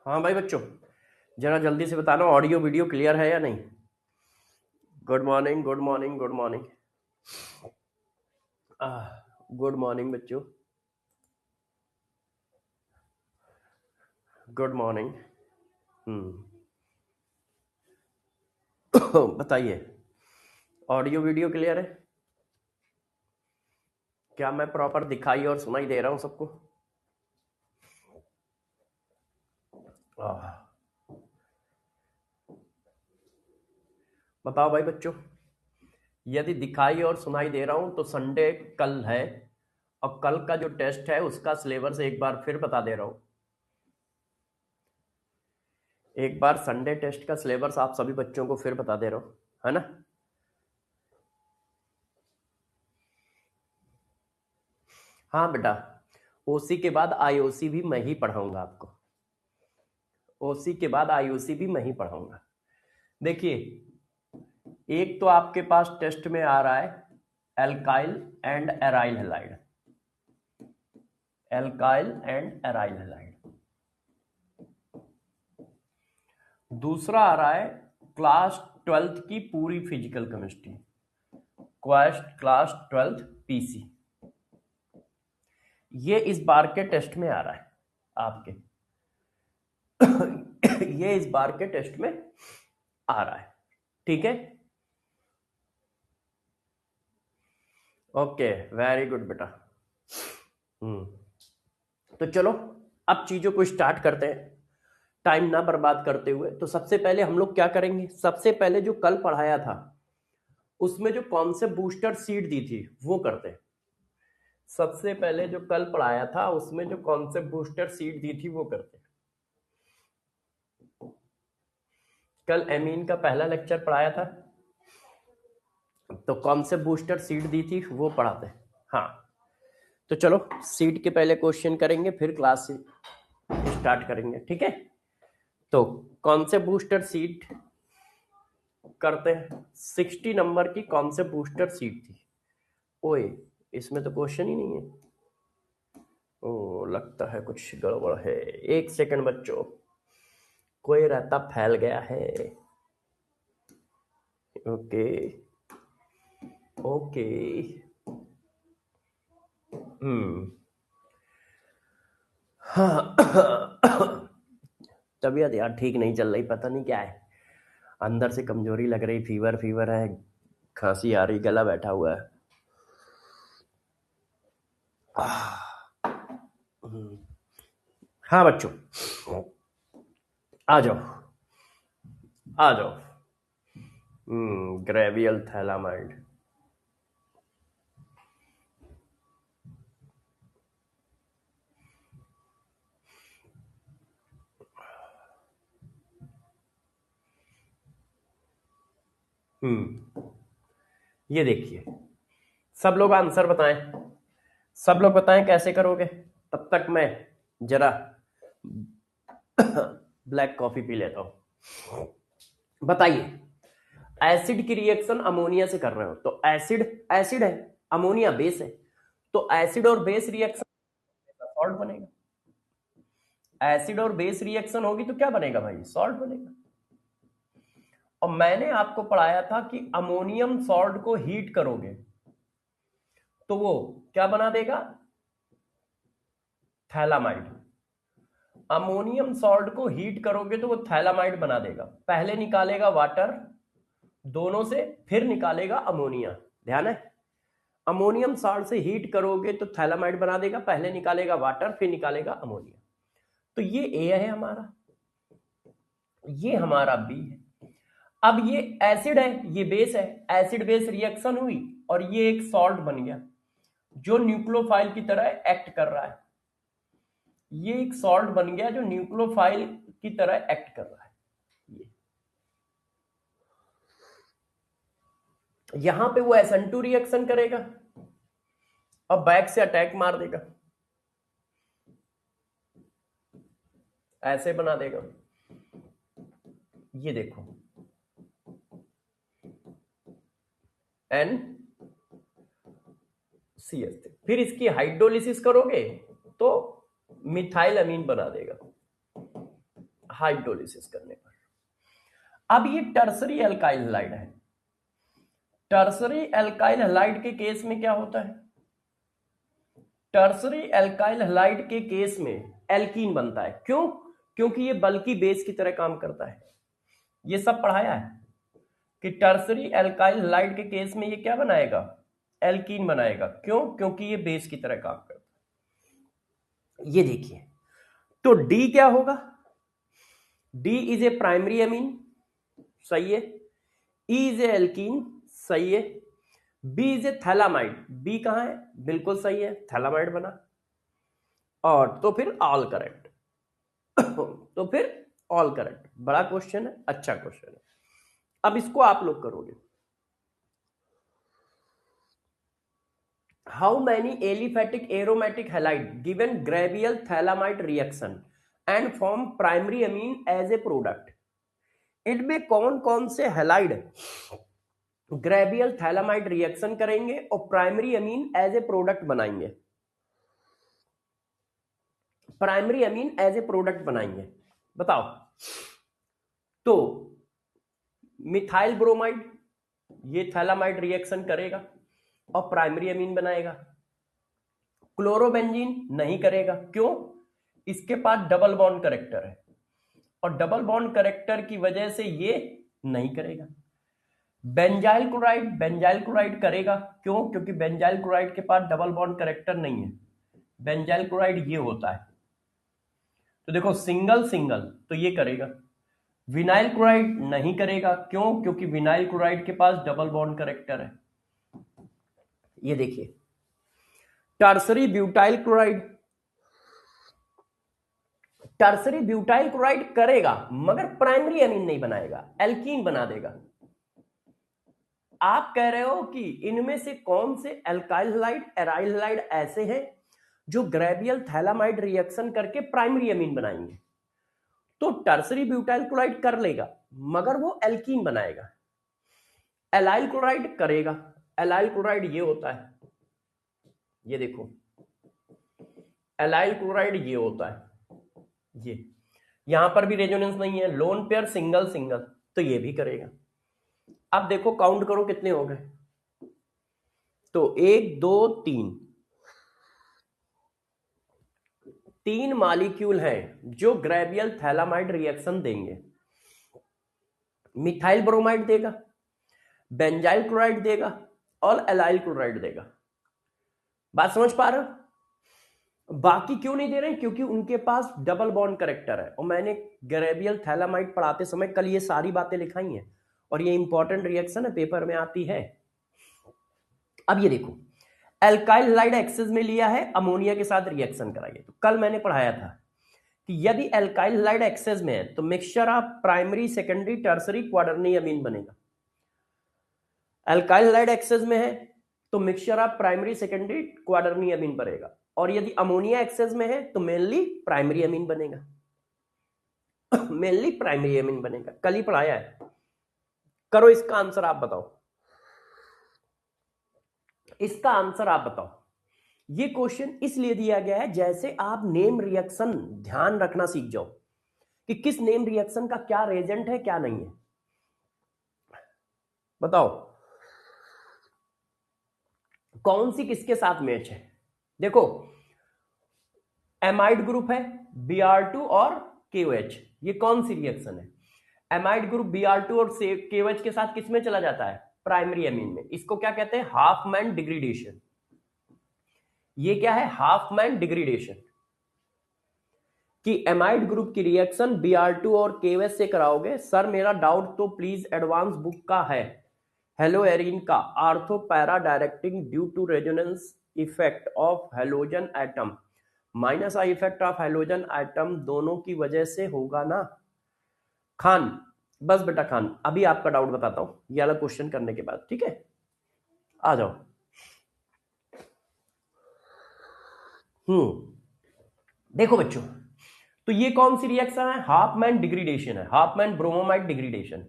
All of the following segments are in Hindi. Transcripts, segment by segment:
हाँ भाई बच्चों, जरा जल्दी से बताना ऑडियो वीडियो क्लियर है या नहीं। Good morning, good morning, good morning. Good morning बच्चों, गुड मॉर्निंग। बताइए, ऑडियो वीडियो क्लियर है? क्या मैं प्रॉपर दिखाई और सुनाई दे रहा हूँ सबको? आह, बताओ भाई बच्चों, यदि दिखाई और सुनाई दे रहा हूँ तो संडे कल है, और कल का जो टेस्ट है उसका सिलेबस एक बार फिर बता दे रहा हूँ। एक बार संडे टेस्ट का सिलेबस आप सभी बच्चों को फिर बता दे रहा हूँ, है ना। हाँ बेटा, ओसी के बाद आईओसी भी मैं ही पढ़ाऊंगा आपको। ओसी के बाद आईओसी भी मैं ही पढ़ाऊंगा। देखिए, एक तो आपके पास टेस्ट में आ रहा है alkyl and aryl halide. Alkyl and aryl halide. दूसरा आ रहा है क्लास 12th की पूरी physical chemistry, class 12th PC. ये इस बार के टेस्ट में आ रहा है आपके। ये इस बार के टेस्ट में आ रहा है, ठीक है। ओके, वेरी गुड बेटा। तो चलो अब चीजों को स्टार्ट करते हैं, टाइम ना बर्बाद करते हुए। तो सबसे पहले हम लोग क्या करेंगे, सबसे पहले जो कल पढ़ाया था उसमें जो कॉन्सेप्ट बूस्टर सीट दी थी वो करते हैं। सबसे पहले जो कल पढ़ाया था उसमें जो कॉन्सेप्ट बूस्टर सीट दी थी वो करते हैं। कल एमीन का पहला लेक्चर पढ़ाया था, तो कॉन्सेप्ट बूस्टर सीट दी थी वो पढ़ाते हैं। हाँ, तो चलो सीट के पहले क्वेश्चन करेंगे, फिर क्लास स्टार्ट करेंगे, ठीक है। तो कॉन्सेप्ट बूस्टर सीट करते हैं। 60 नंबर की कॉन्सेप्ट बूस्टर सीट थी। ओए, इसमें तो क्वेश्चन ही नहीं है। ओ, लगता है कुछ गड़बड़ है। एक सेकंड बच्चों, कोई रहता फैल गया है। Okay okay. हाँ। तबीयत यार ठीक नहीं चल रही, पता नहीं क्या है। अंदर से कमजोरी लग रही, फीवर फीवर है, खांसी आ रही, गला बैठा हुआ है। हाँ बच्चों, आ जाओ आ जाओ। Gabriel phthalimide. ये देखिए, सब लोग आंसर बताएं, सब लोग बताएं कैसे करोगे। तब तक मैं जरा ब्लैक कॉफी पी लेता हूं। बताइए, एसिड की रिएक्शन अमोनिया से कर रहे हो तो एसिड एसिड है, अमोनिया बेस है, तो एसिड और बेस रिएक्शन सॉल्ट बनेगा। एसिड और बेस रिएक्शन होगी तो क्या बनेगा भाई, सॉल्ट बनेगा। और मैंने आपको पढ़ाया था कि अमोनियम सॉल्ट को हीट करोगे तो वो क्या बना देगा, थैलामाइड। अमोनियम सॉल्ट को हीट करोगे तो वो थैलामाइड बना देगा। पहले निकालेगा वाटर दोनों से, फिर निकालेगा अमोनिया। ध्यान है, अमोनियम सॉल्ट से हीट करोगे तो थैलामाइड बना देगा, पहले निकालेगा वाटर फिर निकालेगा अमोनिया। तो ये ए है हमारा, ये हमारा बी है। अब ये एसिड है, ये बेस है, एसिड बेस रिएक्शन हुई और ये एक सॉल्ट बन गया जो न्यूक्लियोफाइल की तरह एक्ट कर रहा है। ये एक सॉल्ट बन गया जो न्यूक्लियोफाइल की तरह एक्ट कर रहा है। ये यहां पे वो SN2 रिएक्शन करेगा और बैक से अटैक मार देगा, ऐसे बना देगा। ये देखो, एन CH3, फिर इसकी हाइड्रोलिसिस करोगे तो मिथाइल अमीन बना देगा। हाइड्रोलिसिस करने पर। अब ये टर्सरी एल्काइल हैलाइड है। टर्सरी एल्काइल हैलाइड के केस में क्या होता है? टर्सरी एल्काइल हैलाइड के केस में एल्कीन बनता है। क्यों? क्योंकि ये बल्कि बेस की तरह काम करता है। ये सब पढ़ाया है कि टर्सरी एल्काइल हैलाइड के केस में ये क्या बनाएगा? एल्कीन बनाएगा। क्यों? क्योंकि ये बेस की तरह काम करता है। ये देखिए, तो डी क्या होगा? D is a primary amine, सही है। ई इज ए एल्कीन, सही है। B is a phthalimide, B कहां है? बिल्कुल सही है, थैलामाइड बना। और तो फिर ऑल करेक्ट। तो फिर ऑल करेक्ट। बड़ा क्वेश्चन है, अच्छा क्वेश्चन है। अब इसको आप लोग करोगे। How many aliphatic aromatic halide given Gabriel phthalimide reaction and form primary amine as a product? इनमें कौन कौन से हैलाइड ग्रेवियल थैलामाइड रिएक्शन करेंगे और primary amine as a product बनाएंगे? Primary amine as a product बनाएंगे, बताओ। तो मिथाइल ब्रोमाइड, ये थैलामाइड रिएक्शन करेगा और प्राइमरी अमीन बनाएगा। क्लोरोबेंजीन नहीं करेगा। क्यों? इसके पास डबल बॉन्ड करेक्टर है और डबल बॉन्ड करेक्टर की वजह से ये नहीं करेगा। बेंजाइल क्लोराइड करेगा। क्यों? क्योंकि बेंजाइल क्लोराइड के पास डबल बॉन्ड करेक्टर नहीं है। बेंजाइल क्लोराइड ये होता है। तो देखो, सिंगल सिंगल तो ये करेगा। विनाइल क्लोराइड नहीं करेगा। क्यों? क्योंकि विनाइल क्लोराइड के पास डबल बॉन्ड करेक्टर है। ये देखिए, टर्सरी ब्यूटाइल क्लोराइड करेगा मगर प्राइमरी अमीन नहीं बनाएगा, एल्कीन बना देगा। आप कह रहे हो कि इनमें से कौन से एल्काइल हैलाइड, एराइल हैलाइड ऐसे हैं जो ग्रेवियल थैलामाइड रिएक्शन करके प्राइमरी अमीन बनाएंगे? तो टर्सरी ब्यूटाइल क्लोराइड कर लेगा मगर वो एल्कीन बनाएगा। एलाइल क्लोराइड करेगा। एलाइल क्लोराइड ये होता है, ये देखो, एलाइल क्लोराइड ये होता है। ये यहां पर भी रेजोनेंस नहीं है, लोन पेयर सिंगल सिंगल, तो ये भी करेगा। अब देखो, काउंट करो कितने हो गए। तो 1 2 3, 3 मॉलिक्यूल हैं जो ग्रेवियल थैलामाइड रिएक्शन देंगे। मिथाइल ब्रोमाइड देगा, बेंजाइल क्लोराइड देगा और एलाइल क्लोराइड देगा। बात समझ पा रहे हो? बाकी क्यों नहीं दे रहे? क्योंकि उनके पास डबल बॉन्ड करेक्टर है। और मैंने ग्रेवियल थैलामाइड पढ़ाते समय कल ये सारी बातें लिखाई हैं और ये इंपॉर्टेंट रिएक्शन है, पेपर में आती है। अब ये देखो, एल्काइल हैलाइड एक्सेस में लिया है, अमोनिया के साथ रिएक्शन कराइए। तो कल मैंने पढ़ाया था कि यदि एल्काइल हैलाइड एक्सेस में है तो mixture of primary, secondary, tertiary, quaternary amine बनेगा। एल्काइल हैलाइड एक्सेस में है तो mixture of primary, secondary, quaternary amine बनेगा। और यदि अमोनिया एक्सेस में है तो मेनली प्राइमरी अमीन बनेगा। मेनली प्राइमरी अमीन बनेगा, कल ही पढ़ाया है। करो इसका आंसर, आप बताओ। इसका आंसर आप बताओ। ये क्वेश्चन इसलिए दिया गया है जैसे आप नेम रिएक्शन ध्यान रखना सीख जाओ कि किस नेम रिएक्शन का क्या रेजेंट है, क्या नहीं है। बताओ कौन सी किसके साथ मैच है। देखो, एमाइड ग्रुप है Br2 और KOH, ये कौन सी रिएक्शन है? एमाइड ग्रुप Br2 और KOH के साथ किसमें चला जाता है? प्राइमरी अमीन में। इसको क्या कहते हैं? Hopman degradation. ये क्या है? Hopman degradation. कि एमाइड ग्रुप की रिएक्शन Br2 और KOH से कराओगे। सर मेरा डाउट तो प्लीज एडवांस बुक का है, हेलो एरिन का, ortho para directing due to resonance effect of halogen atom minus I effect of halogen atom, दोनों की वजह से होगा ना? खान, बस बेटा खान, अभी आपका डाउट बताता हूं ये वाला क्वेश्चन करने के बाद, ठीक है? आ जाओ। देखो बच्चों, तो ये कौन सी रिएक्शन है? हाफमैन डिग्रेडेशन है, Hopman bromamide degradation.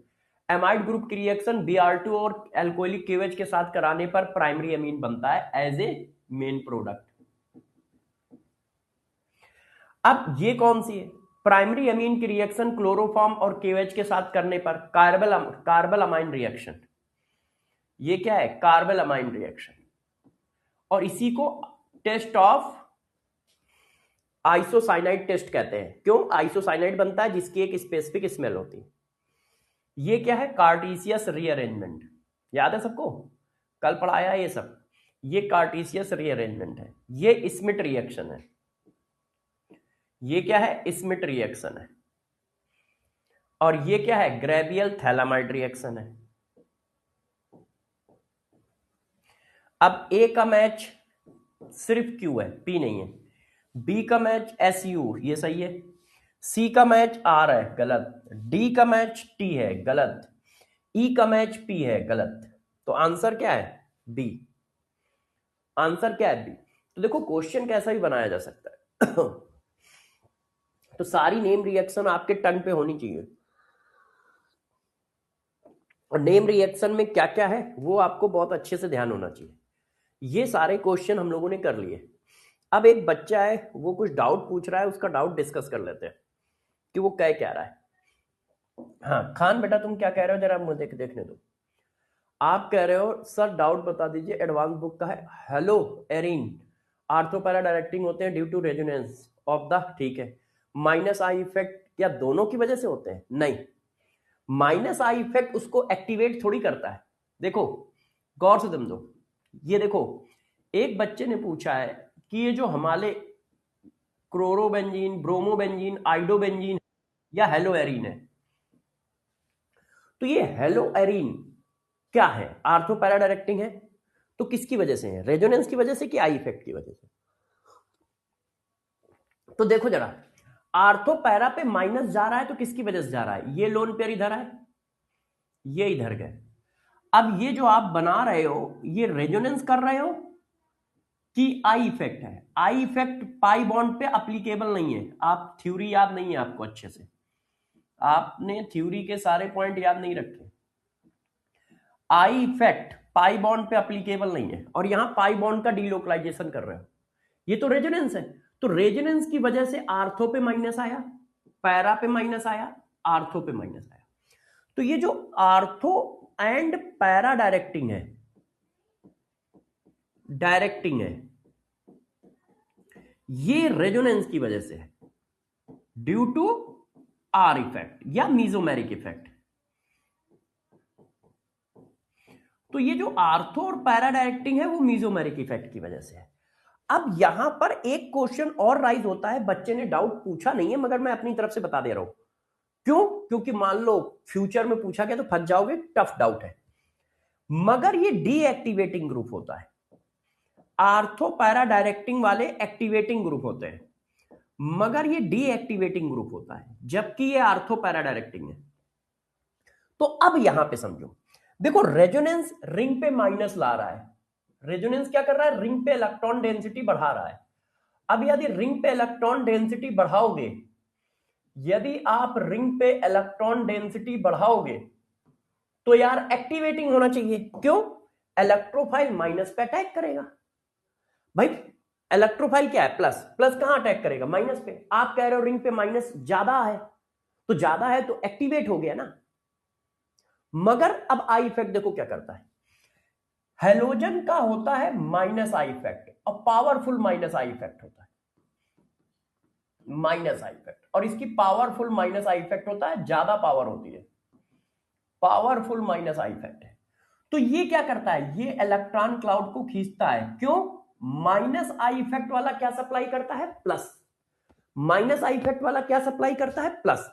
Amide group की रिएक्शन Br2 और एल्कोहलिक KOH के साथ कराने पर प्राइमरी अमीन बनता है एज ए मेन प्रोडक्ट। अब ये कौन सी है? प्राइमरी अमीन की रिएक्शन क्लोरोफॉर्म और केवेज के साथ करने पर कार्बल अमाइन रिएक्शन, ये क्या है? Carpal amine reaction. और इसी को टेस्ट ऑफ आइसोसाइनाइड टेस्ट कहते हैं। क्यों? आइसोसाइनाइड बनता है जिसकी एक स्पेसिफिक स्मेल होती है। ये क्या है? कार्टेशियस रीअरेंजमेंट। याद है सबको? कल पढ़ाया ये सब। ये कार्टेशियस रीअरेंजमेंट है। ये स्मिट रिएक्शन है। ये क्या है? स्मिट रिएक्शन है। और ये क्या है? ग्रेवियल थैलामाइड रिएक्शन है। अब ए का मैच सिर्फ क्यू है, पी नहीं है। बी का मैच एस यू, ये सही है। सी का मैच आर है, गलत। डी का मैच टी है, गलत। ई का मैच पी है, गलत। तो आंसर क्या है? बी। आंसर क्या है? बी। तो देखो क्वेश्चन कैसा भी बनाया जा सकता है। तो सारी नेम रिएक्शन आपके टर्न पे होनी चाहिए। और नेम रिएक्शन में क्या क्या है वो आपको बहुत अच्छे से ध्यान होना चाहिए। ये सारे क्वेश्चन हम लोगों ने कर लिए। अब एक बच्चा है, वो कुछ डाउट पूछ रहा है, उसका डाउट डिस्कस कर लेते हैं कि वो क्या रहा है। हाँ खान बेटा, तुम क्या कह रहे हो? जरा मुझे देखने दो। आप कह रहे हो सर डाउट बता दीजिए, एडवांस बुक का है। हेलो एरिन, आर्थोपैरा डायरेक्टिंग होते हैं due to resonance of the, ठीक है। माइनस आई इफेक्ट क्या दोनों की वजह से होते हैं? नहीं, माइनस आई इफेक्ट उसको एक्टिवेट थोड़ी करता है। देखो गौर से समझो, ये देखो एक बच्चे ने पूछा है कि ये जो हमारे क्लोरोबेंजीन, ब्रोमोबेंजीन, आइडोबेंजीन या हेलो एरिन है, तो ये हेलो एरिन क्या है? आर्थोपैरा डायरेक्टिंग है। तो किसकी वजह से है? रेजोनेंस की वजह से कि आई इफेक्ट की वजह से? तो देखो जरा, आर्थोपैरा पे माइनस जा रहा है तो किसकी वजह से जा रहा है? ये लोन पेयर इधर है, ये इधर गए। अब ये जो आप बना रहे हो, ये रेजोनेंस कर रहे हो कि आई इफेक्ट है? आई इफेक्ट पाई बॉन्ड पे अप्लीकेबल नहीं है। आप थ्योरी याद नहीं है आपको अच्छे से, आपने थ्योरी के सारे पॉइंट याद नहीं रखे। आई इफेक्ट पाई बॉन्ड पे अप्लीकेबल नहीं है, और यहां पाई बॉन्ड का डीलोकलाइजेशन कर रहे हो। ये तो रेजोनेंस है। तो रेजोनेंस की वजह से आर्थो पे माइनस आया, पैरा पे माइनस आया, आर्थो पे माइनस आया। तो ये जो आर्थो एंड पैरा डायरेक्टिंग है, ये रेजोनेंस की वजह से है, ड्यू टू आर इफेक्ट या मीजोमेरिक इफेक्ट। तो ये जो आर्थो और पैरा डायरेक्टिंग है वो मीजोमेरिक इफेक्ट की वजह से है। अब यहां पर एक क्वेश्चन और राइज होता है, बच्चे ने डाउट पूछा नहीं है मगर मैं अपनी तरफ से बता दे रहा हूं। क्यों? क्योंकि मान लो फ्यूचर में पूछा गया तो फंस जाओगे, टफ डाउट है। मगर ये डीएक्टिवेटिंग ग्रुप होता है। आर्थो पैरा डायरेक्टिंग वाले एक्टिवेटिंग ग्रुप होते हैं, मगर ये डीएक्टिवेटिंग ग्रुप होता है, जबकि ये आर्थो पैरा डायरेक्टिंग है। तो अब यहां पे समझो, देखो रेजोनेंस रिंग पे माइनस ला रहा है। रेजोनेंस क्या कर रहा है? रिंग पे इलेक्ट्रॉन डेंसिटी बढ़ा रहा है। अब यदि रिंग पे इलेक्ट्रॉन डेंसिटी बढ़ाओगे, यदि आप रिंग पे इलेक्ट्रॉन डेंसिटी बढ़ाओगे तो यार एक्टिवेटिंग होना चाहिए। क्यों? इलेक्ट्रोफाइल माइनस पे अटैक करेगा। भाई इलेक्ट्रोफाइल क्या है? प्लस। प्लस कहां अटैक करेगा? माइनस पे। आप कह रहे हो रिंग पे माइनस ज्यादा है, तो ज्यादा है तो एक्टिवेट हो गया ना। मगर अब आई इफेक्ट देखो क्या करता है। हेलोजन का होता है माइनस आई इफेक्ट, और पावरफुल माइनस आई इफेक्ट होता है। माइनस आई इफेक्ट, और इसकी पावरफुल माइनस आई इफेक्ट होता है, ज्यादा पावर होती है, पावरफुल माइनस आई इफेक्ट है। तो ये क्या करता है? ये इलेक्ट्रॉन क्लाउड को खींचता है। क्यों? माइनस आई इफेक्ट वाला क्या सप्लाई करता है? प्लस। माइनस आई इफेक्ट वाला क्या सप्लाई करता है? प्लस।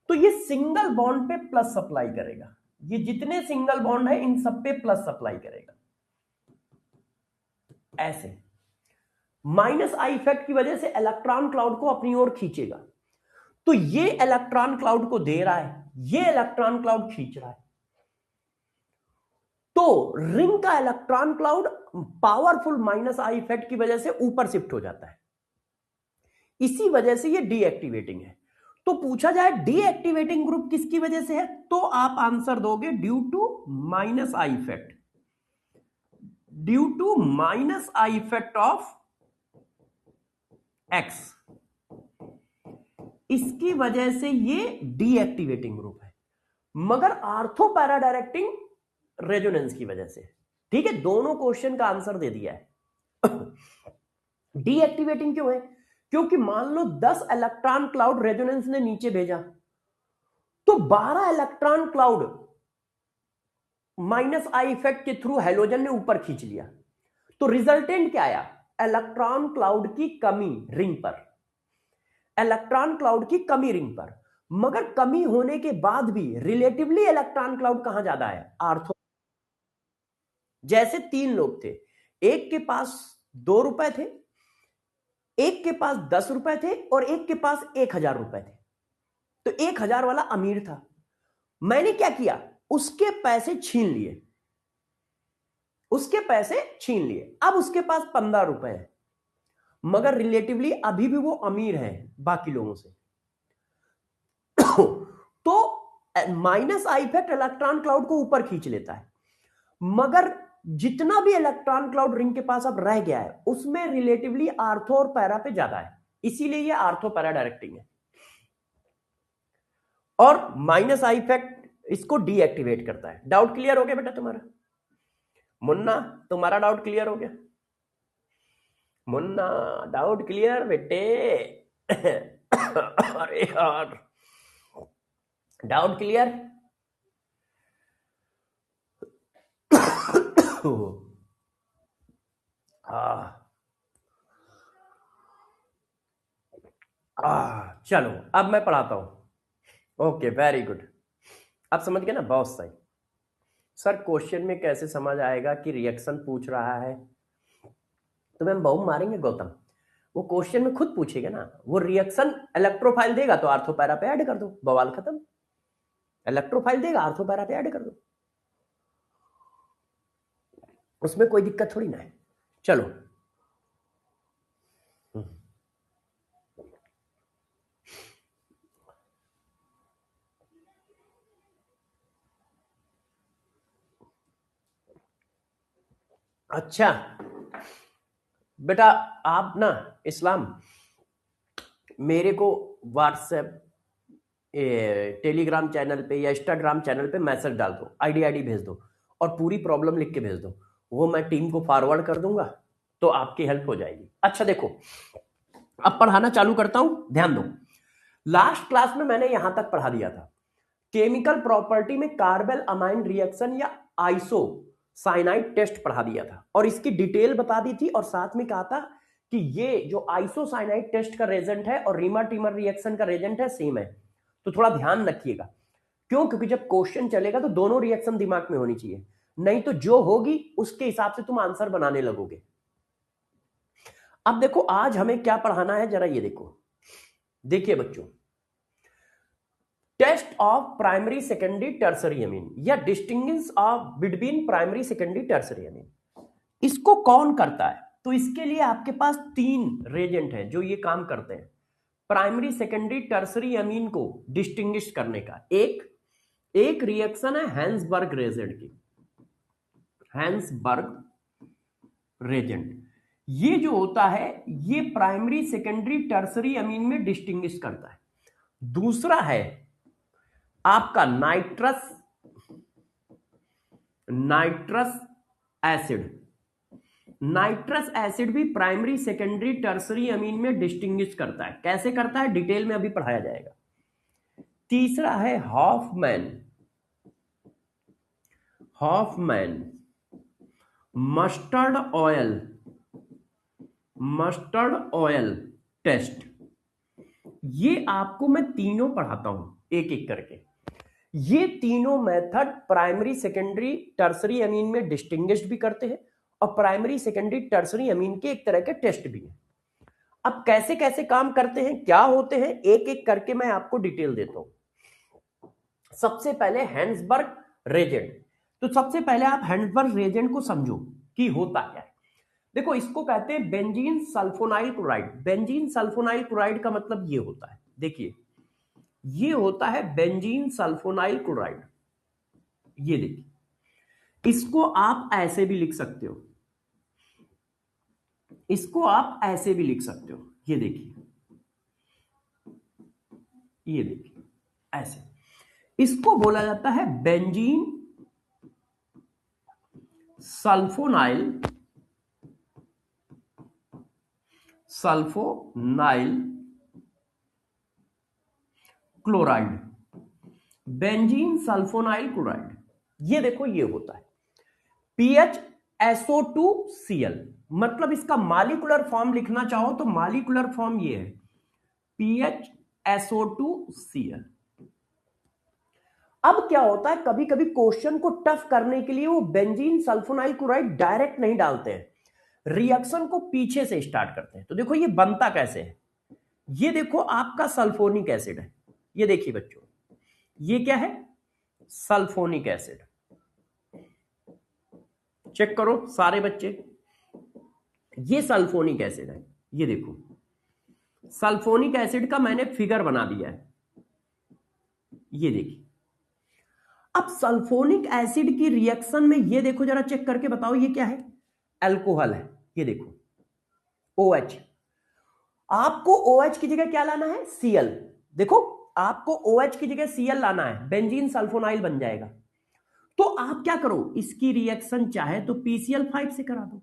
तो ये सिंगल बॉन्ड पे प्लस सप्लाई करेगा। ये जितने सिंगल बॉन्ड है इन सब पे प्लस सप्लाई करेगा, ऐसे। माइनस आई इफेक्ट की वजह से इलेक्ट्रॉन क्लाउड को अपनी ओर खींचेगा। तो ये इलेक्ट्रॉन क्लाउड को दे रहा है, ये इलेक्ट्रॉन क्लाउड खींच रहा है। तो रिंग का electron cloud powerful minus I effect की वजह से ऊपर शिफ्ट हो जाता है। इसी वजह से ये डीएक्टिवेटिंग है। तो पूछा जाए डीएक्टिवेटिंग ग्रुप किसकी वजह से है, तो आप आंसर दोगे due to minus I effect, due to minus I effect of X. इसकी वजह से ये डीएक्टिवेटिंग ग्रुप है, मगर आर्थो पैरा डायरेक्टिंग रेजोनेंस की वजह से। ठीक है, दोनों क्वेश्चन का आंसर दे दिया है। डीएक्टिवेटिंग क्यों है? क्योंकि मान लो 10 इलेक्ट्रॉन क्लाउड रेजोनेंस ने नीचे भेजा, तो 12 electron cloud minus I effect के थ्रू हेलोजन ने ऊपर खींच लिया, तो रिजल्टेंट क्या आया? इलेक्ट्रॉन क्लाउड की कमी रिंग पर, इलेक्ट्रॉन क्लाउड की कमी रिंग पर। मगर कमी होने के बाद भी रिलेटिवली इलेक्ट्रॉन क्लाउड कहां ज्यादा है? आर्थो। जैसे 3 लोग थे, एक के पास 2 रुपए थे, एक के पास 10 रुपए थे, और एक के पास 1000 रुपए थे। तो 1000 वाला अमीर था, मैंने क्या किया? उसके पैसे छीन लिए, उसके पैसे छीन लिए। अब उसके पास 15 रुपए हैं, मगर रिलेटिवली अभी भी वो अमीर है बाकी लोगों से। तो minus I effect electron cloud को ऊपर खींच लेता है, मगर जितना भी इलेक्ट्रॉन क्लाउड रिंग के पास अब रह गया है उसमें रिलेटिवली आर्थो और पैरा पे ज्यादा है, इसीलिए ये आर्थो पैरा डायरेक्टिंग है। और माइनस आई इफेक्ट इसको डीएक्टिवेट करता है। डाउट क्लियर हो गया बेटा तुम्हारा? मुन्ना, तुम्हारा डाउट क्लियर हो गया? मुन्ना, डाउट क्लियर बेटे? अरे यार, डाउट क्लियर? चलो अब मैं पढ़ाता हूं। Okay, very good. अब समझ गए ना? बहुत सही। सर क्वेश्चन में कैसे समझ आएगा कि रिएक्शन पूछ रहा है? तो मैम बहु मारेंगे गौतम, वो क्वेश्चन में खुद पूछेगा ना। वो रिएक्शन इलेक्ट्रोफाइल देगा तो आर्थोपैरा पे ऐड कर दो, बवाल खत्म। इलेक्ट्रोफाइल देगा, आर्थोपैरा पे ऐड कर दो, उसमें कोई दिक्कत थोड़ी ना है। चलो अच्छा बेटा, आप ना इस्लाम मेरे को व्हाट्सएप, टेलीग्राम चैनल पे या इंस्टाग्राम चैनल पे मैसेज डाल दो, आईडी भेज दो और पूरी प्रॉब्लम लिख के भेज दो, वो मैं टीम को फॉरवर्ड कर दूंगा, तो आपकी हेल्प हो जाएगी। अच्छा देखो, अब पढ़ाना चालू करता हूं, ध्यान दो। लास्ट क्लास में मैंने यहां तक पढ़ा दिया था, केमिकल प्रॉपर्टी में कार्बल अमाइन रिएक्शन या आइसो साइनाइड टेस्ट पढ़ा दिया था, और इसकी डिटेल बता दी थी, और साथ में कहा था कि ये जो आइसोसाइनाइड टेस्ट का रेजेंट है और रीमा टीमर रिएक्शन का रेजेंट है, सेम है। तो थोड़ा ध्यान रखिएगा, क्यों? क्योंकि जब क्वेश्चन चलेगा तो दोनों रिएक्शन दिमाग में होनी चाहिए, नहीं तो जो होगी उसके हिसाब से तुम आंसर बनाने लगोगे। अब देखो आज हमें क्या पढ़ाना है, जरा ये देखो। देखिए बच्चों, test of primary secondary tertiary amine या distinguish of between primary secondary tertiary amine, इसको कौन करता है? तो इसके लिए आपके पास 3 रेजेंट हैं जो ये काम करते हैं प्राइमरी सेकेंडरी टर्सरी अमीन को डिस्टिंग्विश करने का। एक रिएक्शन है हैंसबर्ग रेजेंट की, हैंसबर्ग रेजेंट। ये जो होता है ये प्राइमरी सेकेंडरी टर्सरी अमीन में डिस्टिंग्विश करता है। दूसरा है आपका नाइट्रस एसिड। नाइट्रस एसिड भी प्राइमरी सेकेंडरी टर्सरी अमीन में डिस्टिंग्विश करता है। कैसे करता है डिटेल में अभी पढ़ाया जाएगा। तीसरा है हॉफमैन मस्टर्ड ऑयल टेस्ट। ये आपको मैं तीनों पढ़ाता हूं एक एक करके। ये तीनों मेथड प्राइमरी सेकेंडरी टर्सरी अमीन में डिस्टिंग्विश्ड भी करते हैं और प्राइमरी सेकेंडरी टर्सरी अमीन के एक तरह के टेस्ट भी हैं। अब कैसे कैसे काम करते हैं, क्या होते हैं, एक एक करके मैं आपको डिटेल देता हूं। सबसे पहले हैंसबर्ग रेजेंट। तो सबसे पहले आप हैंसबर्ग रेजेंट को समझो कि होता क्या है। देखो इसको कहते हैं benzene sulfonyl chloride. Benzene sulfonyl chloride का मतलब ये होता है, देखिए ये होता है बेंजीन सल्फोनाइल क्लोराइड। ये देखिए, इसको आप ऐसे भी लिख सकते हो, इसको आप ऐसे भी लिख सकते हो। ये देखिए ये देखिए ऐसे, इसको बोला जाता है benzene sulfonyl chloride, benzene sulfonyl chloride. ये देखो ये होता है पीएच SO2Cl, मतलब इसका मॉलिक्यूलर फॉर्म लिखना चाहो तो मॉलिक्यूलर फॉर्म ये है पीएच SO2Cl। अब क्या होता है, कभी कभी क्वेश्चन को टफ करने के लिए वो बेंजीन सल्फोनाइल क्लोराइड डायरेक्ट नहीं डालते हैं, रिएक्शन को पीछे से स्टार्ट करते हैं। तो देखो ये बनता कैसे है, ये देखो आपका सल्फोनिक एसिड है, ये देखिए बच्चों ये क्या है, सल्फोनिक एसिड। चेक करो सारे बच्चे, ये सल्फोनिक एसिड है, ये देखो सल्फोनिक एसिड का मैंने फिगर बना दिया है, ये देखिए। अब सल्फोनिक एसिड की रिएक्शन में ये देखो जरा चेक करके बताओ ये क्या है, अल्कोहल है, ये देखो OH। आपको OH की जगह क्या लाना है, Cl। देखो आपको OH की जगह Cl लाना है, बेंजीन सल्फोनाइल बन जाएगा। तो आप क्या करो, इसकी रिएक्शन चाहे तो PCl5 से करा दो,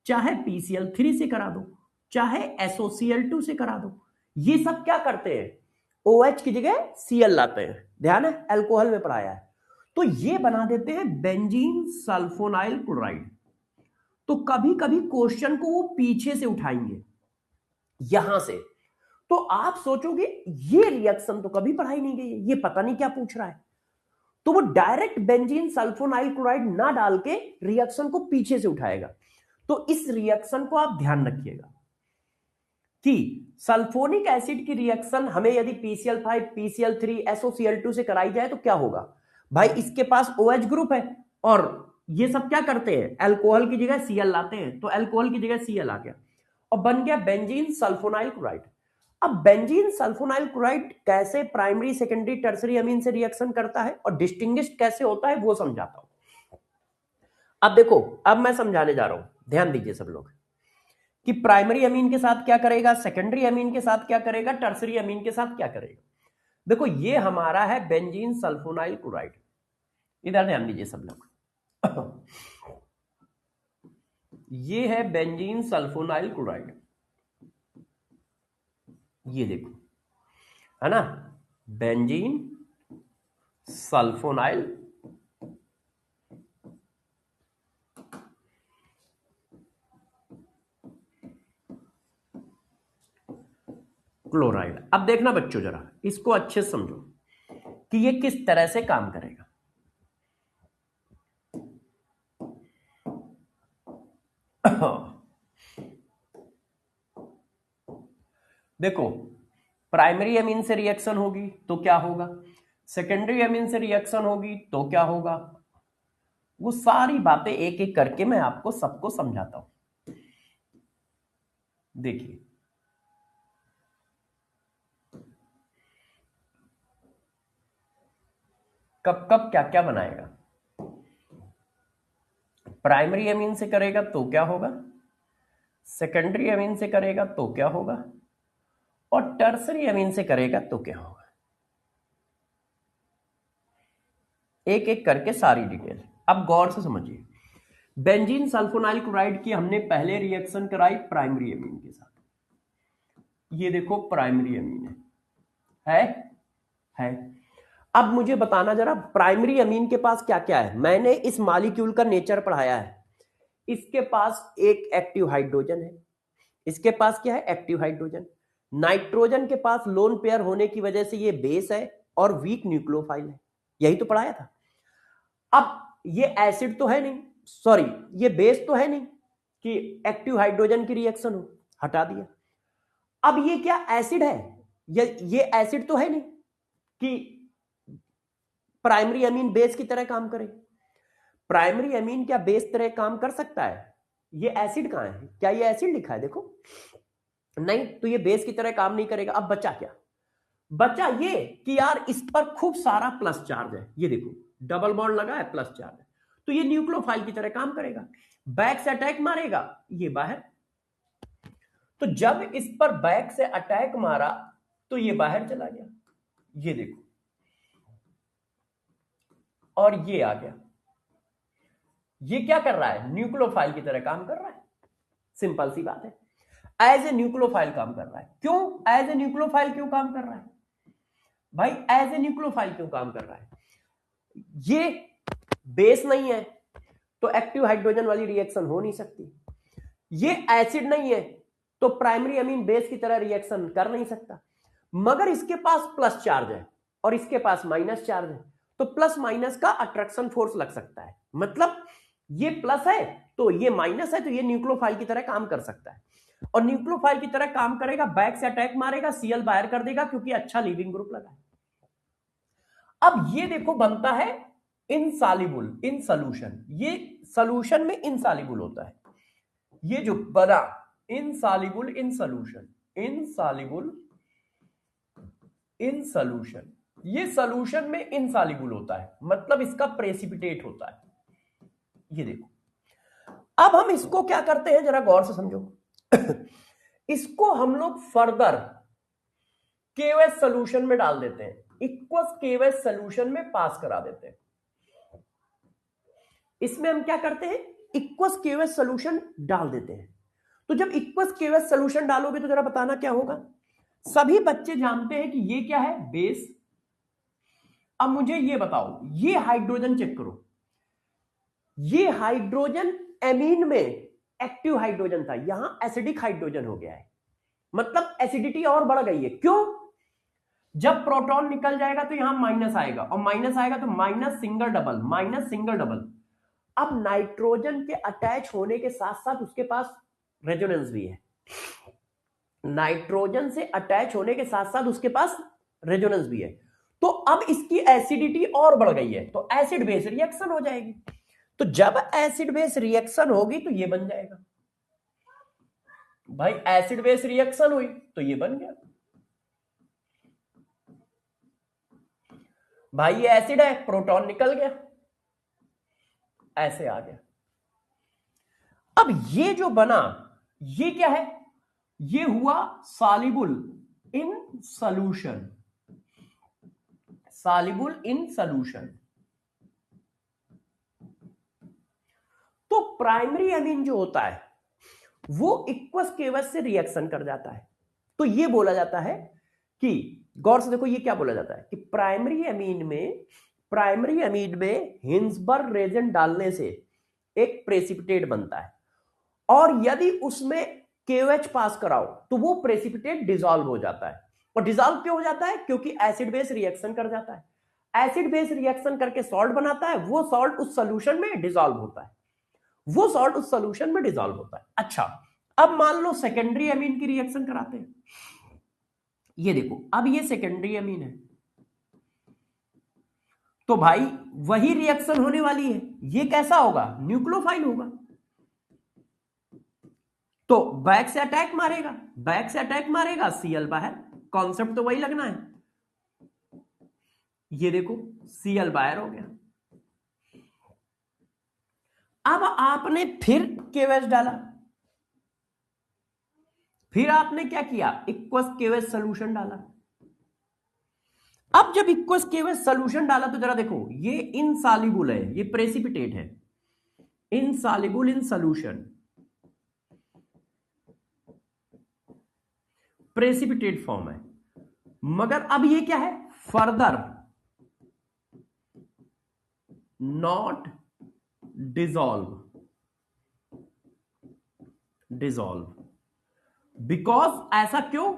चाहे PCl3 से करा दो, चाहे SOCl2 से करा दो। ये सब क्या करते हैं, OH की जगह Cl लाते हैं, ध्यान है अल्कोहल में पढ़ाया है। तो ये बना देते हैं बेंजीन सल्फोनाइल क्लोराइड। तो कभी कभी क्वेश्चन को वो पीछे से उठाएंगे यहां से, तो आप सोचोगे ये रिएक्शन तो कभी पढ़ाई नहीं गई है, ये पता नहीं क्या पूछ रहा है। तो वो डायरेक्ट बेंजीन सल्फोनाइल क्लोराइड ना डाल के रिएक्शन को पीछे से उठाएगा। तो इस रिएक्शन को आप ध्यान रखिएगा कि सल्फोनिक एसिड की रिएक्शन हमें यदि PCl5, PCl3, SOCl2 से कराई जाए तो क्या होगा भाई, इसके पास OH ग्रुप है और ये सब क्या करते हैं, अल्कोहल की जगह Cl लाते हैं, तो अल्कोहल की जगह Cl आ गया और बन गया बेंजीन सल्फोनाइल क्लोराइड। अब बेंजीन सल्फोनाइल क्लोराइड कैसे प्राइमरी सेकेंडरी टर्सरी अमीन से रिएक्शन करता है और डिस्टिंग्विश्ड कैसे होता है वो समझाता हूं। अब देखो, अब मैं समझाने जा रहा हूं, ध्यान दीजिए सब लोग कि प्राइमरी अमीन के साथ क्या करेगा, सेकेंडरी अमीन के साथ क्या करेगा, टर्सरी अमीन के साथ क्या करेगा। देखो ये हमारा है बेंजीन सल्फोनाइल क्लोराइड, इधर ध्यान दीजिए सब लोग ये है बेंजीन सल्फोनाइल क्लोराइड, ये देखो है ना, बेंजीन सल्फोनाइल क्लोराइड। अब देखना बच्चों जरा इसको अच्छे से समझो कि ये किस तरह से काम करेगा। देखो प्राइमरी अमीन से रिएक्शन होगी तो क्या होगा, सेकेंडरी अमीन से रिएक्शन होगी तो क्या होगा, वो सारी बातें एक एक करके मैं आपको सबको समझाता हूं। देखिए कब कब क्या क्या बनाएगा, प्राइमरी अमीन से करेगा तो क्या होगा, सेकेंडरी अमीन से करेगा तो क्या होगा, और टर्सरी अमीन से करेगा तो क्या होगा। एक एक करके सारी डिटेल अब गौर से समझिए। बेंजीन सल्फोनाइल क्लोराइड की हमने पहले रिएक्शन कराई प्राइमरी अमीन के साथ, ये देखो प्राइमरी अमीन है। अब मुझे बताना जरा प्राइमरी अमीन के पास क्या क्या है, मैंने इस मॉलिक्यूल का नेचर पढ़ाया है। इसके पास एक एक्टिव हाइड्रोजन है, इसके पास क्या है, एक्टिव हाइड्रोजन। नाइट्रोजन के पास लोन पेयर होने की वजह से ये बेस है और वीक न्यूक्लियोफाइल है, यही तो पढ़ाया था। अब ये एसिड तो है नहीं, सॉरी ये बेस तो है नहीं कि एक्टिव हाइड्रोजन की रिएक्शन हो, हटा दिया। अब ये क्या एसिड है, ये एसिड तो है नहीं कि प्राइमरी अमीन बेस की तरह काम करे। प्राइमरी अमीन क्या बेस तरह काम कर सकता है, ये एसिड कहां है, क्या ये एसिड लिखा है, देखो नहीं, तो ये बेस की तरह काम नहीं करेगा। अब बचा क्या, बचा ये कि यार इस पर खूब सारा प्लस चार्ज है, ये देखो डबल बॉन्ड लगा है, प्लस चार्ज है, तो ये न्यूक्लियोफाइल की तरह काम करेगा, बैक से अटैक मारेगा, ये बाहर। तो जब इस पर बैक से अटैक मारा तो ये बाहर चला गया, ये देखो, और ये आ गया, ये क्या कर रहा है, न्यूक्लियोफाइल की तरह काम कर रहा है। सिंपल सी बात है, एज ए न्यूक्लियोफाइल काम कर रहा है। क्यों एज ए न्यूक्लियोफाइल क्यों काम कर रहा है भाई, एज ए न्यूक्लियोफाइल क्यों काम कर रहा है, ये बेस नहीं है तो एक्टिव हाइड्रोजन वाली रिएक्शन हो नहीं सकती, ये एसिड नहीं है तो प्राइमरी अमीन बेस की तरह रिएक्शन कर नहीं सकता, मगर इसके पास प्लस चार्ज है और इसके पास माइनस चार्ज है, तो प्लस माइनस का अट्रैक्शन फोर्स लग सकता है। मतलब ये प्लस है तो ये माइनस है, तो ये न्यूक्लियोफाइल की तरह काम कर सकता है, और न्यूक्लियोफाइल की तरह काम करेगा, बैक से अटैक मारेगा, सीएल बाहर कर देगा क्योंकि अच्छा लीविंग ग्रुप लगा है। अब ये देखो बनता है इनसॉल्युबल इन सोल्यूशन, ये सोल्यूशन में इनसॉल्युबल होता है, ये जो बना insoluble in solution, insoluble in solution, ये सोल्यूशन में इनसॉल्युबल होता है, मतलब इसका प्रेसिपिटेट होता है। ये देखो, अब हम इसको क्या करते हैं जरा गौर से समझो इसको हम लोग फर्दर केओएस सोल्यूशन में डाल देते हैं, इक्वस केओएस सोल्यूशन में पास करा देते हैं। इसमें हम क्या करते हैं, इक्वस केओएस सोल्यूशन डाल देते हैं। तो जब इक्वस केओएस सोल्यूशन डालोगे तो जरा बताना क्या होगा, सभी बच्चे जानते हैं कि ये क्या है, बेस। अब मुझे ये बताओ, ये हाइड्रोजन चेक करो, ये हाइड्रोजन एमीन में एक्टिव हाइड्रोजन था, यहां एसिडिक हाइड्रोजन हो गया है, मतलब एसिडिटी और बढ़ गई है। क्यों, जब प्रोटॉन निकल जाएगा तो यहां माइनस आएगा, और माइनस आएगा तो minus single double, minus single double. अब नाइट्रोजन के अटैच होने के साथ साथ उसके पास रेजोनेंस भी है, नाइट्रोजन से अटैच होने के साथ साथ उसके पास रेजोनेंस भी है, तो अब इसकी एसिडिटी और बढ़ गई है, तो एसिड बेस रिएक्शन हो जाएगी। तो जब एसिड बेस रिएक्शन होगी तो ये बन जाएगा भाई, एसिड बेस रिएक्शन हुई तो ये बन गया भाई, ये एसिड है, प्रोटॉन निकल गया, ऐसे आ गया। अब ये जो बना ये क्या है, ये हुआ soluble in solution, soluble in solution. तो प्राइमरी अमीन जो होता है वो इक्वस केवस से रिएक्शन कर जाता है, तो ये बोला जाता है कि, गौर से देखो ये क्या बोला जाता है कि प्राइमरी अमीन में हिंसबर्ग रेजेंट डालने से एक प्रेसिपिटेट बनता है, और यदि उसमें KOH पास कराओ तो वो प्रेसिपिटेट डिसॉल्व हो जाता है। और डिसॉल्व क्यों हो जाता है, क्योंकि एसिड बेस रिएक्शन कर जाता है, एसिड बेस रिएक्शन करके सॉल्ट बनाता है, वो सॉल्ट उस सॉल्यूशन में डिसॉल्व होता है, वो सॉल्ट उस सॉल्यूशन में डिसॉल्व होता है। अच्छा, अब मान लो सेकेंडरी अमीन की रिएक्शन कराते हैं, ये देखो अब ये सेकेंडरी अमीन है, तो भाई वही रिएक्शन होने वाली है, ये कैसा होगा, न्यूक्लियोफाइल होगा, तो बैक से अटैक मारेगा, बैक से अटैक मारेगा, Cl बाहर, कॉन्सेप्ट तो वही लगना है। ये देखो Cl बाहर हो गया। अब आपने फिर KOH डाला, फिर आपने क्या किया, इक्वस KOH सोल्यूशन डाला। अब जब इक्वस KOH सोल्यूशन डाला तो जरा देखो, ये इनसॉल्युबल है, ये प्रेसिपिटेट है, insoluble in solution, precipitate form है, मगर अब ये क्या है, फर्दर नॉट डिसॉल्व, बिकॉज ऐसा क्यों,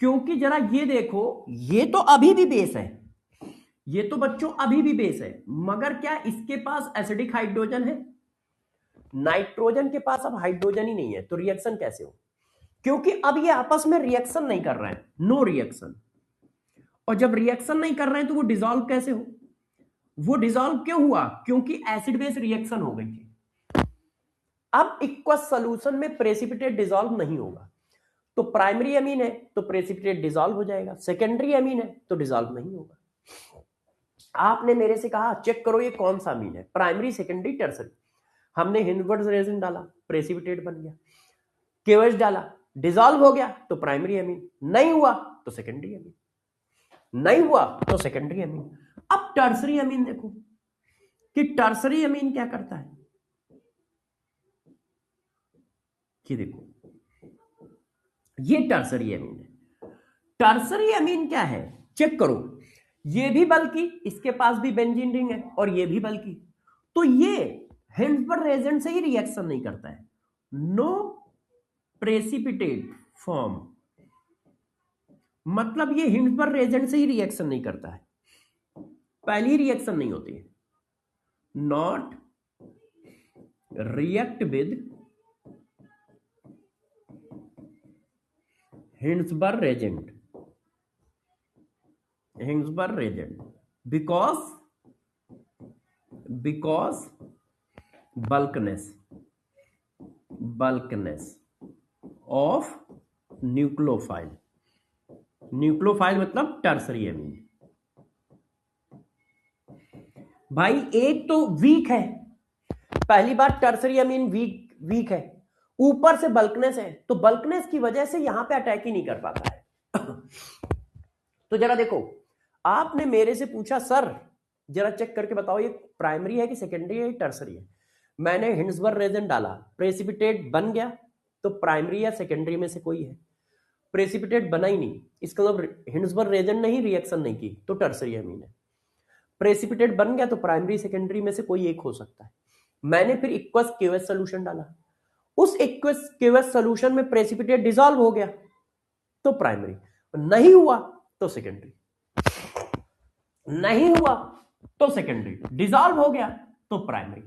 क्योंकि जरा ये देखो, ये तो अभी भी बेस है, ये तो बच्चों अभी भी बेस है, मगर क्या इसके पास एसिडिक हाइड्रोजन है, नाइट्रोजन के पास अब हाइड्रोजन ही नहीं है, तो रिएक्शन कैसे हो, क्योंकि अब ये आपस में रिएक्शन नहीं कर रहे हैं, नो रिएक्शन, और जब रिएक्शन नहीं कर रहे हैं तो वो डिसॉल्व कैसे हो, वो डिसॉल्व क्यों हुआ, क्योंकि एसिड बेस रिएक्शन हो गई थी। अब इक्वस सॉल्यूशन में प्रेसिपिटेट डिसॉल्व नहीं होगा, तो प्राइमरी अमीन है तो प्रेसिपिटेट डिसॉल्व हो जाएगा, सेकेंडरी अमीन है तो डिसॉल्व नहीं होगा। आपने मेरे से कहा चेक करो ये कौन सा अमीन है, प्राइमरी, सेकेंडरी, टर्सरी, हमने हिंसबर्ग रेजिन डाला, प्रेसिपिटेट बन गया, KOH डाला, डिसॉल्व हो गया, तो प्राइमरी अमीन, नहीं हुआ तो सेकेंडरी अमीन। नहीं हुआ तो सेकेंडरी अमीन। अब टर्सरी अमीन देखो कि टर्सरी अमीन क्या करता है, ये देखो ये टर्सरी अमीन है। टर्सरी अमीन क्या है, चेक करो, ये भी बल्कि, इसके पास भी बेंजीन रिंग है और ये भी बल्कि, तो ये हिंसबर्ग रेजेंट से ही रिएक्शन नहीं करता है, नो प्रेसिपिटेट फॉर्म, मतलब ये हिंसबर्ग रेजेंट से ही रिएक्शन नहीं करता है, पहली रिएक्शन नहीं होती है, not react with Hinsberg reagent, Hinsberg reagent because bulkness of nucleophile, nucleophile मतलब टर्सरी अमीन। भाई एक तो वीक है, पहली बात टर्सरी अमीन वीक है, ऊपर से बल्कनेस है, तो बल्कनेस की वजह से यहां पे अटैक ही नहीं कर पाता है। तो जरा देखो, आपने मेरे से पूछा सर जरा चेक करके बताओ ये प्राइमरी है कि सेकेंडरी है, टर्सरी है। मैंने हिंसबर्ग रेजेंट डाला, प्रेसिपिटेट बन गया, तो प्राइमरी या सेकेंडरी में से कोई है। प्रेसिपिटेट बना ही नहीं, इसका मतलब हिंसबर्ग रेजेंट ने ही रिएक्शन नहीं की, तो टर्सरी अमीन है। प्रेसिपिटेट बन गया तो प्राइमरी सेकेंडरी में से कोई एक हो सकता है। मैंने फिर इक्वस क्यूएस सोल्यूशन डाला, उस इक्वस क्यूएस सोल्यूशन में प्रेसिपिटेट डिसॉल्व हो गया तो प्राइमरी, नहीं हुआ तो सेकेंडरी, नहीं हुआ तो सेकेंडरी, डिसॉल्व हो गया तो प्राइमरी।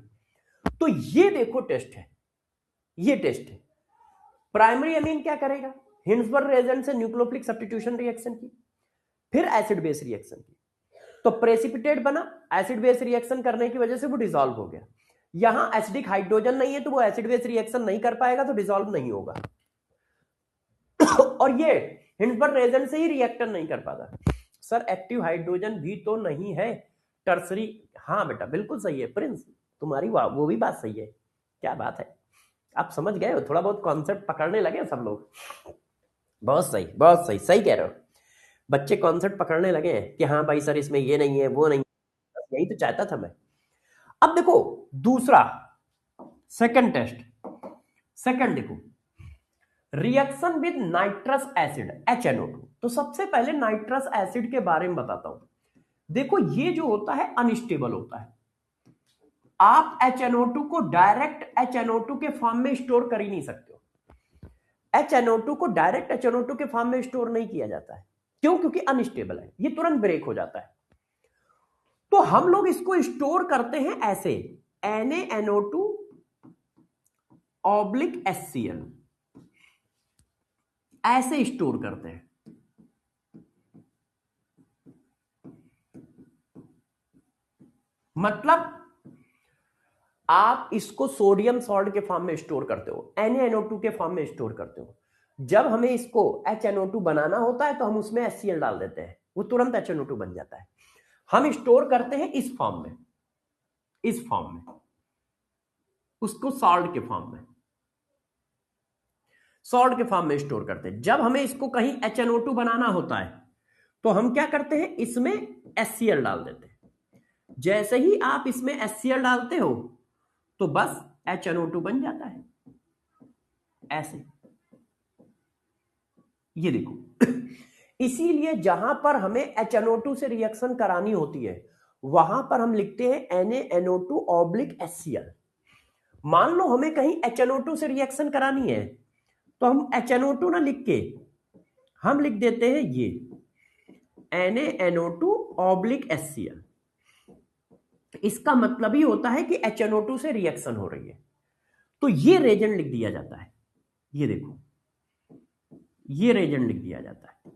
तो ये देखो टेस्ट है, ये टेस्ट है। प्राइमरी अमीन क्या करेगा, हिंसबर्ग रेजेंट से न्यूक्लियोफिलिक सब्स्टिट्यूशन रिएक्शन की, फिर एसिड बेस रिएक्शन की, तो प्रेसिपिटेट बना, एसिड बेस रिएक्शन करने की वजह से वो डिसॉल्व हो गया। यहां एसिडिक हाइड्रोजन नहीं है तो वो एसिड बेस रिएक्शन नहीं कर पाएगा, तो डिसॉल्व नहीं होगा। और ये हिंसबर्ग रेजेंट से ही रिएक्टर नहीं कर पाता। सर एक्टिव हाइड्रोजन भी तो नहीं है टर्सरी, हाँ बेटा बिल्कुल सही है प्रिंस, तुम्हारी वो भी बात सही है, क्या बात है, आप समझ गए हो, थोड़ा बहुत कॉन्सेप्ट पकड़ने लगे सब लोग, बहुत सही, बहुत सही, सही कह रहे हो, बच्चे कॉन्सेप्ट पकड़ने लगे हैं कि हाँ भाई सर इसमें ये नहीं है वो नहीं है, यही तो चाहता था मैं। अब देखो दूसरा सेकंड टेस्ट, सेकंड देखो, reaction with nitrous acid HNO2। तो सबसे पहले नाइट्रस एसिड के बारे में बताता हूं। देखो ये जो होता है अनस्टेबल होता है, आप HNO2 को डायरेक्ट HNO2 के फॉर्म में स्टोर कर ही नहीं सकते हो। HNO2 को डायरेक्ट HNO2 के फॉर्म में स्टोर नहीं किया जाता है, क्यों, क्योंकि अनस्टेबल है, ये तुरंत ब्रेक हो जाता है। तो हम लोग इसको स्टोर करते हैं ऐसे, NaNO2 ऑब्लिक HCl, ऐसे स्टोर करते हैं। मतलब आप इसको सोडियम सॉल्ट के फॉर्म में स्टोर करते हो, NaNO2 के फॉर्म में स्टोर करते हो। जब हमें इसको HNO2 बनाना होता है तो हम उसमें HCl डाल देते हैं, वो तुरंत HNO2 बन जाता है। हम स्टोर करते हैं इस फॉर्म में, इस फॉर्म में, उसको सॉल्ट के फॉर्म में, सॉल्ट के फॉर्म में स्टोर करते हैं। जब हमें इसको कहीं HNO2 बनाना होता है तो हम क्या करते हैं, इसमें HCl डाल देते हैं। जैसे ही आप इसमें HCl डालते हो तो बस HNO2 बन जाता है, ऐसे, ये देखो। इसीलिए जहां पर हमें HNO2 से रिएक्शन करानी होती है वहां पर हम लिखते हैं NaNO2 ऑब्लिक HCl। मान लो हमें कहीं HNO2 से रिएक्शन करानी है तो हम HNO2 ना लिख के हम लिख देते हैं ये NaNO2 ऑब्लिक HCl। इसका मतलब ही होता है कि HNO2 से रिएक्शन हो रही है, तो ये रेजेंट लिख दिया जाता है, ये देखो ये रेजेंट लिख दिया जाता है।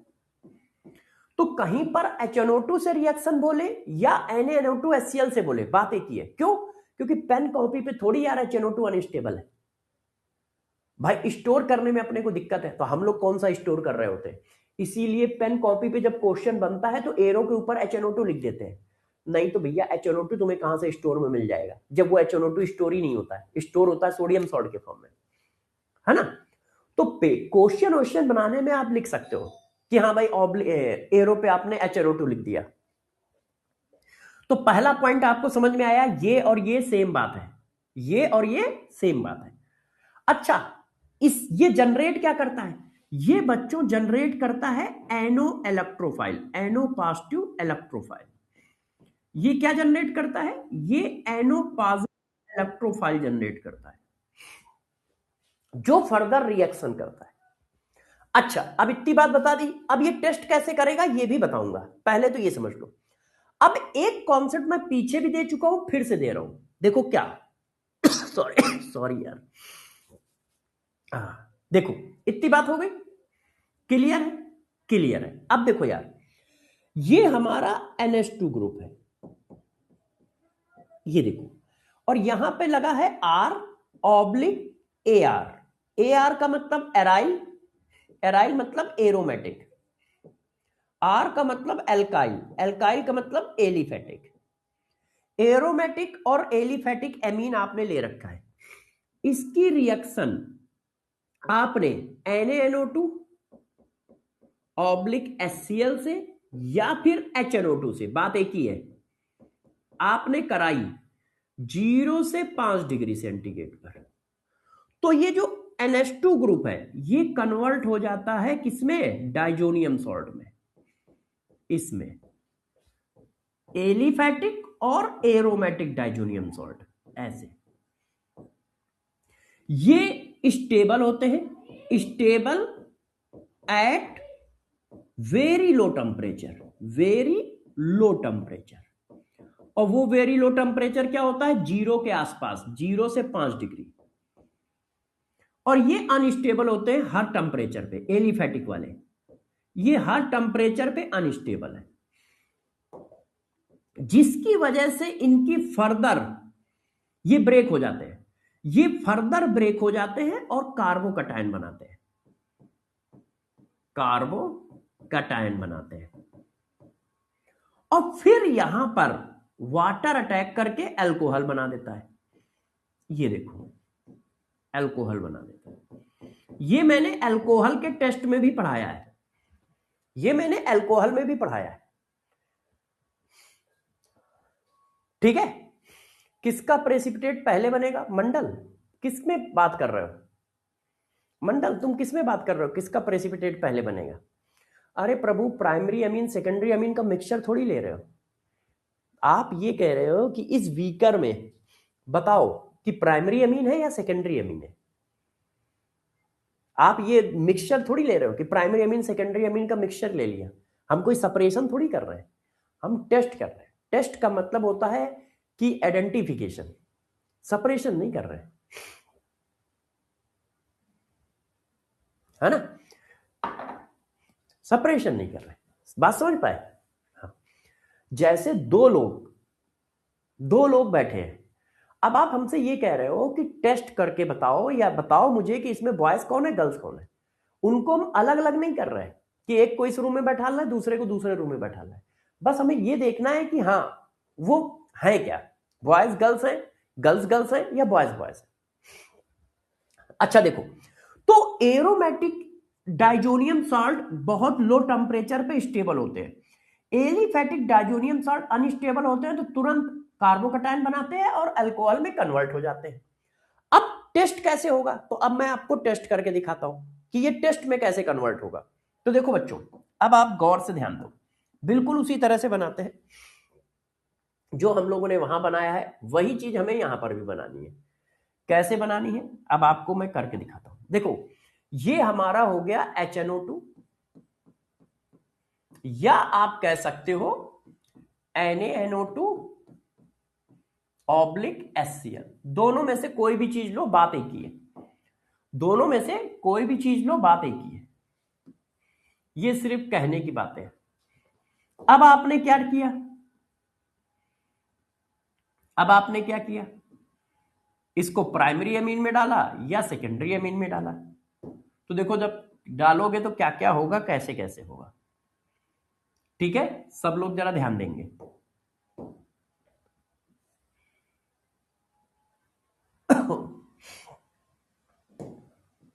तो कहीं पर HNO2 से रिएक्शन बोले या NaNO2 HCl से बोले, बात एक ही है। क्यों, क्योंकि पेन कॉपी पे थोड़ी यार HNO2 अनस्टेबल है भाई, स्टोर करने में अपने को दिक्कत है, तो हम लोग कौन सा स्टोर कर रहे होते हैं। इसीलिए पेन कॉपी पे जब क्वेश्चन बनता है तो एरो के ऊपर HNO2 लिख देते हैं, नहीं तो भैया HNO2 तुम्हें कहां से स्टोर में मिल जाएगा, जब वो HNO2 स्टोर ही नहीं होता है, स्टोर होता है सोडियम सॉल्ट के फॉर्म में, है ना। तो क्वेश्चन बनाने में आप लिख सकते हो कि हाँ भाई एरो पे आपने HNO2 लिख दिया। तो पहला पॉइंट आपको समझ में आया, ये और ये सेम बात है, ये और ये सेम बात है। अच्छा, ये जनरेट क्या करता है? ये बच्चों जनरेट करता है एनो इलेक्ट्रोफाइल, एनो पॉजिटिव इलेक्ट्रोफाइल। ये क्या जनरेट करता है? ये एनो पॉजिटिव इलेक्ट्रोफाइल जनरेट करता है, जो फर्दर रिएक्शन करता है। अच्छा, अब इतनी बात बता दी, अब ये टेस्ट कैसे करेगा ये भी बताऊंगा, पहले तो ये समझ लो। अब एक कॉन्सेप्ट मैं पीछे भी दे चुका हूं, फिर से दे रहा हूं, देखो क्या सॉरी सॉरी यार, देखो इतनी बात हो गई, क्लियर है? क्लियर है। अब देखो यार, ये हमारा NH2 ग्रुप है, ये देखो, और यहां पे लगा है R/AR। AR का मतलब एराइल, एराइल मतलब एरोमेटिक, R का मतलब एल्काइल, एल्काइल का मतलब एलिफेटिक। एरोमेटिक और एलिफेटिक एमीन आपने ले रखा है, इसकी रिएक्शन आपने NaNO2 HCl से या फिर HNO2 से, बात एक ही है, आपने कराई 0 से 5 डिग्री सेंटीग्रेड पर। तो ये जो NH2 ग्रुप है ये कन्वर्ट हो जाता है किसमें? डाइजोनियम सॉल्ट में, इसमें एलिफेटिक और एरोमेटिक डाइजोनियम सॉल्ट, ऐसे ये स्टेबल होते हैं, stable at very low temperature, very low temperature. और वो वेरी लो टेम्परेचर क्या होता है? 0 के आसपास, 0 से 5 डिग्री। और ये अनस्टेबल होते हैं हर टेम्परेचर पे, एलिफेटिक वाले ये हर टेम्परेचर पे अनस्टेबल है, जिसकी वजह से इनकी फर्दर ये ब्रेक हो जाते हैं, ये फर्दर ब्रेक हो जाते हैं और कार्बोकटायन बनाते हैं, कार्बोकटायन बनाते हैं, और फिर यहां पर वाटर अटैक करके अल्कोहल बना देता है। ये देखो, अल्कोहल बना देता है। ये मैंने अल्कोहल के टेस्ट में भी पढ़ाया है, ये मैंने अल्कोहल में भी पढ़ाया है, ठीक है? किसका प्रेसिपिटेट पहले बनेगा? मंडल, किसमें बात कर रहे हो? मंडल, तुम किसमें बात कर रहे हो, किसका प्रेसिपिटेट पहले बनेगा? अरे प्रभु, प्राइमरी अमीन सेकेंडरी अमीन का मिक्सचर थोड़ी ले रहे हो आप। ये कह रहे हो कि इस बीकर में बताओ कि प्राइमरी अमीन है या सेकेंडरी अमीन है। आप ये मिक्सचर थोड़ी ले रहे हो कि प्राइमरी अमीन सेकेंडरी अमीन का मिक्सचर ले लिया। हम कोई सेपरेशन थोड़ी कर रहे हैं, हम टेस्ट कर रहे हैं। टेस्ट का मतलब होता है कि आइडेंटिफिकेशन, सेपरेशन नहीं कर रहे हैं, है ना? सेपरेशन नहीं कर रहे, बात समझ पाए? हाँ। जैसे दो लोग बैठे हैं, अब आप हमसे ये कह रहे हो कि टेस्ट करके बताओ, या बताओ मुझे कि इसमें बॉयज कौन है गर्ल्स कौन है। उनको हम अलग अलग नहीं कर रहे हैं कि एक को इस रूम में बैठाना है, दूसरे को दूसरे रूम में बैठाना है। बस हमें ये देखना है कि हाँ वो है क्या, बॉयज गर्ल्स है, गर्ल्स गर्ल्स है, या बॉयज बॉयज है। अच्छा देखो, तो एरोमेटिक डाइजोनियम सॉल्ट बहुत लो टेम्परेचर पे स्टेबल होते हैं, एलिफेटिक डाइजोनियम सॉल्ट अनस्टेबल होते हैं, तो तुरंत कार्बोकटायन बनाते हैं और अल्कोहल में कन्वर्ट हो जाते हैं। अब टेस्ट कैसे होगा? तो अब मैं आपको टेस्ट करके दिखाता हूं कि ये टेस्ट में कैसे कन्वर्ट होगा। तो देखो बच्चों, अब आप गौर से ध्यान दो, बिल्कुल उसी तरह से बनाते हैं जो हम लोगों ने वहां बनाया है, वही चीज हमें यहां पर भी बनानी है। कैसे बनानी है अब आपको मैं करके दिखाता हूं। देखो, ये हमारा हो गया HNO2, या आप कह सकते हो NaNO2 HCl। दोनों में से कोई भी चीज लो, बात एक ही है, दोनों में से कोई भी चीज लो, बात एक ही है, ये सिर्फ कहने की बातें हैं। अब आपने क्या किया, अब आपने क्या किया, इसको प्राइमरी अमीन में डाला या सेकेंडरी अमीन में डाला। तो देखो, जब डालोगे तो क्या क्या होगा, कैसे कैसे होगा, ठीक है? सब लोग जरा ध्यान देंगे।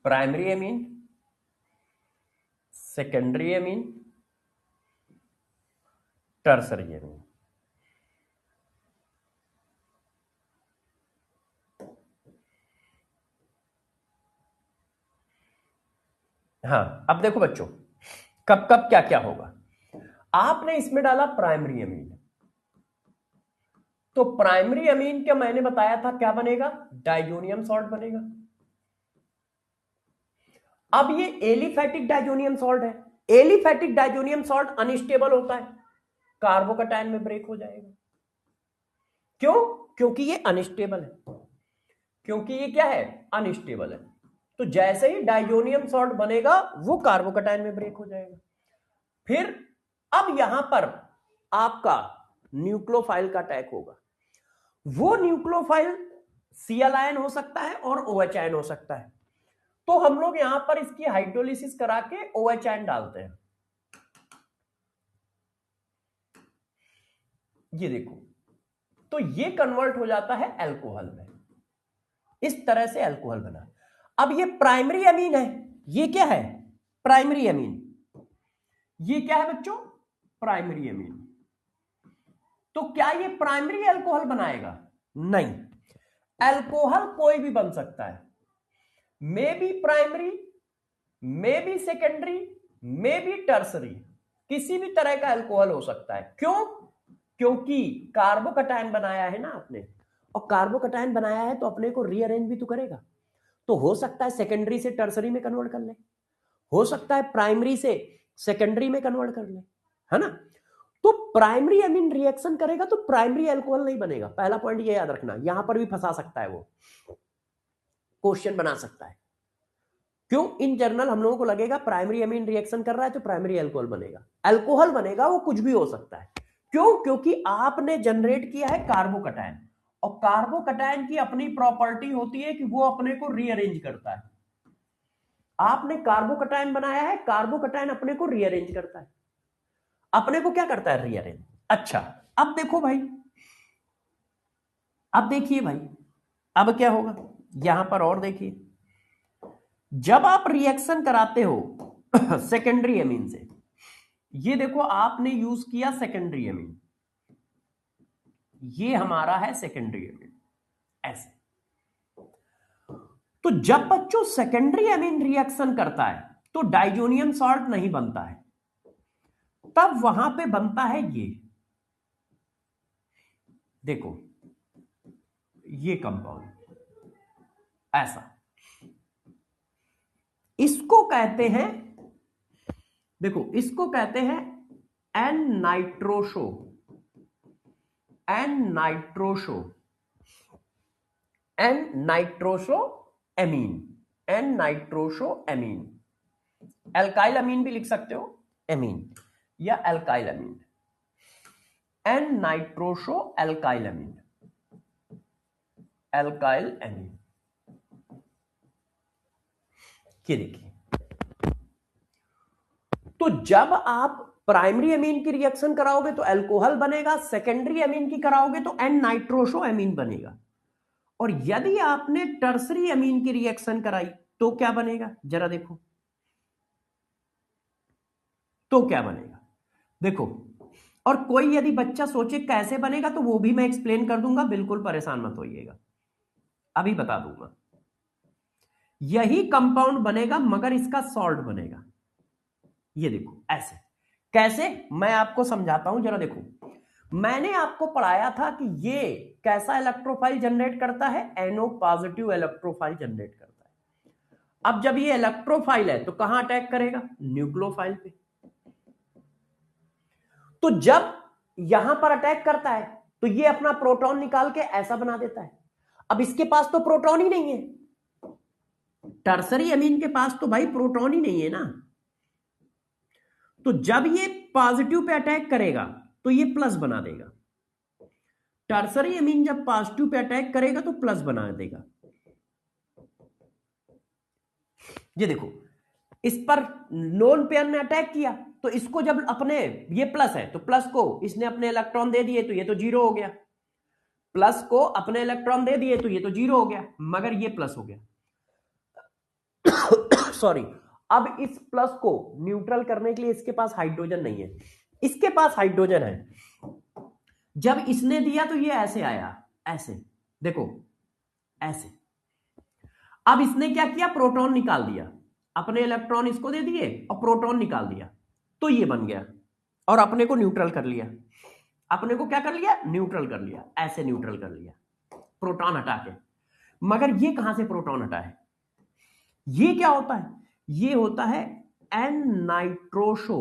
Primary amine, secondary amine, tertiary amine. हाँ, अब देखो बच्चों, कब कब क्या क्या होगा। आपने इसमें डाला प्राइमरी अमीन, तो प्राइमरी अमीन क्या मैंने बताया था क्या बनेगा, डाइजोनियम सॉल्ट बनेगा। अब ये एलिफैटिक डाइजोनियम सॉल्ट है, एलिफैटिक डाइजोनियम सॉल्ट अनस्टेबल होता है, कार्बोकैटायन में ब्रेक हो जाएगा। क्यों? क्योंकि ये अनस्टेबल है, क्योंकि ये क्या है, अनस्टेबल है। तो जैसे ही डाइजोनियम सॉल्ट बनेगा वो कार्बोकैटायन में ब्रेक हो जाएगा। फिर अब यहां पर आपका न्यूक्लियोफाइल का अटैक होगा। वो न्यूक्लियोफाइल Cl आयन हो सकता है और OH आयन हो सकता है। तो हम लोग यहां पर इसकी हाइड्रोलिसिस करा के OH आयन डालते हैं। ये देखो, तो ये कन्वर्ट हो जाता है अल्कोहल में, इस तरह से अल्कोहल बना। अब ये प्राइमरी अमीन है, ये क्या है, प्राइमरी अमीन। ये क्या है बच्चों, प्राइमरी अमीन। तो क्या ये प्राइमरी अल्कोहल बनाएगा? नहीं, अल्कोहल कोई भी बन सकता है, may be primary, may be secondary, may be tertiary, किसी भी तरह का अल्कोहल हो सकता है। क्यों? क्योंकि कार्बोकैटायन बनाया है ना आपने, और कार्बोकैटायन बनाया है तो अपने को रीअरेंज भी तो करेगा। तो हो सकता है सेकेंडरी से टर्सरी में कन्वर्ट कर ले, हो सकता है प्राइमरी से सेकेंडरी में कन्वर्ट कर ले, है ना। तो प्राइमरी अमीन रिएक्शन करेगा तो प्राइमरी अल्कोहल नहीं बनेगा। पहला पॉइंट ये याद रखना, यहां पर भी फंसा सकता है, वो क्वेश्चन बना सकता है। क्यों? इन जनरल हम लोगों को लगेगा प्राइमरी अमीन रिएक्शन कर रहा है तो प्राइमरी अल्कोहल बनेगा, अल्कोहल बनेगा, वो कुछ भी हो सकता है। क्यों? क्योंकि आपने जनरेट किया है कार्बोकैटायन, और कार्बोकैटायन की अपनी प्रॉपर्टी होती है कि वो अपने को रीअरेंज करता है। आपने कार्बोकैटायन बनाया है, कार्बोकैटायन अपने को रीअरेंज करता है, अपने को क्या करता है, रीअरेंज। अच्छा, अब देखो भाई, अब देखिए भाई, अब क्या होगा यहां पर, और देखिए, जब आप रिएक्शन कराते हो सेकेंडरी अमीन से, ये देखो आपने यूज किया सेकेंडरी अमीन, ये हमारा है सेकेंडरी अमीन, ऐसे। तो जब बच्चों सेकेंडरी अमीन रिएक्शन करता है तो डाइजोनियम सॉल्ट नहीं बनता है, तब वहां पे बनता है ये, देखो ये कंपाउंड ऐसा, इसको कहते हैं, देखो इसको कहते हैं N nitroso, N nitroso, N nitroso amine, N nitroso amine. Alkyl amine भी लिख सकते हो, एमीन या alkyl amine, N nitroso alkyl amine, alkyl amine. ये देखिए, तो जब आप प्राइमरी अमीन की रिएक्शन कराओगे तो अल्कोहल बनेगा, सेकेंडरी अमीन की कराओगे तो एन नाइट्रोसो अमीन बनेगा, और यदि आपने टर्सरी अमीन की रिएक्शन कराई तो क्या बनेगा, जरा देखो, तो क्या बनेगा, देखो। और कोई यदि बच्चा सोचे कैसे बनेगा तो वो भी मैं एक्सप्लेन कर दूंगा, बिल्कुल परेशान मत होइएगा, अभी बता दूंगा। यही कंपाउंड बनेगा मगर इसका सॉल्ट बनेगा, ये देखो ऐसे। कैसे, मैं आपको समझाता हूं, जरा देखो। मैंने आपको पढ़ाया था कि ये कैसा इलेक्ट्रोफाइल जनरेट करता है, NO पॉजिटिव इलेक्ट्रोफाइल जनरेट करता है। अब जब ये इलेक्ट्रोफाइल है तो कहां अटैक करेगा, न्यूक्लियोफाइल पे। तो जब यहां पर अटैक करता है तो ये अपना प्रोटॉन निकाल के ऐसा बना देता है। अब इसके पास तो प्रोटॉन ही नहीं है, टर्सरी अमीन के पास तो भाई प्रोटॉन ही नहीं है ना। तो जब ये पॉजिटिव पे अटैक करेगा तो ये प्लस बना देगा, टर्सरी अमीन जब पॉजिटिव पे अटैक करेगा तो प्लस बना देगा। ये देखो, इस पर लोन पेयर ने अटैक किया तो इसको जब अपने, ये प्लस है तो प्लस को इसने अपने इलेक्ट्रॉन दे दिए तो ये तो जीरो हो गया, प्लस को अपने इलेक्ट्रॉन दे दिए तो ये तो जीरो हो गया, मगर ये प्लस हो गया सॉरी। अब इस प्लस को न्यूट्रल करने के लिए इसके पास हाइड्रोजन नहीं है, इसके पास हाइड्रोजन है। जब इसने दिया तो ये ऐसे आया, ऐसे देखो ऐसे। अब इसने क्या किया, प्रोटॉन निकाल दिया, अपने इलेक्ट्रॉन इसको दे दिए और प्रोटॉन निकाल दिया, तो ये बन गया और अपने को न्यूट्रल कर लिया। अपने को क्या कर लिया, न्यूट्रल कर लिया, ऐसे न्यूट्रल कर लिया प्रोटॉन हटा के। मगर ये कहां से प्रोटॉन हटा है, ये क्या होता है, ये होता है N nitroso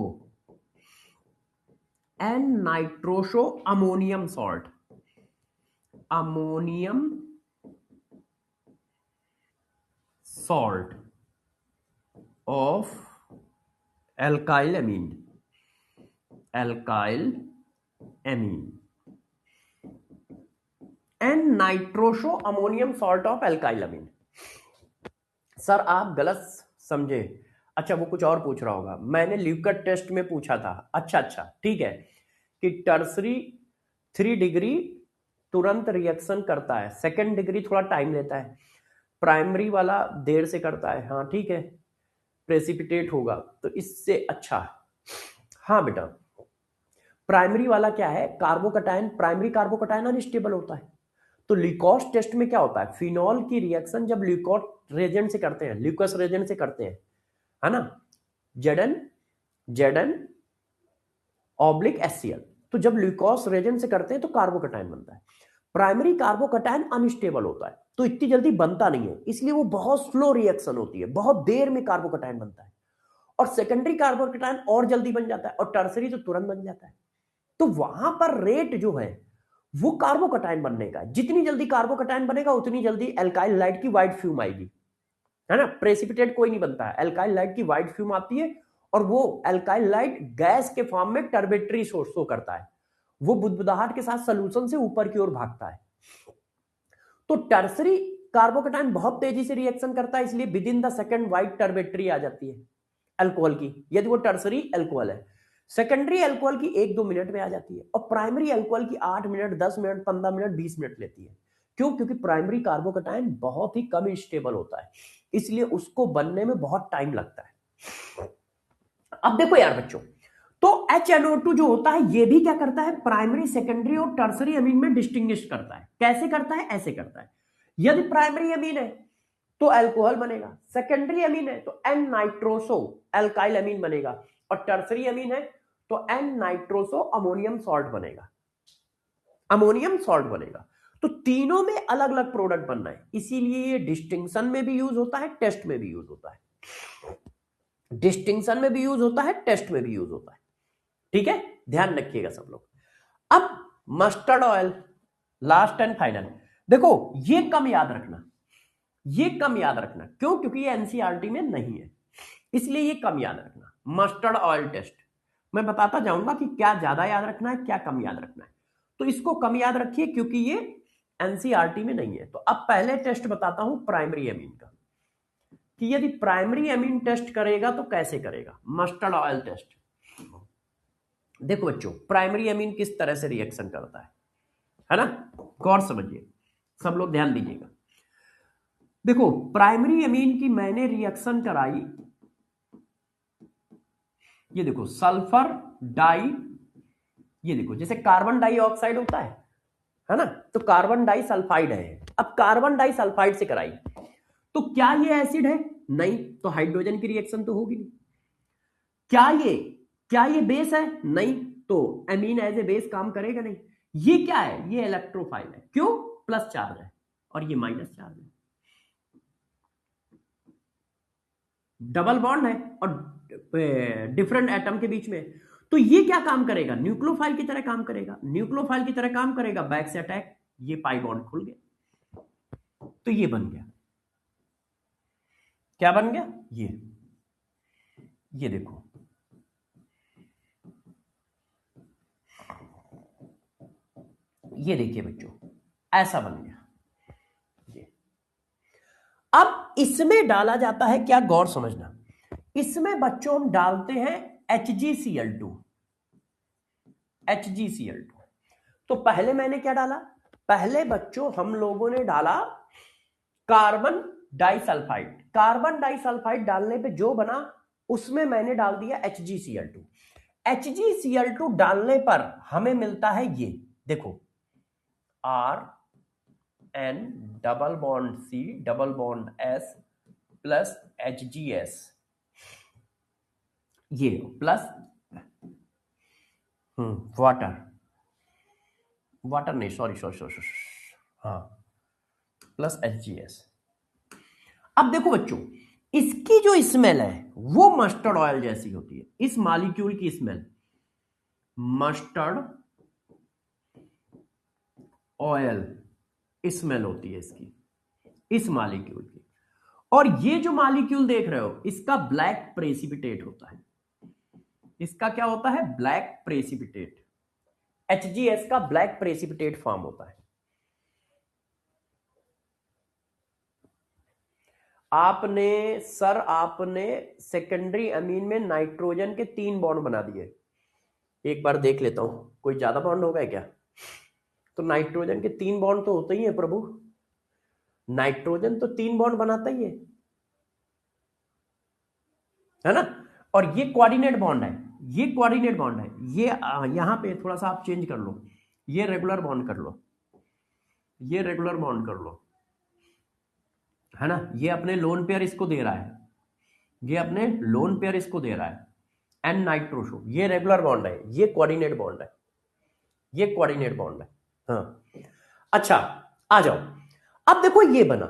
ammonium salt, ammonium salt of alkyl amine, alkyl amine, N nitroso ammonium salt of alkyl amine. Sir आप गलत समझे, अच्छा वो कुछ और पूछ रहा होगा, मैंने ल्यूकट टेस्ट में पूछा था। अच्छा ठीक है, कि टर्सरी 3 डिग्री तुरंत रिएक्शन करता है, 2nd डिग्री थोड़ा टाइम लेता है, प्राइमरी वाला देर से करता है। हाँ ठीक है, प्रेसिपिटेट होगा तो इससे अच्छा। हाँ बेटा, प्राइमरी वाला क्या है, कार्बोकटायन, प्राइमरी कार्बोकटायन अनस्टेबल होता है। तो ल्यूकोस टेस्ट में क्या होता है, फिनॉल की रिएक्शन जब ल्यूकोस रेजेंट से करते हैं, ल्यूकोस रेजेंट से करते हैं, है ना, Zn ऑब्लिक HCl, तो जब ल्यूकोस रेजेंट से करते हैं तो कार्बोकटायन बनता है। प्राइमरी कार्बोकटायन अनस्टेबल होता है तो इतनी जल्दी बनता नहीं है, इसलिए वो बहुत स्लो रिएक्शन होती है, बहुत देर में कार्बोकटायन बनता है। और सेकेंडरी कार्बोकटायन और जल्दी बन जाता है, और टर्सरी तो तुरंत बन जाता है। तो वहां पर रेट जो है वो कार्बोकटायन बनने का, जितनी जल्दी कार्बोकटायन बनेगा उतनी जल्दी एल्काइल लाइट की व्हाइट फ्यूम आएगी, है ना। प्रेसिपिटेट कोई नहीं बनता है, एल्काइल लाइट की व्हाइट फ्यूम आती है, और वो एल्काइल लाइट गैस के फॉर्म में टर्बेटरी शो करता है, वो बुदबुदाहट के साथ सोल्यूशन से ऊपर की ओर भागता है। तो टर्सरी कार्बोकटायन बहुत तेजी से रिएक्शन करता है, इसलिए within the second white turbidity आ जाती है अल्कोहल की, यदि वो टर्सरी अल्कोहल है। सेकेंडरी अल्कोहल की 1-2 मिनट में आ जाती है, और प्राइमरी अल्कोहल की 8 मिनट, 10 मिनट, 15 मिनट, 20 मिनट लेती है। क्यों, क्योंकि प्राइमरी कार्बोकटायन बहुत ही कम स्टेबल होता है, इसलिए उसको बनने में बहुत टाइम लगता है। अब देखो यार बच्चों, तो HNO2 जो होता है ये भी क्या करता है, प्राइमरी, सेकेंडरी और टर्सरी अमीन में डिस्टिंग्विश करता है। कैसे करता है, ऐसे करता है, यदि प्राइमरी अमीन है तो अल्कोहल बनेगा, सेकेंडरी अमीन है तो एन नाइट्रोसो एल्काइल अमीन बनेगा, और टर्सरी अमीन है तो एन नाइट्रोसो अमोनियम सॉल्ट बनेगा, अमोनियम सॉल्ट बनेगा। तो तीनों में अलग अलग प्रोडक्ट बनना है, इसीलिए ये डिस्टिंक्शन में भी यूज होता है, टेस्ट में भी यूज होता है, डिस्टिंक्शन में भी यूज होता है, टेस्ट में भी यूज होता है। ठीक है, ध्यान रखिएगा सब लोग। अब mustard oil, last and final. देखो ये कम याद रखना, ये कम याद रखना, क्यों, क्योंकि ये एनसीईआरटी में नहीं है, इसलिए ये कम याद रखना। मस्टर्ड ऑयल टेस्ट मैं बताता जाऊंगा कि क्या ज्यादा याद रखना है, क्या कम याद रखना है, तो इसको कम याद रखिए क्योंकि ये एनसीईआरटी में नहीं है। तो अब पहले टेस्ट बताता हूं प्राइमरी अमीन का, कि यदि प्राइमरी अमीन टेस्ट करेगा तो कैसे करेगा, मस्टर्ड ऑयल टेस्ट। देखो बच्चों, प्राइमरी अमीन किस तरह से रिएक्शन करता है ना, गौर समझिए, सब लोग ध्यान दीजिएगा। देखो प्राइमरी अमीन की मैंने रिएक्शन कराई, ये देखो सल्फर डाई, ये देखो जैसे कार्बन डाइऑक्साइड होता है ना, तो कार्बन डाई सल्फाइड है। अब कार्बन डाई सल्फाइड से कराई तो क्या ये एसिड है, नहीं, तो हाइड्रोजन की रिएक्शन तो होगी नहीं। क्या ये बेस है, नहीं, तो अमीन एज ए बेस काम करेगा नहीं। ये क्या है, ये इलेक्ट्रोफाइल है, क्यों, प्लस चार्ज है और ये माइनस चार्ज है, डबल बॉन्ड है और डिफरेंट एटम के बीच में, तो ये क्या काम करेगा, न्यूक्लियोफाइल की तरह काम करेगा, न्यूक्लियोफाइल की तरह काम करेगा, बैक से अटैक, ये पाई बॉन्ड खुल गया, तो ये बन गया, क्या बन गया, ये देखो, ये देखिए बच्चों, ऐसा बन गया ये। अब इसमें डाला जाता है क्या, गौर समझना, इसमें बच्चों हम डालते हैं HgCl2, HgCl2। तो पहले मैंने क्या डाला, पहले बच्चों हम लोगों ने डाला कार्बन डाइसल्फाइड। कार्बन डाइसल्फाइड डालने पे जो बना उसमें मैंने डाल दिया HgCl2। HgCl2 डालने पर हमें मिलता है ये देखो, RN double bond C double bond S plus HgS, ये प्लस वाटर नहीं, सॉरी, हाँ, प्लस HgS। अब देखो बच्चों, इसकी जो स्मेल है वो मस्टर्ड ऑयल जैसी होती है। इस मॉलिक्यूल की स्मेल मस्टर्ड ऑयल स्मेल होती है इसकी, इस मॉलिक्यूल की। और ये जो मॉलिक्यूल देख रहे हो इसका ब्लैक प्रेसिपिटेट होता है। इसका क्या होता है? Black precipitate. HgS का ब्लैक प्रेसिपिटेट फॉर्म होता है। आपने सेकेंडरी अमीन में नाइट्रोजन के 3 बॉन्ड बना दिए। एक बार देख लेता हूं, कोई ज्यादा बॉन्ड हो गया क्या? तो नाइट्रोजन के 3 बॉन्ड तो होते ही है प्रभु, नाइट्रोजन तो 3 बॉन्ड बनाता ही है ना। और ये कोऑर्डिनेट बॉन्ड है, ये कोऑर्डिनेट बॉन्ड है। ये यहां पे थोड़ा सा आप चेंज कर लो, ये रेगुलर बॉन्ड कर लो, ये रेगुलर बॉन्ड कर लो, है ना। ये अपने लोन पेयर इसको दे रहा है, ये अपने लोन पेयर इसको दे रहा है, एन नाइट्रोसो। ये रेगुलर बॉन्ड है, ये कोऑर्डिनेट बॉन्ड है, ये कोऑर्डिनेट बॉन्ड है। हाँ, अच्छा आ जाओ। अब देखो ये बना,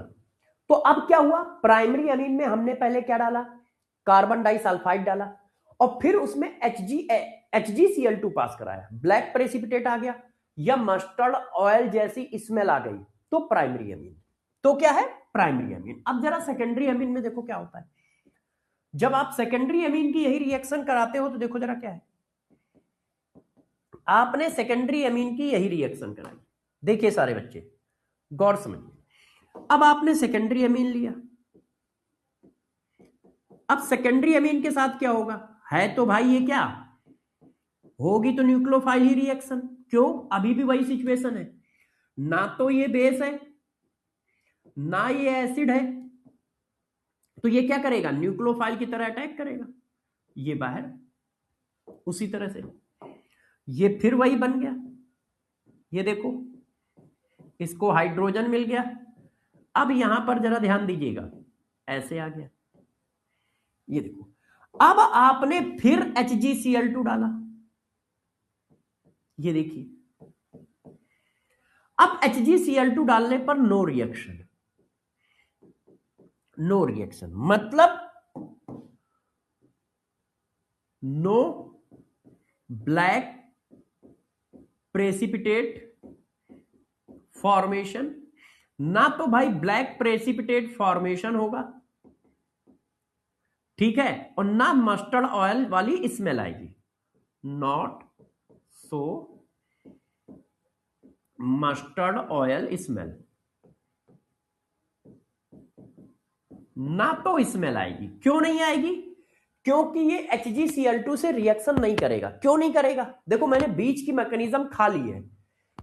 तो अब क्या हुआ? प्राइमरी अमीन में हमने पहले क्या डाला? कार्बन डाइसल्फाइड डाला, और फिर उसमें HgCl2 पास कराया, ब्लैक प्रेसिपिटेट आ गया, या मस्टर्ड ऑयल जैसी स्मेल आ गई, तो प्राइमरी अमीन। तो क्या है? Primary amine. अब जरा सेकेंडरी अमीन में देखो क्या होता है। जब आप सेकेंडरी अमीन की यही रिएक्शन कराते हो तो देखो जरा क्या है। आपने सेकेंडरी अमीन की यही रिएक्शन कराई, देखिए सारे बच्चे गौर समझिए। अब आपने सेकेंडरी अमीन लिया, अब सेकेंडरी अमीन के साथ क्या होगा? है तो भाई ये क्या होगी? तो न्यूक्लियोफाइल ही रिएक्शन। क्यों? अभी भी वही सिचुएशन है, ना तो ये बेस है ना ये एसिड है, तो ये क्या करेगा? न्यूक्लियोफाइल की तरह अटैक करेगा। ये बाहर उसी तरह से, ये फिर वही बन गया। ये देखो, इसको हाइड्रोजन मिल गया। अब यहां पर जरा ध्यान दीजिएगा, ऐसे आ गया, ये देखो। अब आपने फिर HgCl2 डाला, ये देखिए। अब HgCl2 डालने पर नो रिएक्शन, नो रिएक्शन मतलब नो ब्लैक प्रेसिपिटेट फॉर्मेशन। ना तो भाई ब्लैक प्रेसिपिटेट फॉर्मेशन होगा, ठीक है, और ना मस्टर्ड ऑयल वाली स्मेल आएगी। Not so mustard oil smell, ना तो स्मेल आएगी। क्यों नहीं आएगी? क्योंकि ये HgCl2 से रिएक्शन नहीं करेगा। क्यों नहीं करेगा? देखो, मैंने बीच की मैकेनिज्म खा ली है,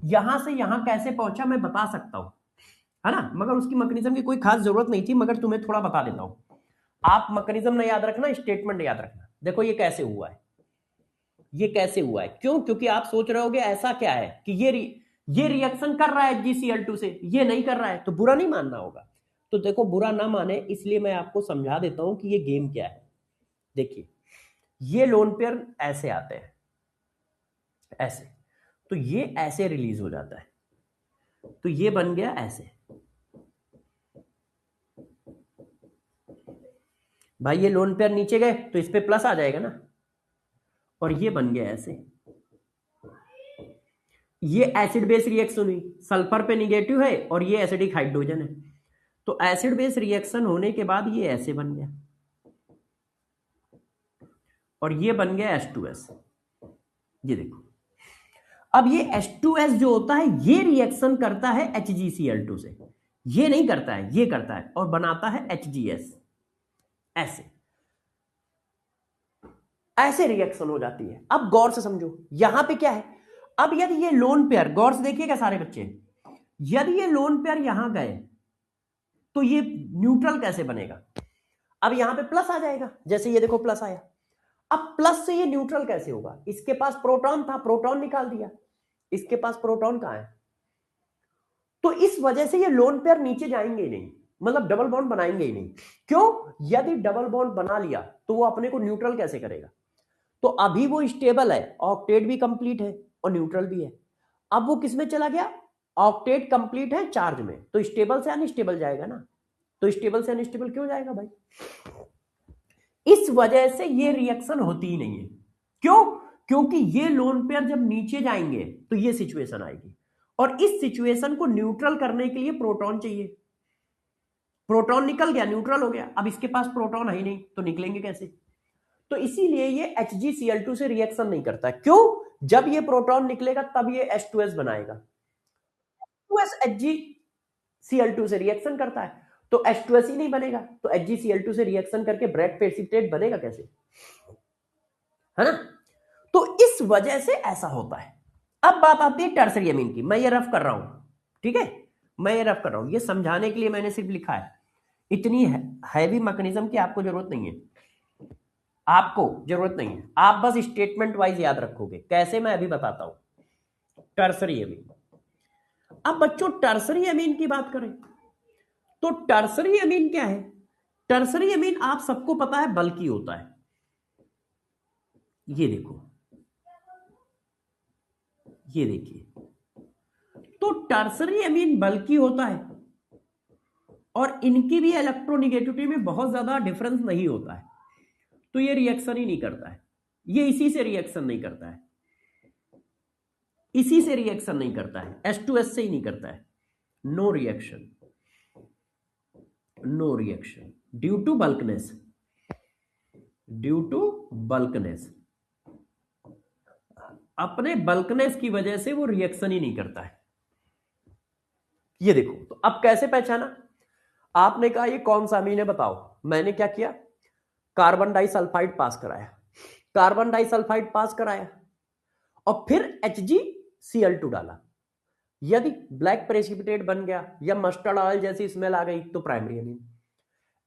यहां से यहां कैसे पहुंचा मैं बता सकता हूं, है ना, मगर उसकी मैकेनिज्म की कोई खास जरूरत नहीं थी, मगर तुम्हें थोड़ा बता देता हूं। आप मैकेनिज्म नहीं याद रखना, स्टेटमेंट याद रखना। देखो ये कैसे हुआ है, ये कैसे हुआ है। क्यों? क्योंकि आप सोच रहे होगे ऐसा क्या है कि ये रिएक्शन कर रहा है HgCl2 से, ये नहीं कर रहा है, तो बुरा नहीं मानना होगा। तो देखो, बुरा ना माने इसलिए मैं आपको समझा देता हूं कि ये गेम क्या है। देखिए, ये लोन पेयर ऐसे आते हैं, ऐसे, तो ये ऐसे रिलीज हो जाता है, तो ये बन गया ऐसे। भाई ये लोन पेयर नीचे गए तो इस पे प्लस आ जाएगा ना, और ये बन गया ऐसे। ये एसिड बेस रिएक्शन हुई, सल्फर पे निगेटिव है और ये एसिडिक हाइड्रोजन है, तो एसिड बेस रिएक्शन होने के बाद ये ऐसे बन गया, और ये बन गया H2S। ये देखो, अब ये H2S जो होता है ये रिएक्शन करता है HgCl2 से, ये नहीं करता है, ये करता है और बनाता है HgS। ऐसे ऐसे रिएक्शन हो जाती है। अब गौर से समझो, यहां पे क्या है। अब यदि ये लोन पेयर, गौर से देखिएगा सारे बच्चे, यदि ये लोन पेयर यहां गए तो ये न्यूट्रल कैसे बनेगा? अब यहां पे प्लस आ जाएगा, जैसे ये देखो प्लस आया। अब प्लस से ये न्यूट्रल कैसे होगा, इसके पास प्रोटॉन था, प्रोटॉन निकाल दिया, इसके पास प्रोटॉन कहां है, तो इस वजह से ये लोन पेयर नीचे जाएंगे ही नहीं, मतलब डबल बॉन्ड बनाएंगे ही नहीं। क्यों, यदि डबल बॉन्ड बना लिया तो वो अपने को न्यूट्रल कैसे करेगा, तो अभी वो स्टेबल है, ऑक्टेट भी कंप्लीट है और न्यूट्रल भी है। अब वो किसमें चला गया, ऑक्टेट कंप्लीट है चार्ज में, तो स्टेबल से अनस्टेबल जाएगा ना, तो स्टेबल से अनस्टेबल क्यों जाएगा भाई, इस वजह से ये रिएक्शन होती ही नहीं है। क्यों, क्योंकि ये लोन पेयर जब नीचे जाएंगे तो ये सिचुएशन आएगी, और इस सिचुएशन को न्यूट्रल करने के लिए प्रोटॉन चाहिए, प्रोटॉन निकल गया, न्यूट्रल हो गया, अब इसके पास प्रोटॉन है ही नहीं तो निकलेंगे कैसे, तो इसीलिए ये HgCl2 से रिएक्शन नहीं करता है। क्यों, जब ये प्रोटॉन निकलेगा तब ये H2S बनाएगा, H2S HgCl2 से रिएक्शन करता है, तो H2S ही नहीं बनेगा, तो HgCl2 से रिएक्शन करके ब्रैक प्रेसिपिटेट बनेगा कैसे, है ना, तो इस वजह से ऐसा होता है। अब बात आती है टर्सरी अमीन की, मैं ये रफ कर रहा हूं, ठीक है, मैं ये रफ कर रहा हूं, ये समझाने के लिए मैंने सिर्फ लिखा है, इतनी हैवी मैकेनिज्म की आपको जरूरत नहीं है, आपको जरूरत नहीं है, आप बस स्टेटमेंट वाइज याद रखोगे, कैसे मैं अभी बताता हूं। टर्सरी अमीन, अब बच्चों टर्सरी अमीन की बात करें तो टर्सरी अमीन क्या है, टर्सरी अमीन आप सबको पता है बल्कि होता है, ये देखो, ये देखिए, तो टर्सरी अमीन बल्कि होता है और इनकी भी इलेक्ट्रोनिगेटिविटी में बहुत ज्यादा डिफरेंस नहीं होता है, तो ये रिएक्शन ही नहीं करता है, ये इसी से रिएक्शन नहीं करता है, इसी से रिएक्शन नहीं करता है, H2S से ही नहीं करता है, no reaction, no reaction due to bulkness, due to bulkness, अपने बल्कनेस की वजह से वो रिएक्शन ही नहीं करता है। ये देखो, तो अब कैसे पहचाना, आपने कहा ये कौन सा अमीन है बताओ, मैंने क्या किया, कार्बन डाइसल्फाइड पास कराया, कार्बन डाइसल्फाइड पास कराया और फिर HgCl2 डाला, यदि ब्लैक प्रेसिपिटेट बन गया या मस्टर्ड ऑयल जैसी स्मेल आ गई तो प्राइमरी अमीन,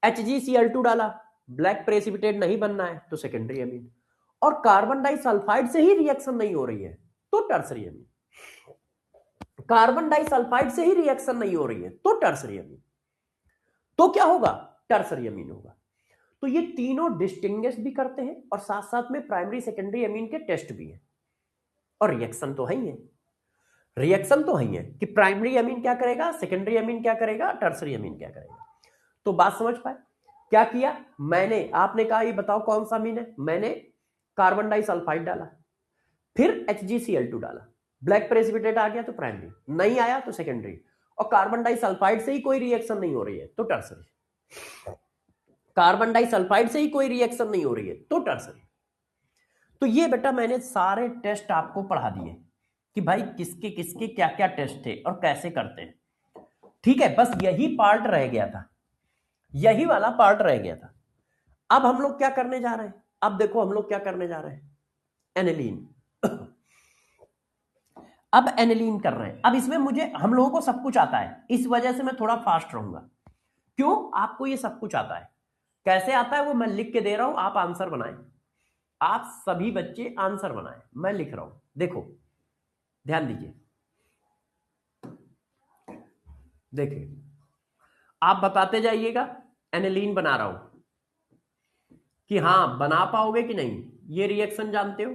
HgCl2 डाला, ब्लैक प्रेसिपिटेट नहीं बनना है तो सेकेंडरी अमीन, और कार्बन डाइसल्फाइड से ही रिएक्शन नहीं हो रही है तो टर्सरी अमीन, कार्बन डाइसल्फाइड से ही रिएक्शन नहीं हो रही है तो टर्सरी अमीन, तो क्या होगा, टर्सरी अमीन होगा। तो ये तीनों डिस्टिंग्विश भी करते हैं और साथ साथ में प्राइमरी सेकेंडरी अमीन के टेस्ट भी हैं, और रिएक्शन तो है ही है, रिएक्शन तो है कि प्राइमरी अमीन क्या करेगा, सेकेंडरी अमीन क्या करेगा, टर्सरी अमीन क्या करेगा। तो बात समझ पाए, क्या किया मैंने, आपने कहा ये बताओ कौन सा अमीन है, मैंने कार्बन डाइसल्फाइड डाला, फिर HgCl2 डाला, ब्लैक प्रेसिपिटेट आ गया तो प्राइमरी, नहीं आया तो सेकेंडरी, और कार्बन डाइसल्फाइड से ही कोई रिएक्शन नहीं हो रही है तो टर्सरी, कार्बन डाइसल्फाइड से ही कोई रिएक्शन नहीं हो रही है तो टर्सरी। तो ये बेटा मैंने सारे टेस्ट आपको पढ़ा दिए कि भाई किसके किसके क्या क्या टेस्ट थे और कैसे करते हैं, ठीक है, बस यही पार्ट रह गया था, यही वाला पार्ट रह गया था। अब हम लोग क्या करने जा रहे हैं, अब देखो हम लोग क्या करने जा रहे हैं, एनिलीन, अब एनिलीन कर रहे हैं। अब इसमें मुझे, हम लोगों को सब कुछ आता है, इस वजह से मैं थोड़ा फास्ट रहूंगा, क्यों, आपको ये सब कुछ आता है, कैसे आता है वो मैं लिख के दे रहा हूं, आप आंसर बनाएं, आप सभी बच्चे आंसर बनाएं, मैं लिख रहा हूं, देखो ध्यान दीजिए, देखिए आप बताते जाइएगा, एनिलीन बना रहा हूं कि हाँ बना पाओगे कि नहीं, ये रिएक्शन जानते हो,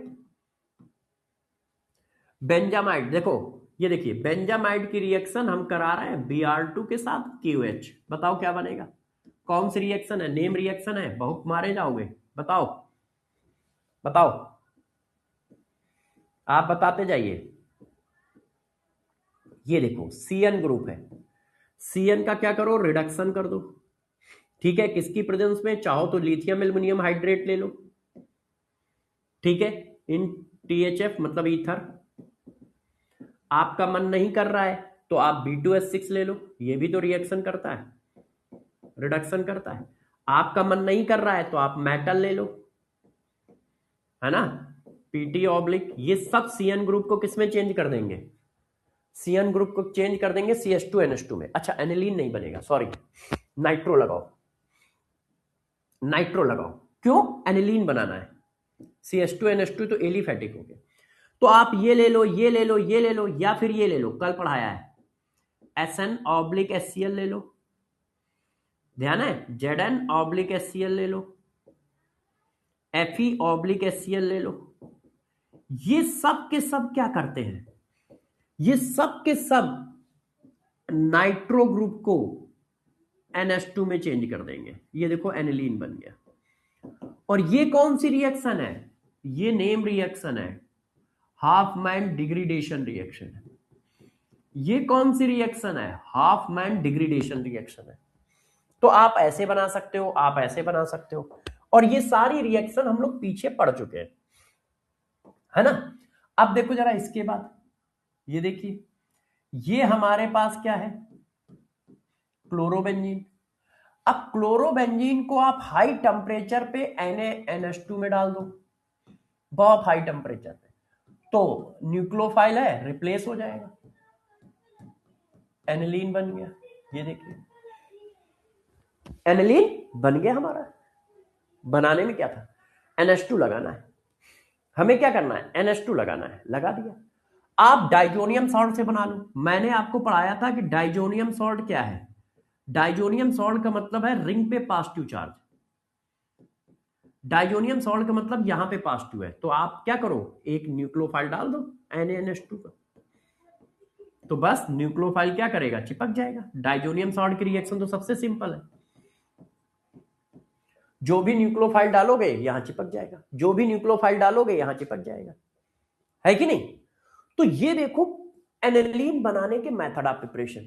बेंजामाइड, देखो ये देखिए बेंजामाइड की रिएक्शन हम करा रहे हैं Br2 के साथ KOH, बताओ क्या बनेगा, कौन सी रिएक्शन है, नेम रिएक्शन है, बहुत मारे जाओगे, बताओ बताओ, आप बताते जाइए। ये देखो CN ग्रुप है, CN का क्या करो, रिडक्शन कर दो, ठीक है, किसकी प्रेजेंस में, चाहो तो लिथियम एल्युमिनियम हाइड्रेट ले लो, ठीक है, इन THF मतलब ईथर, आपका मन नहीं कर रहा है तो आप B2S6 ले लो, ये भी तो रिएक्शन करता है, रिडक्शन करता है, आपका मन नहीं कर रहा है तो आप मेटल ले लो, है ना, PT ऑब्लिक, ये सब CN ग्रुप को किसमें चेंज कर देंगे, CN ग्रुप को चेंज कर देंगे CH2NH2 में। अच्छा एनिलीन नहीं बनेगा, सॉरी, नाइट्रो लगाओ, नाइट्रो लगाओ, क्यों? एनिलीन बनाना है। CH2NH2 तो एलिफेटिक हो गया। तो आप ये ले लो, ये ले लो, ये ले लो, या फिर ये ले लो, कल पढ़ाया है, SN/HCl ले लो, ध्यान है, ZN/HCl ले लो, Fe/HCl ले लो। ये सब के सब क्या करते हैं? ये सब के सब नाइट्रो ग्रुप को NH2 में चेंज कर देंगे। ये देखो एनिलीन बन गया। और ये कौन सी रिएक्शन है? ये नेम रिएक्शन है, हाफमैन डिग्रेडेशन रिएक्शन है। ये कौन सी रिएक्शन है? हाफमैन डिग्रेडेशन रिएक्शन है। तो आप ऐसे बना सकते हो, आप ऐसे बना सकते हो, और ये सारी रिएक्शन हम लोग पीछे पढ़ चुके हैं, है ना। अब देखो जरा इसके बाद, ये देखिए, ये हमारे पास क्या है? क्लोरोबेंजीन। अब क्लोरोबेंजीन को आप हाई टेम्परेचर पे NaNH2 में डाल दो, बहुत हाई टेम्परेचर पे, तो न्यूक्लियोफाइल है, रिप्लेस हो जाएगा, एनिलीन बन गया। ये देखिए एनिलीन बन गया हमारा। बनाने में क्या था? NH2 लगाना है, हमें क्या करना है? NH2 लगाना है, लगा दिया। आप डाइजोनियम सॉल्ट से बना लो। मैंने आपको पढ़ाया था कि डाइजोनियम सॉल्ट क्या है। डाइजोनियम सॉल्ट का मतलब है रिंग पे पॉजिटिव चार्ज। डाइजोनियम सॉल्ट का मतलब यहां पे पॉजिटिव है, तो आप क्या करो, एक न्यूक्लियोफाइल डाल दो NaNH2 का, तो बस न्यूक्लियोफाइल क्या करेगा? चिपक जाएगा। डाइजोनियम सॉल्ट की रिएक्शन तो सबसे सिंपल है, जो भी न्यूक्लियोफाइल डालोगे यहां चिपक जाएगा, जो भी न्यूक्लियोफाइल डालोगे यहां चिपक जाएगा, है कि नहीं। तो ये देखो एनिलीन बनाने के मेथड ऑफ प्रिपरेशन,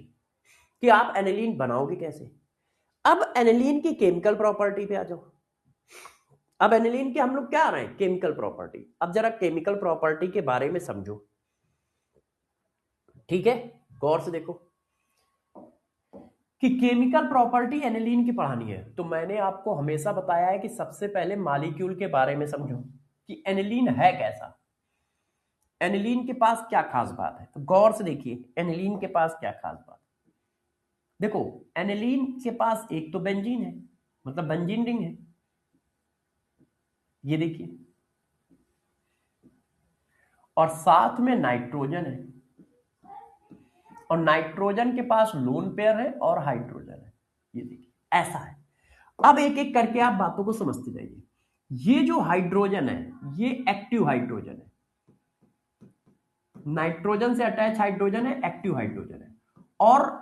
कि आप एनिलीन बनाओगे कैसे। अब एनिलीन की केमिकल प्रॉपर्टी पे आ जाओ। अब एनिलीन के हम लोग क्या आ रहे हैं? Chemical property. अब जरा केमिकल प्रॉपर्टी के बारे में समझो, ठीक है, गौर से देखो कि केमिकल प्रॉपर्टी एनिलीन की पढ़ानी है, तो मैंने आपको हमेशा बताया है कि सबसे पहले मॉलिक्यूल के बारे में समझो कि एनिलीन है कैसा, एनिलीन के पास क्या खास बात है। तो गौर से देखिए एनिलीन के पास क्या खास बात। देखो एनिलीन के पास एक तो बेंजीन है, मतलब बेंजीन रिंग है, ये देखिए, और साथ में नाइट्रोजन है, और नाइट्रोजन के पास लोन पेयर है और हाइड्रोजन है, ये देखिए ऐसा है। अब एक एक करके आप बातों को समझते जाइए। ये जो हाइड्रोजन है ये एक्टिव हाइड्रोजन है, नाइट्रोजन से अटैच हाइड्रोजन है, एक्टिव हाइड्रोजन है, और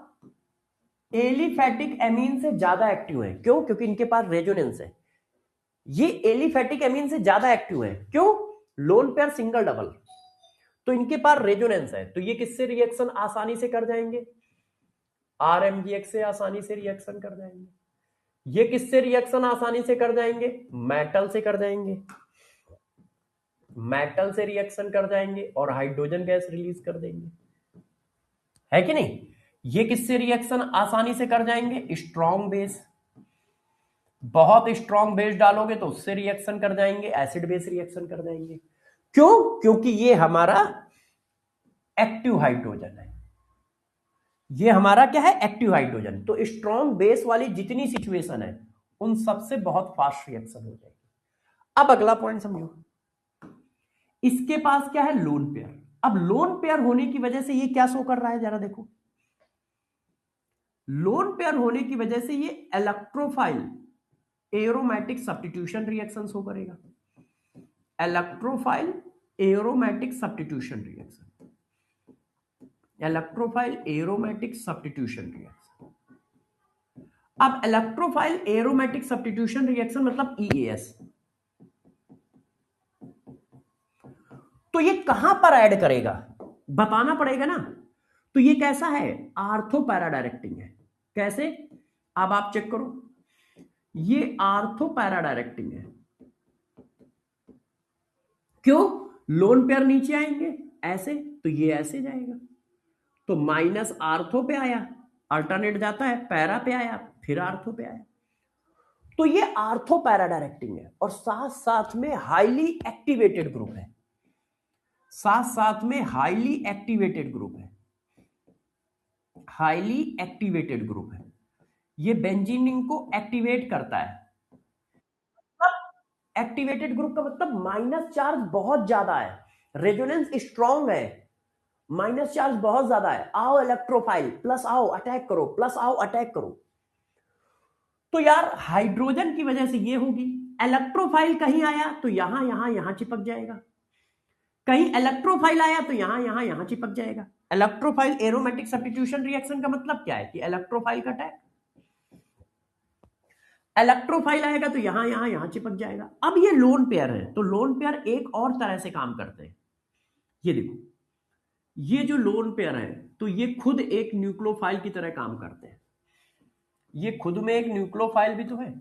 एलिफेटिक एमीन से ज्यादा एक्टिव है। क्यों? क्योंकि इनके पास रेजोनेंस है। ये एलिफेटिक एमीन से ज्यादा एक्टिव है, क्यों? लोन पेयर सिंगल डबल, तो इनके पास रेजोनेंस है, तो ये किससे रिएक्शन आसानी से कर जाएंगे? RMGX से आसानी से रिएक्शन कर जाएंगे। ये किससे रिएक्शन आसानी से कर जाएंगे? मेटल से कर जाएंगे, मेटल से रिएक्शन कर जाएंगे और हाइड्रोजन गैस रिलीज कर देंगे, है कि नहीं। ये किससे रिएक्शन आसानी से कर जाएंगे? स्ट्रॉन्ग बेस, बहुत स्ट्रॉन्ग बेस डालोगे तो उससे रिएक्शन कर जाएंगे, एसिड बेस रिएक्शन कर जाएंगे। क्यों? क्योंकि ये हमारा एक्टिव हाइड्रोजन है, ये हमारा क्या है? Active hydrogen. तो स्ट्रॉन्ग बेस वाली जितनी सिचुएशन है उन सबसे बहुत फास्ट रिएक्शन हो जाएगी। अब अगला पॉइंट समझो, इसके पास क्या है? Lone pair. अब लोन पेयर होने की वजह से ये क्या शो कर रहा है, जरा देखो, लोन पेयर होने की वजह से ये electrophile aromatic substitution reaction show करेगा, electrophile aromatic substitution reaction, electrophile aromatic substitution reaction. अब इलेक्ट्रोफाइल एरोमेटिक सब्स्टिट्यूशन रिएक्शन मतलब EAS, तो ये कहां पर ऐड करेगा बताना पड़ेगा ना। तो ये कैसा है? आर्थो पैरा डायरेक्टिंग है। कैसे? अब आप चेक करो, ये आर्थो पैरा डायरेक्टिंग है। क्यों? लोन पेयर नीचे आएंगे ऐसे, तो ये ऐसे जाएगा, तो माइनस आर्थो पे आया, अल्टरनेट जाता है, पैरा पे आया, फिर आर्थो पे आया, तो ये आर्थो पैरा डायरेक्टिंग है। और साथ साथ में हाईली एक्टिवेटेड ग्रुप है, साथ साथ में हाईली एक्टिवेटेड ग्रुप है, हाईली एक्टिवेटेड ग्रुप है। ये बेंजीन रिंग को एक्टिवेट करता है, एक्टिवेटेड ग्रुप का मतलब माइनस चार्ज बहुत ज्यादा है, रेजोनेंस स्ट्रांग है, माइनस चार्ज बहुत ज्यादा है, आओ इलेक्ट्रोफाइल, प्लस आओ अटैक करो, प्लस आओ अटैक करो। तो यार हाइड्रोजन की वजह से ये होगी, इलेक्ट्रोफाइल कहीं आया तो यहां यहां यहां चिपक जाएगा, कहीं इलेक्ट्रोफाइल आया तो यहां यहां यहां चिपक जाएगा। इलेक्ट्रोफाइल एरोमेटिक सब्स्टिट्यूशन रिएक्शन का मतलब क्या है कि इलेक्ट्रोफाइल का अटैक, इलेक्ट्रोफाइल आएगा तो यहां यहां यहां चिपक जाएगा। अब ये लोन पेयर है, तो लोन पेयर एक और तरह से काम करते हैं। ये देखो, ये जो लोन पेयर है तो ये खुद एक न्यूक्लियोफाइल की तरह काम करते हैं, ये खुद में एक न्यूक्लियोफाइल भी तो है।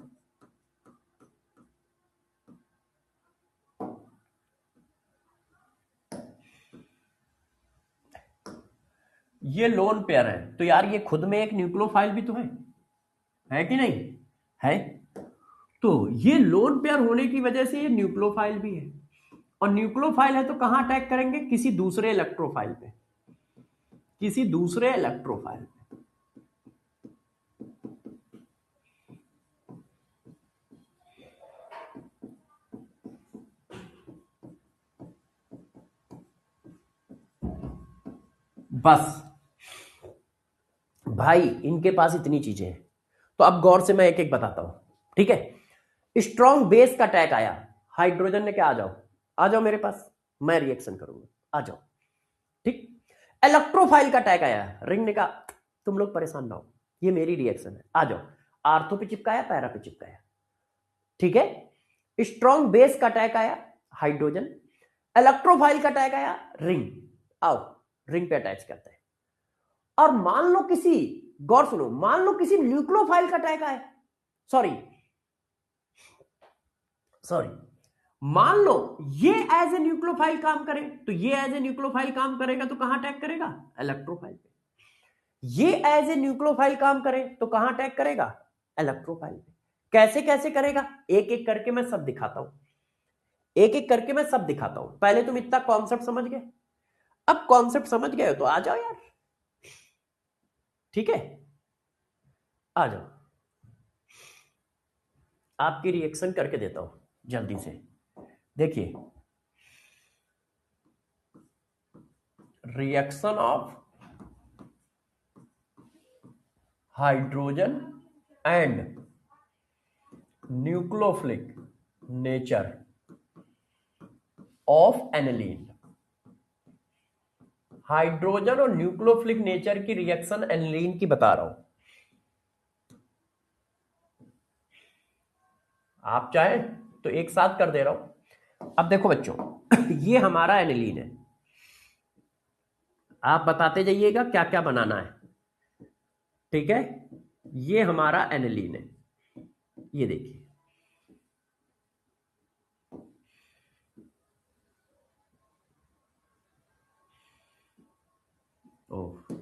ये लोन पेयर है तो यार ये खुद में एक न्यूक्लियोफाइल भी तो है कि नहीं है। तो ये लोन पेयर होने की वजह से ये न्यूक्लियोफाइल भी है, और न्यूक्लियोफाइल है तो कहां अटैक करेंगे, किसी दूसरे इलेक्ट्रोफाइल पे, किसी दूसरे इलेक्ट्रोफाइल पे। बस भाई इनके पास इतनी चीजें हैं। तो अब गौर से मैं एक एक बताता हूं, ठीक है। स्ट्रॉन्ग बेस का अटैक आया, हाइड्रोजन ने क्या, आ जाओ मेरे पास, मैं रिएक्शन करूंगा, आ जाओ, ठीक। इलेक्ट्रोफाइल का अटैक आया, रिंग ने कहा तुम लोग परेशान ना हो, ये मेरी रिएक्शन है, आ जाओ। आर्थो पे चिपकाया, पैरा पे चिपकाया, ठीक है। स्ट्रॉन्ग बेस का अटैक आया, हाइड्रोजन। इलेक्ट्रोफाइल का अटैक आया, रिंग, आओ रिंग पे अटैच करते हैं। और मान लो किसी, गौर सुनो, मान लो किसी न्यूक्लियोफाइल का अटैक आए, सॉरी मान लो ये एज ए न्यूक्लियोफाइल काम करे, तो ये एज ए न्यूक्लियोफाइल काम करेगा तो कहां अटैक करेगा, इलेक्ट्रोफाइल पे। ये एज ए न्यूक्लियोफाइल काम करे तो कहां अटैक करेगा, इलेक्ट्रोफाइल पे। कैसे कैसे करेगा, एक एक करके मैं सब दिखाता हूं, एक एक करके मैं सब दिखाता हूं। पहले तुम इतना कॉन्सेप्ट समझ गए, अब कॉन्सेप्ट समझ गए हो तो आ जाओ यार, ठीक है, आ जाओ, आपकी रिएक्शन करके देता हूं जल्दी से। देखिए, reaction of hydrogen and nucleophilic nature of aniline. Hydrogen और न्यूक्लियोफिलिक नेचर की रिएक्शन एनिलीन की बता रहा हूं, आप चाहें तो एक साथ कर दे रहा हूं। अब देखो बच्चों, ये हमारा एनिलीन है, आप बताते जाइएगा क्या क्या बनाना है, ठीक है। ये हमारा एनिलीन है, ये देखिए, ओह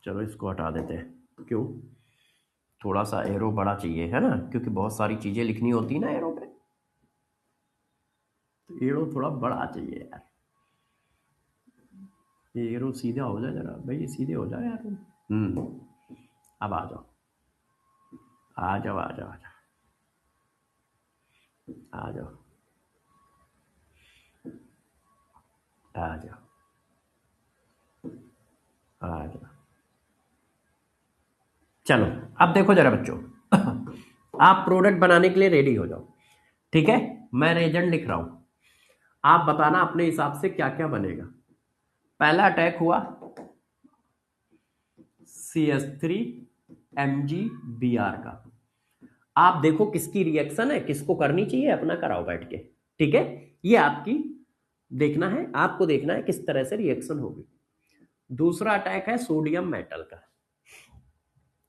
चलो इसको हटा देते हैं, क्यों, थोड़ा सा एरो बड़ा चाहिए है ना, क्योंकि बहुत सारी चीजें लिखनी होती है ना एरो पे, तो एरो थोड़ा बड़ा चाहिए यार। ये एरो सीधा हो जाए जरा भाई, सीधे हो जाए यार। अब आ जाओ, आ जाओ, आ जाओ, आ जाओ, आ जाओ, आ जाओ, आ जाओ। चलो अब देखो जरा बच्चों, आप प्रोडक्ट बनाने के लिए रेडी हो जाओ, ठीक है। मैं रेजेंट लिख रहा हूं, आप बताना अपने हिसाब से क्या क्या बनेगा। पहला अटैक हुआ CH3MgBr का, आप देखो किसकी रिएक्शन है, किसको करनी चाहिए, अपना कराओ बैठ के, ठीक है। ये आपकी देखना है, आपको देखना है किस तरह से रिएक्शन होगी। दूसरा अटैक है सोडियम मेटल का,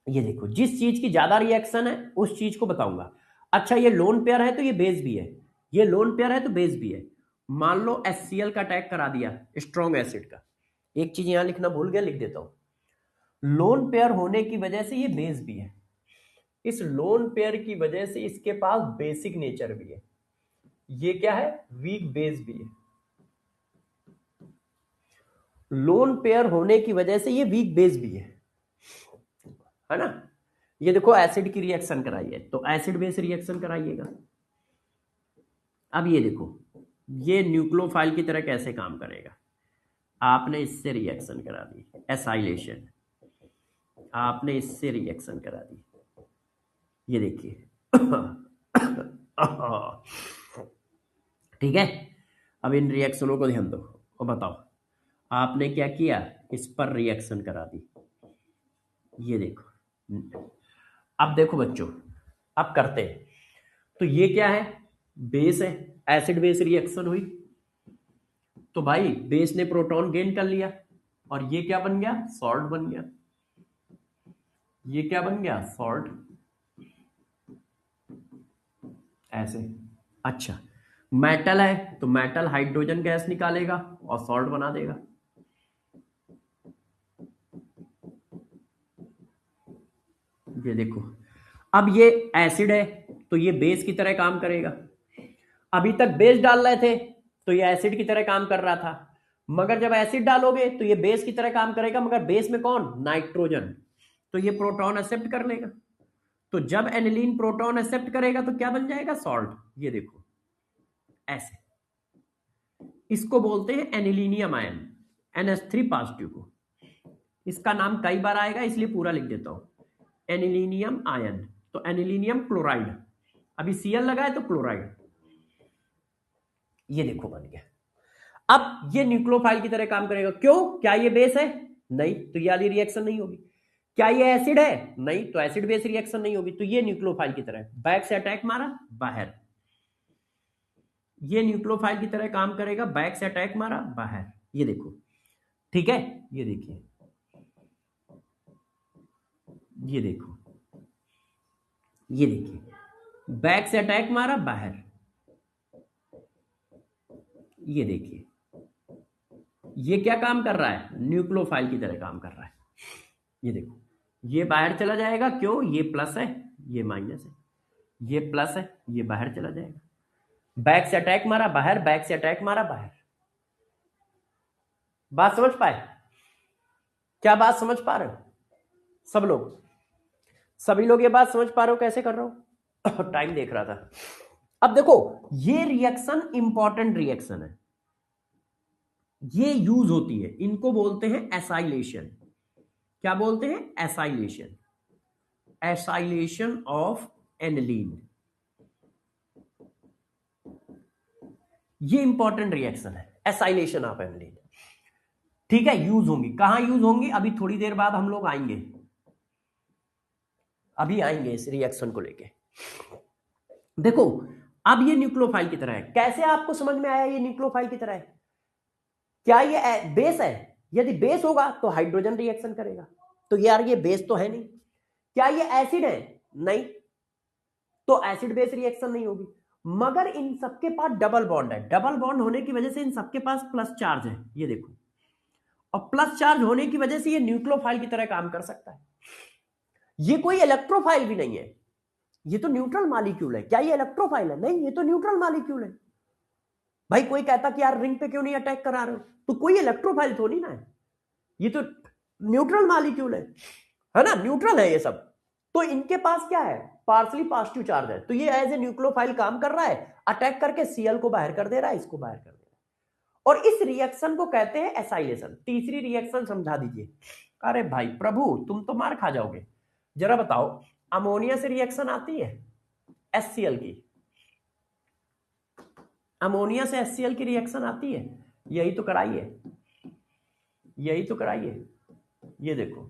ये देखो जिस चीज की ज्यादा रिएक्शन है उस चीज को बताऊंगा। अच्छा ये लोन पेयर है तो ये बेस भी है, ये लोन पेयर है तो बेस भी है। मान लो HCl का अटैक करा दिया स्ट्रॉन्ग एसिड का, एक चीज यहां लिखना भूल गया, लिख देता हूं। लोन पेयर होने की वजह से ये बेस भी है, इस लोन पेयर की वजह से इसके पास बेसिक नेचर भी है, ये क्या है, वीक बेस भी है। लोन पेयर होने की वजह से ये वीक बेस भी है ना। ये देखो एसिड की रिएक्शन कराइए, तो एसिड बेस रिएक्शन कराइएगा। अब ये देखो, ये न्यूक्लियोफाइल की तरह कैसे काम करेगा। आपने इससे रिएक्शन करा दी, एसाइलेशन, आपने इससे रिएक्शन करा दी, ये देखिए ठीक है। अब इन रिएक्शनों को ध्यान दो और बताओ, आपने क्या किया, इस पर रिएक्शन करा दी, ये देखो। अब देखो बच्चों, अब करते हैं। तो ये क्या है, बेस है, एसिड बेस रिएक्शन हुई, तो भाई बेस ने प्रोटॉन गेन कर लिया, और ये क्या बन गया, सॉल्ट बन गया। ये क्या बन गया, सॉल्ट, ऐसे। अच्छा, मेटल है तो मेटल हाइड्रोजन गैस निकालेगा और सॉल्ट बना देगा। ये देखो, अब ये एसिड है तो ये बेस की तरह काम करेगा। अभी तक बेस डाल रहे थे तो ये एसिड की तरह काम कर रहा था, मगर जब एसिड डालोगे तो ये बेस की तरह काम करेगा, मगर बेस में कौन, नाइट्रोजन, तो ये प्रोटॉन एक्सेप्ट कर लेगा। तो जब एनिलीन प्रोटॉन एक्सेप्ट करेगा तो क्या बन जाएगा, सॉल्ट। ये देखो ऐसे, इसको बोलते हैं एनिलीनियम आयन, NH3 पॉजिटिव को। इसका नाम कई बार आएगा इसलिए पूरा लिख देता हूं, एनिलीनियम आयन। तो एनिलीनियम क्लोराइड, अभी Cl लगा है तो क्लोराइड। ये देखो बन गया। अब ये न्यूक्लियोफाइल की तरह काम करेगा, क्यों, क्या ये बेस है, नहीं, तो ये वाली रिएक्शन नहीं होगी। क्या ये एसिड है, नहीं, तो एसिड बेस रिएक्शन नहीं होगी। तो ये न्यूक्लियोफाइल की तरह बैक से अटैक मारा, बाहर। ये न्यूक्लियोफाइल की तरह काम करेगा, बैक से अटैक मारा, बाहर। ये देखो, ठीक है। ये देखिए, ये देखो, ये देखिए, बैक से अटैक मारा, बाहर। ये देखिए, ये क्या काम कर रहा है, न्यूक्लियोफाइल की तरह काम कर रहा है। ये देखो, ये बाहर चला जाएगा, क्यों, ये प्लस है, ये माइनस है, ये प्लस है, ये बाहर चला जाएगा। बैक से अटैक मारा, बाहर, बैक से अटैक मारा, बाहर। बात समझ पाए, क्या बात समझ पा रहे हो सब लोग, सभी लोग ये बात समझ पा रहे हो कैसे कर रहा हूं टाइम देख रहा था। अब देखो, ये रिएक्शन इंपॉर्टेंट रिएक्शन है, ये यूज होती है, इनको बोलते हैं एसाइलेशन। क्या बोलते हैं, एसाइलेशन, एसाइलेशन ऑफ एनिलीन। ये इंपॉर्टेंट रिएक्शन है, एसाइलेशन ऑफ एनिलीन। ठीक है, यूज होंगी, कहां यूज होंगी, अभी थोड़ी देर बाद हम लोग आएंगे, अभी आएंगे इस रिएक्शन को लेके। देखो, अब ये न्यूक्लियोफाइल की तरह है, कैसे आपको समझ में आया ये न्यूक्लियोफाइल की तरह है, क्या ये बेस है, यदि बेस होगा तो हाइड्रोजन रिएक्शन करेगा, तो यार ये बेस तो है नहीं। क्या ये एसिड है, नहीं, तो एसिड बेस रिएक्शन नहीं होगी, मगर इन सबके पास डबल बॉन्ड है, डबल बॉन्ड होने की वजह से इन सबके पास प्लस चार्ज है, ये देखो, और प्लस चार्ज होने की वजह से ये न्यूक्लियोफाइल की तरह काम कर सकता है। ये कोई इलेक्ट्रोफाइल भी नहीं है, ये तो न्यूट्रल मॉलिक्यूल है। क्या ये इलेक्ट्रोफाइल है, नहीं, ये तो न्यूट्रल मॉलिक्यूल है। भाई कोई कहता कि यार रिंग पे क्यों नहीं अटैक करा रहे हो, तो कोई इलेक्ट्रोफाइल थोड़ी ना है, ये तो न्यूट्रल मॉलिक्यूल है ना, न्यूट्रल है ये सब। तो इनके पास क्या है, पार्सली पॉजिटिव चार्ज है, तो ये एज ए न्यूक्लियोफाइल काम कर रहा है, अटैक करके Cl को बाहर कर दे रहा है, इसको बाहर कर दे रहा है, और इस रिएक्शन को कहते हैं एसाइलेशन। तीसरी रिएक्शन समझा दीजिए। अरे भाई प्रभु, तुम तो मार खा जाओगे, जरा बताओ, अमोनिया से रिएक्शन आती है HCl की, अमोनिया से HCl की रिएक्शन आती है, यही तो कराइए, यही तो कराइए। ये देखो,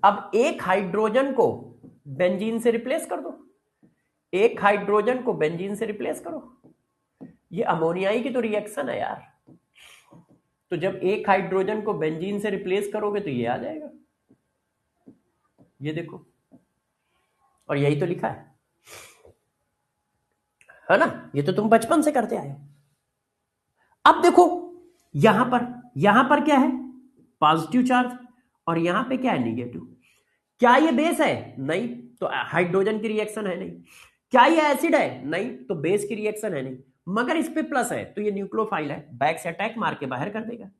अब एक हाइड्रोजन को बेंजीन से रिप्लेस कर दो, एक हाइड्रोजन को बेंजीन से रिप्लेस करो, ये अमोनियाई की तो रिएक्शन है यार। तो जब एक हाइड्रोजन को बेंजीन से रिप्लेस करोगे तो ये आ जाएगा, ये देखो, और यही तो लिखा है ना, ये तो तुम बचपन से करते आए हो। अब देखो, यहां पर क्या है, पॉजिटिव चार्ज, और यहां पे क्या है, निगेटिव। क्या ये बेस है, नहीं, तो हाइड्रोजन की रिएक्शन है नहीं। क्या ये एसिड है? नहीं, तो बेस की रिएक्शन है नहीं, मगर इस पे प्लस है तो ये न्यूक्लियोफाइल है, बैक से अटैक मार के बाहर कर देगा,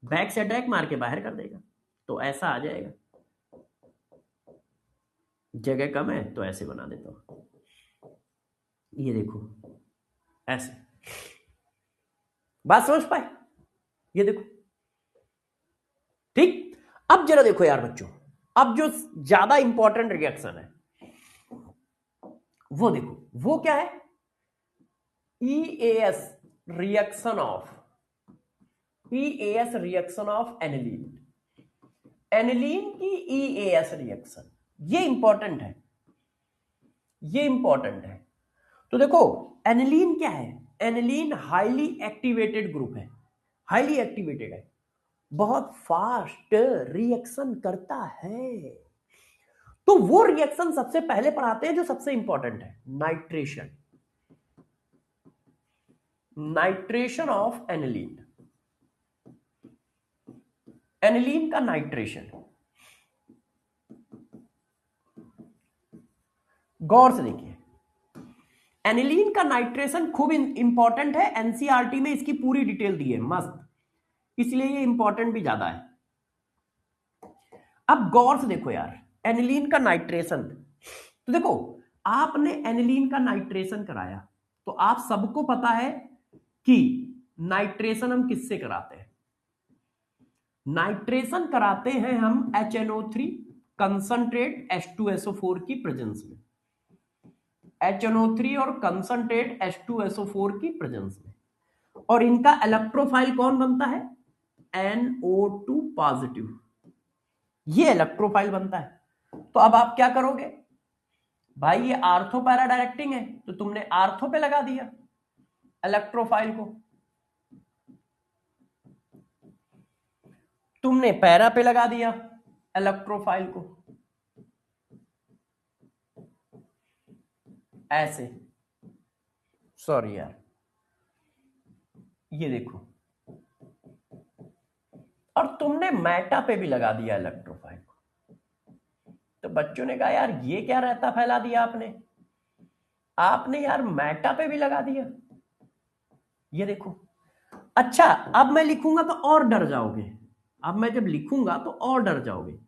बैक से अटैक मार के बाहर कर देगा, तो ऐसा आ जाएगा। जगह कम है तो ऐसे बना देता हूं, ये देखो ऐसे, बात समझ पाए? ये देखो, ठीक। अब जरा देखो यार बच्चों, अब जो ज्यादा इंपॉर्टेंट रिएक्शन है वो देखो, वो क्या है? EAS reaction of, EAS reaction of aniline, aniline की EAS रिएक्शन, ये इंपॉर्टेंट है, ये इंपॉर्टेंट है। तो देखो एनिलीन क्या है? एनिलीन हाईली एक्टिवेटेड ग्रुप है, हाईली एक्टिवेटेड है, बहुत फास्ट रिएक्शन करता है। तो वो रिएक्शन सबसे पहले पढ़ाते हैं जो सबसे इंपॉर्टेंट है, nitration, nitration of aniline, aniline का नाइट्रेशन। गौर से देखिए, एनिलीन का नाइट्रेशन खूब इंपॉर्टेंट है, एनसीईआरटी में इसकी पूरी डिटेल दी है, मस्त, इसलिए ये इंपॉर्टेंट भी ज्यादा है। अब गौर से देखो यार, एनिलीन का नाइट्रेशन, तो देखो आपने एनिलीन का नाइट्रेशन कराया तो आप सबको पता है कि नाइट्रेशन हम किससे कराते हैं? नाइट्रेशन कराते हैं हम HNO3 कंसंट्रेट H2SO4 की प्रेजेंस में, HNO3 और कंसंट्रेट H2SO4 की प्रेजेंस में, और इनका इलेक्ट्रोफाइल कौन बनता है? NO2 पॉजिटिव, ये इलेक्ट्रोफाइल बनता है। तो अब आप क्या करोगे भाई, ये आर्थो पैरा डायरेक्टिंग है तो तुमने आर्थो पे लगा दिया इलेक्ट्रोफाइल को, तुमने पैरा पे लगा दिया इलेक्ट्रोफाइल को, ऐसे, सॉरी यार, ये देखो, और तुमने मेटा पे भी लगा दिया इलेक्ट्रोफाइल को। तो बच्चों ने कहा यार ये क्या रहता फैला दिया आपने, आपने यार मेटा पे भी लगा दिया, ये देखो। अच्छा अब मैं लिखूंगा तो और डर जाओगे, अब मैं जब लिखूंगा तो और डर जाओगे,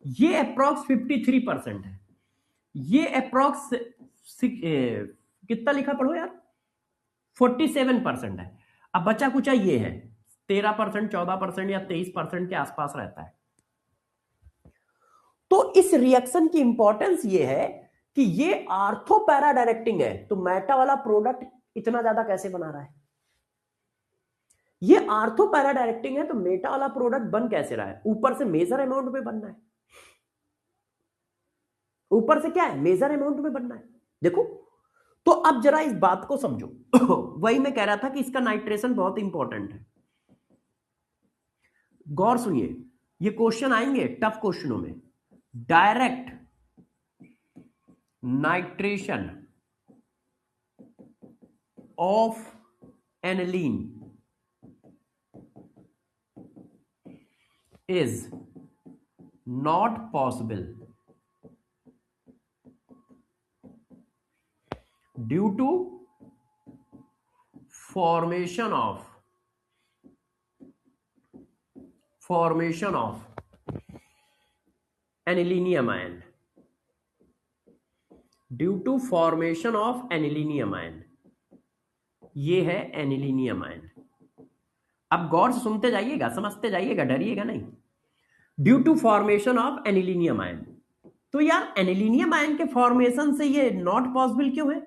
ये अप्रोक्स 53% है, ये अप्रोक्स कितना लिखा पढ़ो यार, 47% है। अब बचा कुछ ये है 13%, 14% या 23% के आसपास रहता है। तो इस रिएक्शन की इंपॉर्टेंस ये है कि ये आर्थो पैरा डायरेक्टिंग है, तो मेटा वाला प्रोडक्ट इतना ज्यादा कैसे बना रहा है? ये आर्थो पैरा डायरेक्टिंग है तो मेटा वाला प्रोडक्ट बन कैसे रहा है? ऊपर से मेजर अमाउंट में बनना है, ऊपर से क्या है, मेजर अमाउंट में बनना है। देखो तो अब जरा इस बात को समझो वही मैं कह रहा था कि इसका नाइट्रेशन बहुत इंपॉर्टेंट है। गौर सुनिए, ये क्वेश्चन आएंगे टफ क्वेश्चनों में, direct nitration of aniline is not possible due to formation of anilinium ion, due to formation of anilinium ion, ये है एनिलीनियम आयन। अब गौर से सुनते जाइएगा, समझते जाइएगा, डरिएगा नहीं। Due to formation of anilinium ion, तो यार एनिलीनियम आयन के फॉर्मेशन से ये नॉट पॉसिबल क्यों है?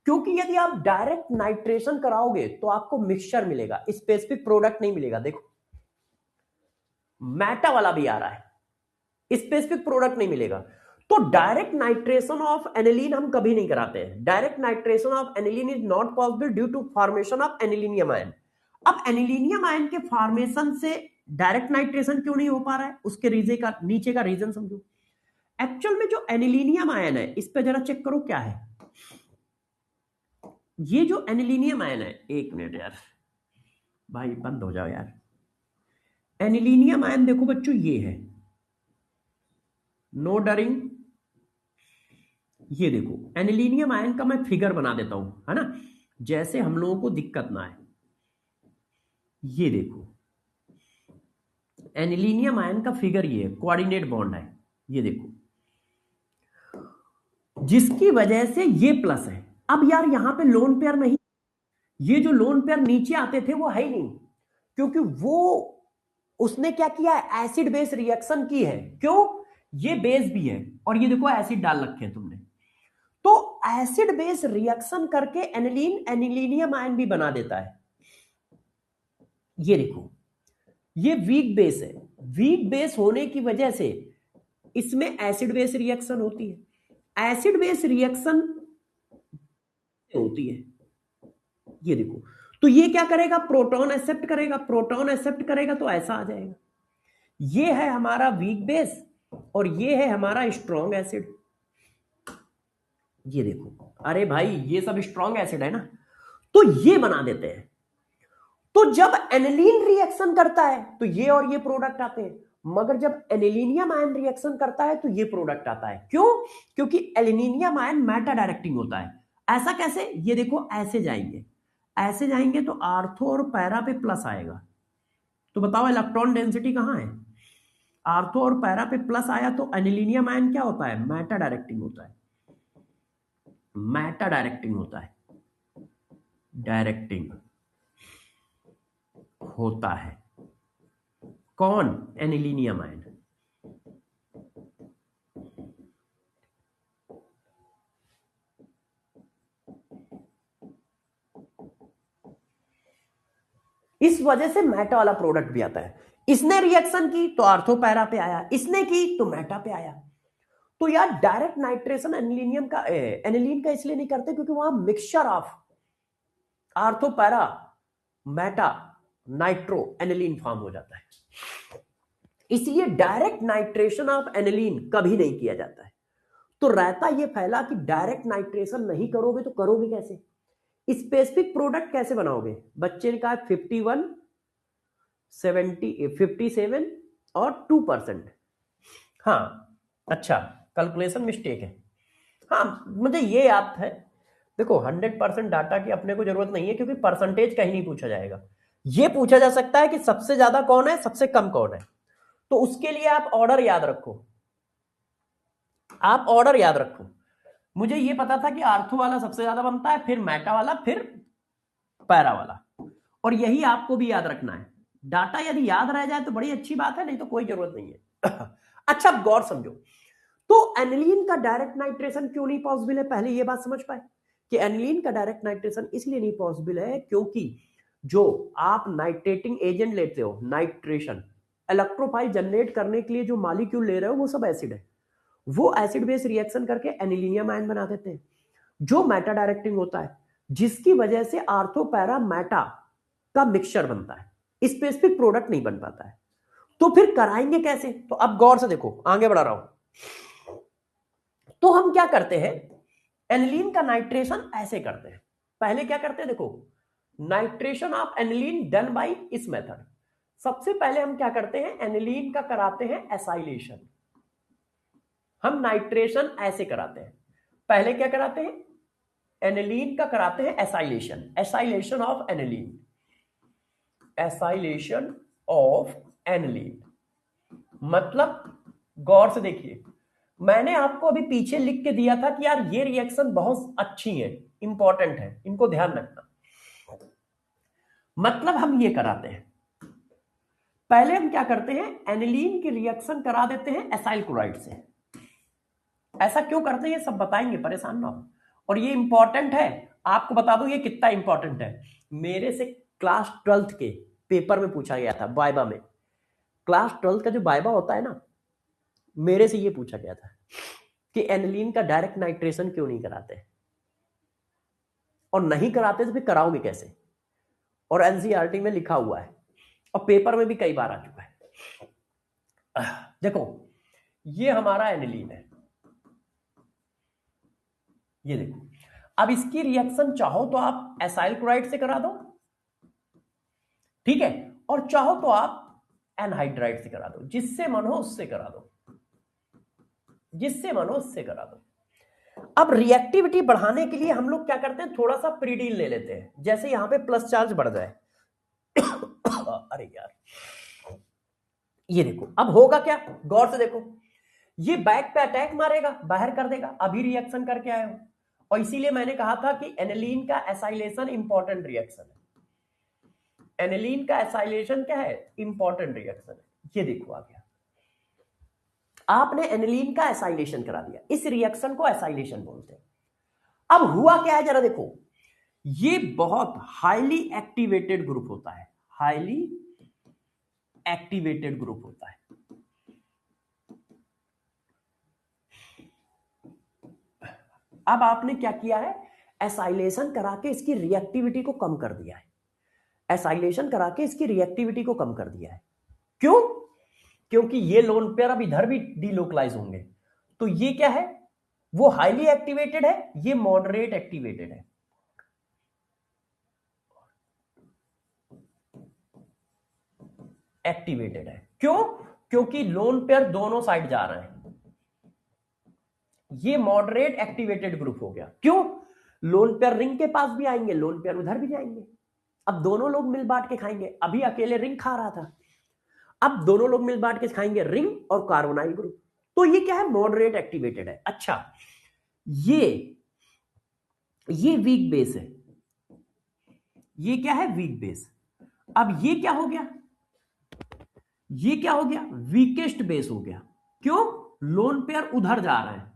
क्योंकि यदि आप डायरेक्ट नाइट्रेशन कराओगे तो आपको मिक्सचर मिलेगा, स्पेसिफिक प्रोडक्ट नहीं मिलेगा। देखो मेटा वाला भी आ रहा है, स्पेसिफिक प्रोडक्ट नहीं मिलेगा। तो डायरेक्ट नाइट्रेशन ऑफ एनिलीन हम कभी नहीं कराते हैं, direct nitration of aniline is not possible due to formation of anilinium ion. अब एनिलीनियम आयन के फॉर्मेशन से डायरेक्ट नाइट्रेशन क्यों नहीं हो पा रहा है, उसके नीचे का रीजन समझो। एक्चुअल में जो एनिलीनियम आयन है, इस पे जरा चेक करो क्या है। ये जो एनिलीनियम आयन है, एक मिनट यार भाई बंद हो जाओ यार, एनिलीनियम आयन देखो बच्चों, ये है, नो डरिंग, ये देखो एनिलीनियम आयन का मैं फिगर बना देता हूं, है ना, जैसे हम लोगों को दिक्कत ना आए। ये देखो एनिलीनियम आयन का फिगर, ये कोऑर्डिनेट बॉन्ड है, ये देखो, जिसकी वजह से ये प्लस है। अब यार यहां पे लोन पेयर नहीं, ये जो लोन पेयर नीचे आते थे वो है ही नहीं, क्योंकि वो उसने क्या किया है, एसिड बेस रिएक्शन की है। क्यों? ये बेस भी है और ये देखो एसिड डाल रखे हैं तुमने, तो एसिड बेस रिएक्शन करके एनिलीन एनिलीनियम आयन भी बना देता है। ये देखो ये वीक बेस है, वीक बेस होने की वजह से इसमें एसिड बेस रिएक्शन होती है, एसिड बेस रिएक्शन होती है। ये देखो, तो ये क्या करेगा, प्रोटॉन एक्सेप्ट करेगा, प्रोटॉन एक्सेप्ट करेगा तो ऐसा आ जाएगा। ये है हमारा वीक बेस और ये है हमारा स्ट्रॉन्ग एसिड। ये देखो, अरे भाई ये सब स्ट्रॉन्ग एसिड है ना, तो ये बना देते हैं। तो जब एनिलीन रिएक्शन करता है तो ये और ये प्रोडक्ट आते हैं, मगर जब एनिलीनियम आयन रिएक्शन करता है तो ये प्रोडक्ट आता है। क्यों? क्योंकि एलिनीनियम आयन मेटा डायरेक्टिंग होता है। ऐसा कैसे? ये देखो ऐसे जाएंगे, ऐसे जाएंगे तो आर्थो और पैरा पे प्लस आएगा, तो बताओ इलेक्ट्रॉन डेंसिटी कहां है? आर्थो और पैरा पे प्लस आया तो एनिलीनियम आयन क्या होता है, मेटा डायरेक्टिंग होता है, मेटा डायरेक्टिंग होता है, डायरेक्टिंग होता है। कौन? Anilinium ion. इस वजह से मेटा वाला प्रोडक्ट भी आता है। इसने रिएक्शन की तो आर्थो पैरा पे आया, इसने की तो मेटा पे आया। तो यार डायरेक्ट नाइट्रेशन एनिलीनियम का एनिलीन का इसलिए नहीं करते क्योंकि वहां mixture of ortho para Meta nitro aniline form हो जाता है, इसलिए डायरेक्ट नाइट्रेशन ऑफ एनिलीन कभी नहीं किया जाता है। तो रहता ये फैला कि डायरेक्ट नाइट्रेशन नहीं करोगे तो करोगे कैसे, स्पेसिफिक प्रोडक्ट कैसे बनाओगे? बच्चे ने कहा 51 70 57 और 2%। हाँ अच्छा, कैलकुलेशन मिस्टेक है। हाँ मुझे ये याद है, देखो 100% डाटा की अपने को जरूरत नहीं है क्योंकि परसेंटेज कहीं नहीं पूछा जाएगा। ये पूछा जा सकता है कि सबसे ज्यादा कौन है, सबसे कम कौन है, तो उसके लिए आप ऑर्डर याद रखो, आप ऑर्डर याद रखो। मुझे ये पता था कि आर्थो वाला सबसे ज्यादा बनता है, फिर मेटा वाला, फिर पैरा वाला, और यही आपको भी याद रखना है। डाटा यदि याद रह जाए तो बड़ी अच्छी बात है, नहीं तो कोई जरूरत नहीं है। अच्छा अब गौर समझो, तो एनिलीन का डायरेक्ट नाइट्रेशन क्यों नहीं पॉसिबल है? पहले ये बात समझ पाए कि एनिलीन का डायरेक्ट नाइट्रेशन इसलिए नहीं पॉसिबल है क्योंकि जो आप नाइट्रेटिंग एजेंट लेते हो, नाइट्रेशन इलेक्ट्रोफाइल जनरेट करने के लिए जो मॉलिक्यूल ले रहे हो वो सब एसिड है, वो एसिड बेस रिएक्शन करके एनिलीनियम आयन बना देते हैं जो मेटा डायरेक्टिंग होता है, जिसकी वजह से आर्थो पैरा मेटा का मिक्सचर बनता है, स्पेसिफिक प्रोडक्ट नहीं बन पाता है। तो फिर कराएंगे कैसे? तो अब गौर से देखो, आगे बढ़ा रहा हूं। तो हम क्या करते हैं, एनिलीन का नाइट्रेशन ऐसे करते हैं। पहले क्या करते हैं, देखो nitration of aniline done by इस मेथड। सबसे पहले हम क्या करते हैं, एनिलीन का कराते हैं एसाइलेशन। हम नाइट्रेशन ऐसे कराते हैं, पहले क्या कराते हैं, एनिलीन का कराते हैं acylation, acylation of aniline, acylation of aniline. मतलब गौर से देखिए, मैंने आपको अभी पीछे लिख के दिया था कि यार ये रिएक्शन बहुत अच्छी है, इंपॉर्टेंट है, इनको ध्यान रखना। मतलब हम ये कराते हैं, पहले हम क्या करते हैं, एनिलीन की रिएक्शन करा देते हैं एसाइल क्लोराइड से। ऐसा क्यों करते हैं ये सब बताएंगे, परेशान ना हो। और ये इंपॉर्टेंट है, आपको बता दूं ये कितना इंपॉर्टेंट है, मेरे से क्लास 12th के पेपर में पूछा गया था, वाइवा में। क्लास 12th का जो वाइवा होता है ना, मेरे से ये पूछा गया था कि एनिलीन का डायरेक्ट नाइट्रेशन क्यों नहीं कराते, और नहीं कराते तो फिर कराओगे कैसे? और एनसीईआरटी में लिखा हुआ है और पेपर में भी कई बार आ चुका है। देखो ये हमारा एनिलीन है, ये देखो, अब इसकी रिएक्शन चाहो तो आप एसाइल क्लोराइड से करा दो, ठीक है, और चाहो तो आप एनहाइड्राइड से करा दो, जिससे मन हो उससे करा दो, जिससे मन हो उससे करा दो। अब रिएक्टिविटी बढ़ाने के लिए हम लोग क्या करते हैं, थोड़ा सा प्रीडील ले लेते हैं, जैसे यहां पे प्लस चार्ज बढ़ जाए अरे यार, ये देखो अब होगा क्या, गौर से देखो, ये बैक पे अटैक मारेगा, बाहर कर देगा, अभी रिएक्शन करके आए हो। और इसीलिए मैंने कहा था कि एनिलीन का एसाइलेशन इंपॉर्टेंट रिएक्शन है। एनिलीन का एसाइलेशन क्या है, इंपॉर्टेंट रिएक्शन है। ये देखो आ गया, आपने एनिलीन का एसाइलेशन करा दिया, इस रिएक्शन को एसाइलेशन बोलते हैं। अब हुआ क्या है जरा देखो, ये बहुत हाईली एक्टिवेटेड ग्रुप होता है, हाईली एक्टिवेटेड ग्रुप होता है। अब आपने क्या किया है, एसाइलेशन करा के इसकी रिएक्टिविटी को कम कर दिया है, एसाइलेशन करा के इसकी रिएक्टिविटी को कम कर दिया है। क्यों, क्योंकि ये लोन पेयर अब इधर भी डीलोकलाइज होंगे, तो ये क्या है, वो हाईली एक्टिवेटेड है, ये मॉडरेट एक्टिवेटेड है। एक्टिवेटेड है क्यों, क्योंकि लोन पेयर दोनों साइड जा रहे हैं, ये मॉडरेट एक्टिवेटेड ग्रुप हो गया। क्यों, लोन पेयर रिंग के पास भी आएंगे, लोन पेयर उधर भी जाएंगे, अब दोनों लोग मिल बांट के खाएंगे, अभी अकेले रिंग खा रहा था, अब दोनों लोग मिल बांट के खाएंगे, रिंग और कार्बोनाइल ग्रुप, तो ये क्या है, मॉडरेट एक्टिवेटेड है। अच्छा, ये वीक बेस है, ये क्या है, वीक बेस। अब ये क्या हो गया, ये क्या हो गया, वीकेस्ट बेस हो गया। क्यों, लोन पेयर उधर जा रहे हैं,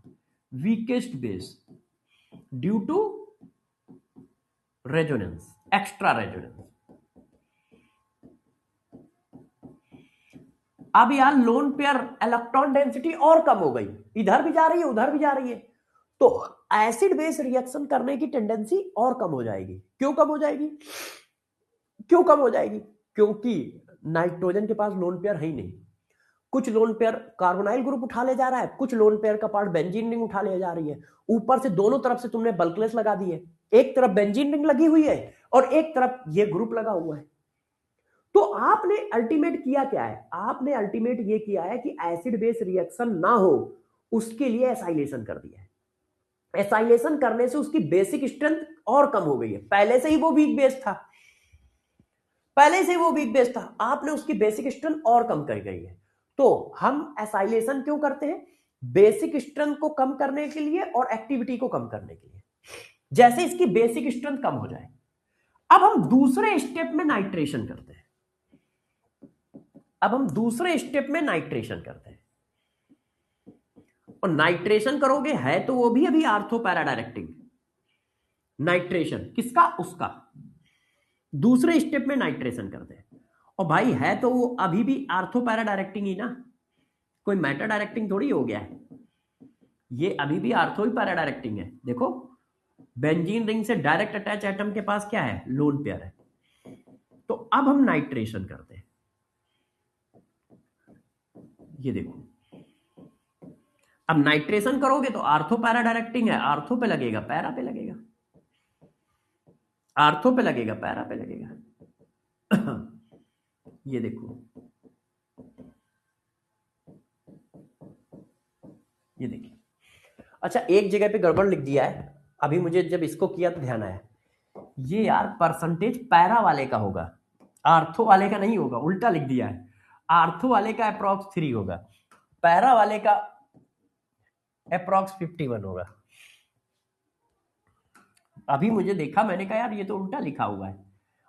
weakest base due to resonance, extra resonance. अब यार लोन पेयर इलेक्ट्रॉन डेंसिटी और कम हो गई, इधर भी जा रही है उधर भी जा रही है, तो एसिड बेस रिएक्शन करने की टेंडेंसी और कम हो जाएगी। क्यों कम हो जाएगी, क्यों कम हो जाएगी, क्योंकि नाइट्रोजन के पास लोन पेयर है ही नहीं, कुछ लोन पेयर कार्बोनाइल ग्रुप उठा ले जा रहा है, कुछ लोन पेयर का पार्ट बेंजीन रिंग उठा ले जा रही है, ऊपर से दोनों तरफ से तुमने बल्कलेस लगा दी है, एक तरफ बेंजीन रिंग लगी हुई है और एक तरफ ये ग्रुप लगा हुआ है। तो आपने अल्टीमेट किया क्या है, आपने अल्टीमेट ये किया है कि एसिड बेस रिएक्शन ना हो उसके लिए एसाइलेशन कर दिया है। एसाइलेशन करने से उसकी बेसिक स्ट्रेंथ और कम हो गई है, पहले से ही वो वीक बेस था, पहले से वो वीक बेस था, आपने उसकी बेसिक स्ट्रेंथ और कम कर गई है। तो हम एसाइलेशन क्यों करते हैं, बेसिक स्ट्रेंथ को कम करने के लिए और एक्टिविटी को कम करने के लिए, जैसे इसकी बेसिक स्ट्रेंथ कम हो जाए। अब हम दूसरे स्टेप में नाइट्रेशन करते हैं, अब हम दूसरे स्टेप में नाइट्रेशन करते हैं, और नाइट्रेशन करोगे है तो वो भी अभी आर्थो पैरा डायरेक्टिंग नाइट्रेशन, किसका, उसका, दूसरे स्टेप में नाइट्रेशन करते हैं, और भाई है तो वो अभी भी आर्थो पैरा डायरेक्टिंग ही ना, कोई मेटा डायरेक्टिंग थोड़ी हो गया है, ये अभी भी आर्थो ही पैरा डायरेक्टिंग है। देखो बेंजीन रिंग से डायरेक्ट अटैच एटम के पास क्या है, लोन पेयर है। तो अब हम नाइट्रेशन करते हैं, ये देखो, अब नाइट्रेशन करोगे तो आर्थो पैरा डायरेक्टिंग है, आर्थो पे लगेगा पैरा पे लगेगा, आर्थो पे लगेगा पैरा पे लगेगा ये देखो, ये देखिए। अच्छा एक जगह पे गड़बड़ लिख दिया है, अभी मुझे जब इसको किया तो ध्यान आया, ये यार परसेंटेज पैरा वाले का होगा, आर्थो वाले का नहीं होगा, उल्टा लिख दिया है, आर्थो वाले का अप्रॉक्स 3 होगा, पैरा वाले का अप्रॉक्स 51 होगा। अभी मुझे देखा, मैंने कहा यार ये तो उल्टा लिखा हुआ है,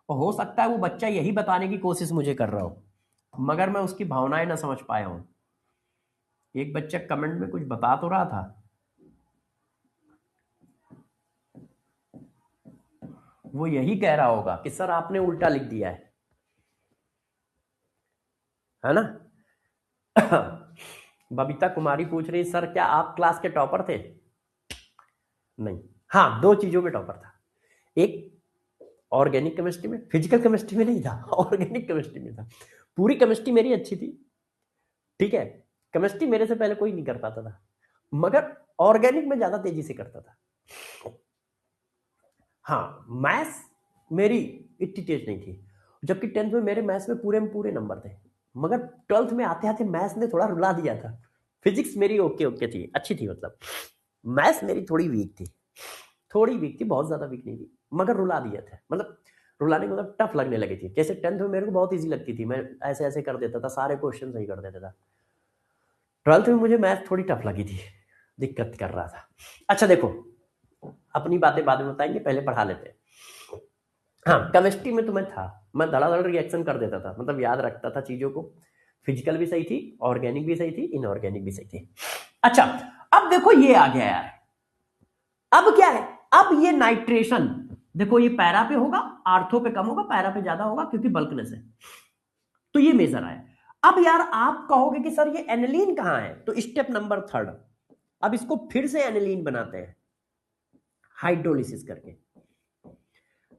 और हो सकता है वो बच्चा यही बताने की कोशिश मुझे कर रहा हो, मगर मैं उसकी भावनाएं ना समझ पाया हूं। एक बच्चा कमेंट में कुछ बता तो रहा था, वो यही कह रहा होगा कि सर आपने उल्टा लिख दिया है ना बबीता कुमारी पूछ रही, सर क्या आप क्लास के टॉपर थे? नहीं, हाँ 2 चीजों में टॉपर था, एक ऑर्गेनिक केमिस्ट्री में, फिजिकल केमिस्ट्री में नहीं था, ऑर्गेनिक केमिस्ट्री में था। पूरी केमिस्ट्री मेरी अच्छी थी, ठीक है, केमिस्ट्री मेरे से पहले कोई नहीं कर पाता था, मगर ऑर्गेनिक में ज्यादा तेजी से करता था। हाँ मैथ्स मेरी इतनी तेज नहीं थी, जबकि 10th में मेरे मैथ्स में पूरे नंबर थे, मगर 12th में आते आते मैथ्स ने थोड़ा रुला दिया था। फिजिक्स मेरी ओके थी, अच्छी थी मतलब। मैथ्स मेरी थोड़ी वीक थी, बहुत ज्यादा वीक नहीं थी, मगर रुला दिया था, मतलब रुलाने का मतलब टफ लगने लगी थी। जैसे 10th में मेरे को बहुत इजी लगती थी, मैं ऐसे ऐसे कर देता था, सारे क्वेश्चन सही कर देता था। 12th में मुझे मैथ थोड़ी टफ लगी थी, दिक्कत कर रहा था। अच्छा देखो, अपनी बातें बाद में बताएंगे, पहले पढ़ा लेते हैं। हाँ, केमिस्ट्री में तो मैं था, मैं धड़ाधड़ रिएक्शन कर देता था, मतलब याद रखता था चीजों को। फिजिकल भी सही थी, ऑर्गेनिक भी सही थी, इनऑर्गेनिक भी सही थी। अच्छा, अब देखो ये आ गया यार, अब क्या है, अब ये नाइट्रेशन, देखो ये पैरा पे होगा, आर्थो पे कम होगा, पैरा पे ज्यादा होगा, क्योंकि बल्कनेस है, तो ये मेजर आया। अब यार आप कहोगे कि सर ये एनिलीन कहां है, तो स्टेप नंबर 3, अब इसको फिर से एनिलीन बनाते हैं हाइड्रोलिसिस करके।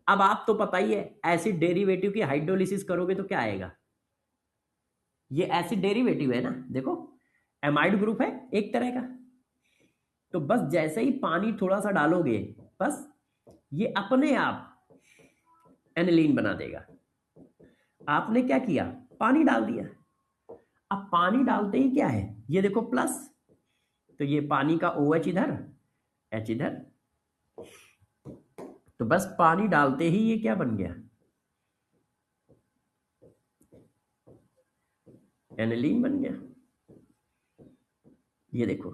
अब आप तो पता ही है, एसिड डेरिवेटिव की हाइड्रोलिसिस करोगे तो क्या आएगा, ये एसिड डेरिवेटिव है ना, देखो एमाइड ग्रुप है एक तरह का, तो बस जैसे ही पानी थोड़ा सा डालोगे, बस ये अपने आप एनिलीन बना देगा। आपने क्या किया, पानी डाल दिया, अब पानी डालते ही क्या है, ये देखो प्लस, तो ये पानी का OH इधर, H इधर, तो बस पानी डालते ही ये क्या बन गया, एनिलीन बन गया। ये देखो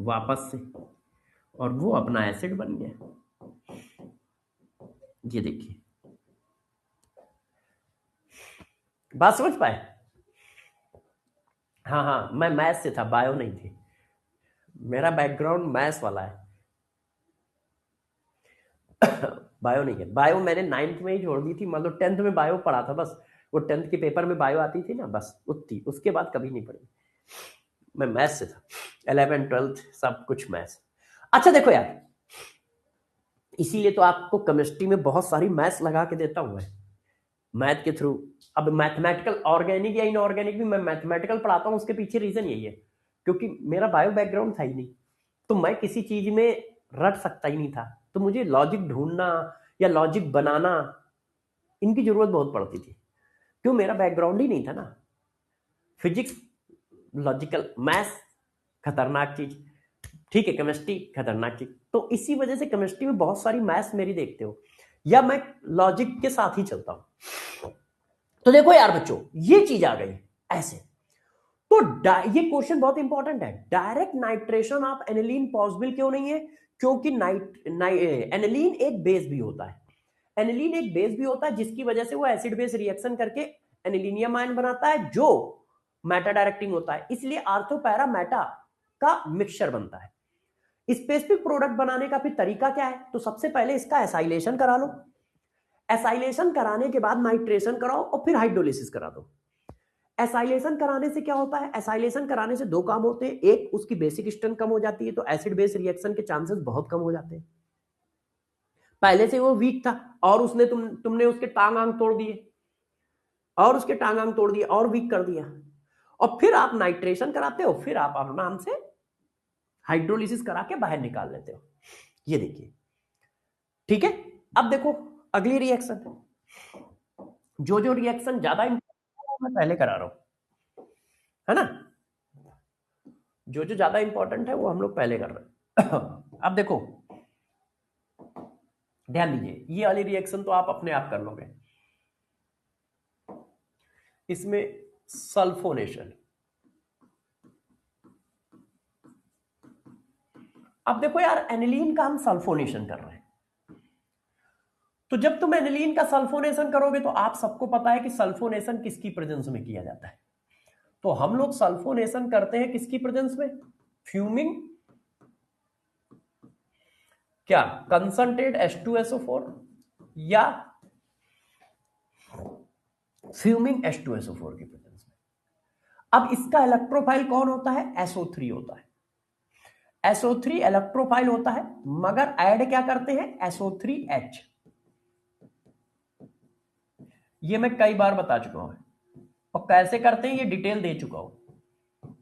वापस से, और वो अपना एसिड बन गया। ये देखिए, बात समझ पाए। हाँ हाँ, मैं मैथ्स से था, बायो नहीं थी, मेरा बैकग्राउंड मैथ्स वाला है। बायो नहीं है, बायो मैंने 9th में ही छोड़ दी थी, मतलब 10th में बायो पढ़ा था बस, वो 10th के पेपर में बायो आती थी ना, बस उतनी, उसके बाद कभी नहीं पढ़ी। मैं मैथ्स से था, 11th 12th सब कुछ मैथ्स। अच्छा देखो यार, इसीलिए तो आपको केमिस्ट्री में बहुत सारी मैथ्स लगा के देता हूं मैं, मैथ के थ्रू। अब मैथमेटिकल ऑर्गेनिक या इनऑर्गेनिक भी मैं मैथमेटिकल पढ़ाता हूं, उसके पीछे रीजन यही है, क्योंकि मेरा बायो बैकग्राउंड था ही नहीं, तो मैं किसी चीज में रट सकता ही नहीं था, तो मुझे लॉजिक ढूंढना या लॉजिक बनाना, इनकी जरूरत बहुत पड़ती थी, क्यों मेरा बैकग्राउंड ही नहीं था ना। फिजिक्स, लॉजिकल, मैथ्स खतरनाक चीज, ठीक है, केमिस्ट्री खतरनाक चीज, तो इसी वजह से केमिस्ट्री में बहुत सारी मैथ्स मेरी देखते हो, या मैं लॉजिक के साथ ही चलता हूं। तो देखो यार बच्चों, ये चीज आ गई ऐसे, तो ये क्वेश्चन बहुत इंपॉर्टेंट है, direct nitration of aniline possible क्यों नहीं है, क्योंकि एनिलीन एक बेस भी होता है, एनिलीन एक बेस भी होता है, जिसकी वजह से वो एसिड बेस रिएक्शन करके एनिलीनियम आयन बनाता है, जो मेटा डायरेक्टिंग होता है, इसलिए आर्थो पैरा मेटा का मिक्सचर बनता है। स्पेसिफिक प्रोडक्ट बनाने का फिर तरीका क्या है, तो सबसे पहले इसका एसाइलेशन करा लो, एसाइलेशन कराने के बाद नाइट्रेशन कराओ, और फिर हाइड्रोलिसिस करा दो। एसाइलेशन कराने से क्या होता है, एसाइलेशन कराने से 2 काम होते हैं, एक उसकी बेसिक स्ट्रेंथ कम हो जाती है, तो एसिड बेस रिएक्शन के चांसेस बहुत कम हो जाते हैं। पहले से वो वीक था, और उसने तुमने उसके टांग आंग तोड़ दिए, और उसके टांग आंग तोड़ दिए, और वीक कर दिया, और फिर आप नाइट्रेशन कराते हो, फिर आप आराम से हाइड्रोलिसिस करा के बाहर निकाल लेते हो। ये देखिए, ठीक है। अब देखो अगली रिएक्शन, जो जो रिएक्शन ज्यादा मैं पहले करा रहा हूं, है ना, जो जो ज्यादा इंपॉर्टेंट है वो हम लोग पहले कर रहे हैं। अब देखो ध्यान दीजिए, ये वाली रिएक्शन तो आप अपने आप कर लोगे, इसमें सल्फोनेशन। अब देखो यार, एनिलीन का हम सल्फोनेशन कर रहे हैं, तो जब तुम एनिलीन का सल्फोनेशन करोगे, तो आप सबको पता है कि सल्फोनेशन किसकी प्रेजेंस में किया जाता है, तो हम लोग सल्फोनेशन करते हैं किसकी प्रेजेंस में, फ्यूमिंग, क्या कंसंट्रेट H2SO4 या फ्यूमिंग H2SO4 की प्रेजेंस में। अब इसका इलेक्ट्रोफाइल कौन होता है, SO3 होता है, SO3 इलेक्ट्रोफाइल होता है, मगर ऐड क्या करते हैं, SO3H। ये मैं कई बार बता चुका हूं, और कैसे करते हैं ये डिटेल दे चुका हूं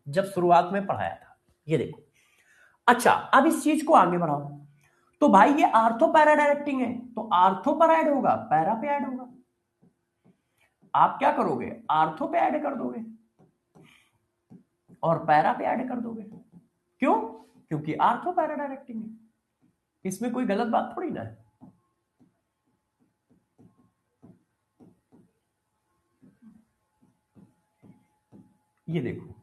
जब शुरुआत में पढ़ाया था। ये देखो, अच्छा अब इस चीज को आगे बढ़ाओ, तो भाई ये आर्थो पैरा डायरेक्टिंग है, तो आर्थो पर ऐड होगा, पैरा पे ऐड होगा, आप क्या करोगे, आर्थो पे ऐड कर दोगे और पैरा पे ऐड कर दोगे। क्यों, क्योंकि आर्थो पैरा डायरेक्टिंग है, इसमें कोई गलत बात थोड़ी ना है। ये देखो,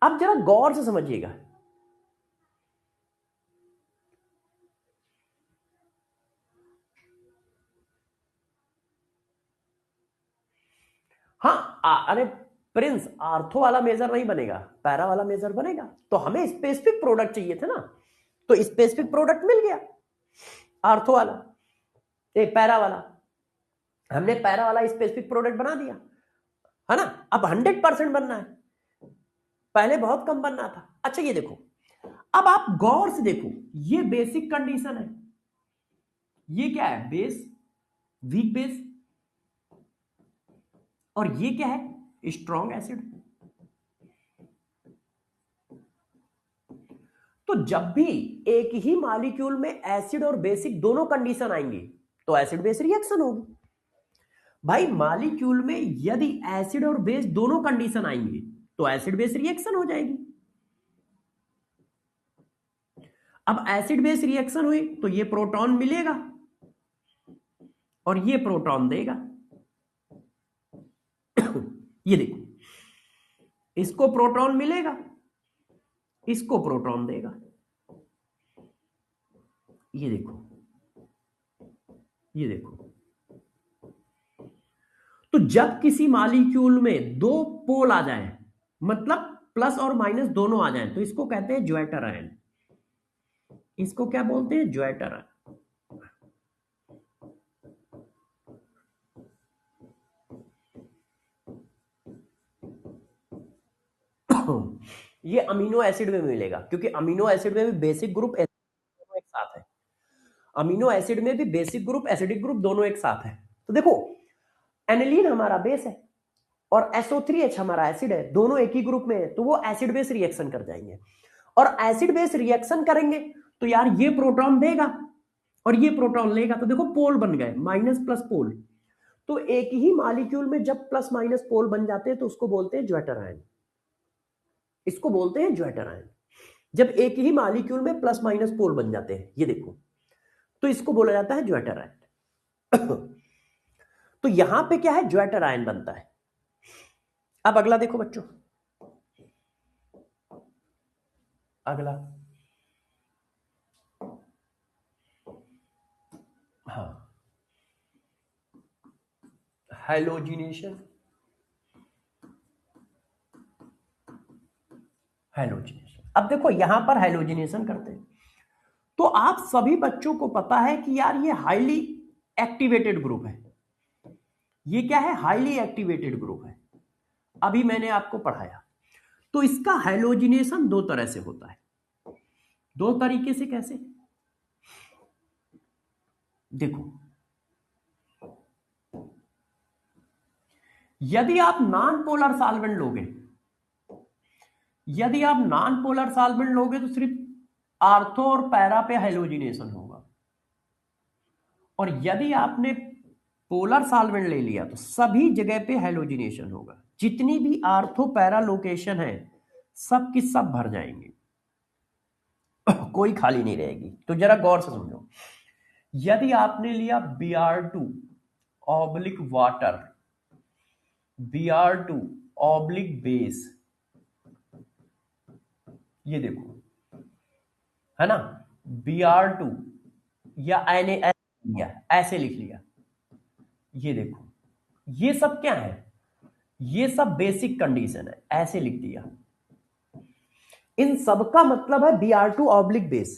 अब जरा गौर से समझिएगा। हाँ अरे प्रिंस, आर्थो वाला मेजर नहीं बनेगा, पैरा वाला मेजर बनेगा। तो हमें स्पेसिफिक प्रोडक्ट चाहिए थे ना, तो स्पेसिफिक प्रोडक्ट मिल गया आर्थो वाला, पैरा वाला। हमने पैरा वाला स्पेसिफिक प्रोडक्ट बना दिया, है ना। अब 100% बनना है, पहले बहुत कम बनना था। अच्छा ये देखो, अब आप गौर से देखो, ये बेसिक कंडीशन है, ये क्या है, बेस, वीक बेस, और ये क्या है, स्ट्रॉन्ग एसिड। तो जब भी एक ही मॉलिक्यूल में एसिड और बेसिक दोनों कंडीशन आएंगी तो एसिड बेस रिएक्शन होगी। भाई मॉलिक्यूल में यदि एसिड और बेस दोनों कंडीशन आएंगी तो एसिड बेस रिएक्शन हो जाएगी। अब एसिड बेस रिएक्शन हुई तो ये प्रोटॉन मिलेगा और ये प्रोटॉन देगा। ये देखो, इसको प्रोटॉन मिलेगा, इसको प्रोटॉन देगा। ये देखो, ये देखो, तो जब किसी मॉलिक्यूल में दो पोल आ जाए, मतलब प्लस और माइनस दोनों आ जाए, तो इसको कहते हैं ज्वाइटर आयन। इसको क्या बोलते हैं, ज्वाइटर आयन। ये अमीनो एसिड में मिलेगा, क्योंकि अमीनो एसिड में भी बेसिक ग्रुप दोनों एक साथ है। अमीनो एसिड में भी बेसिक ग्रुप एसिडिक ग्रुप दोनों एक साथ है। तो देखो, एनिलीन हमारा बेस है और SO3H हमारा एसिड है, दोनों एक ही ग्रुप में है, तो वो एसिड बेस रिएक्शन कर जाएंगे। और एसिड बेस रिएक्शन करेंगे तो यार ये प्रोटॉन देगा और ये प्रोटॉन लेगा, तो देखो पोल बन गए, माइनस प्लस पोल। तो एक ही मॉलिक्यूल में जब प्लस माइनस पोल बन जाते हैं तो उसको बोलते हैं ज्वाइटर आयन। इसको बोलते हैं ज्वाइटर आयन, जब एक ही मॉलिक्यूल में प्लस माइनस पोल बन जाते हैं। ये देखो, तो इसको बोला जाता है ज्वाइटर आयन। तो यहां पे क्या है, ज्वाइटर आयन बनता है। अब अगला देखो बच्चों, अगला, हाँ, हैलोजिनेशन। हैलोजिनेशन, अब देखो यहां पर हैलोजिनेशन करते हैं तो आप सभी बच्चों को पता है कि यार ये हाईली एक्टिवेटेड ग्रुप है। ये क्या है, हाईली एक्टिवेटेड ग्रुप है, अभी मैंने आपको पढ़ाया। तो इसका हैलोजिनेशन दो तरह से होता है। दो तरीके से कैसे, देखो, यदि आप नॉन पोलर सॉल्वेंट लोगे, यदि आप नॉन पोलर सॉल्वेंट लोगे तो सिर्फ आर्थो और पैरा पे हैलोजिनेशन होगा, और यदि आपने पोलर सॉल्वेंट ले लिया तो सभी जगह पे हैलोजिनेशन होगा। जितनी भी आर्थो पैरा लोकेशन है सब की सब भर जाएंगे, कोई खाली नहीं रहेगी। तो जरा गौर से समझो, यदि आपने लिया Br2 oblique water, Br2 oblique base, ये देखो, है ना, Br2 या ऐसे लिख लिया। ये देखो, ये सब क्या है, ये सब बेसिक कंडीशन है, ऐसे लिख दिया। इन सब का मतलब है Br2 ऑब्लिक बेस,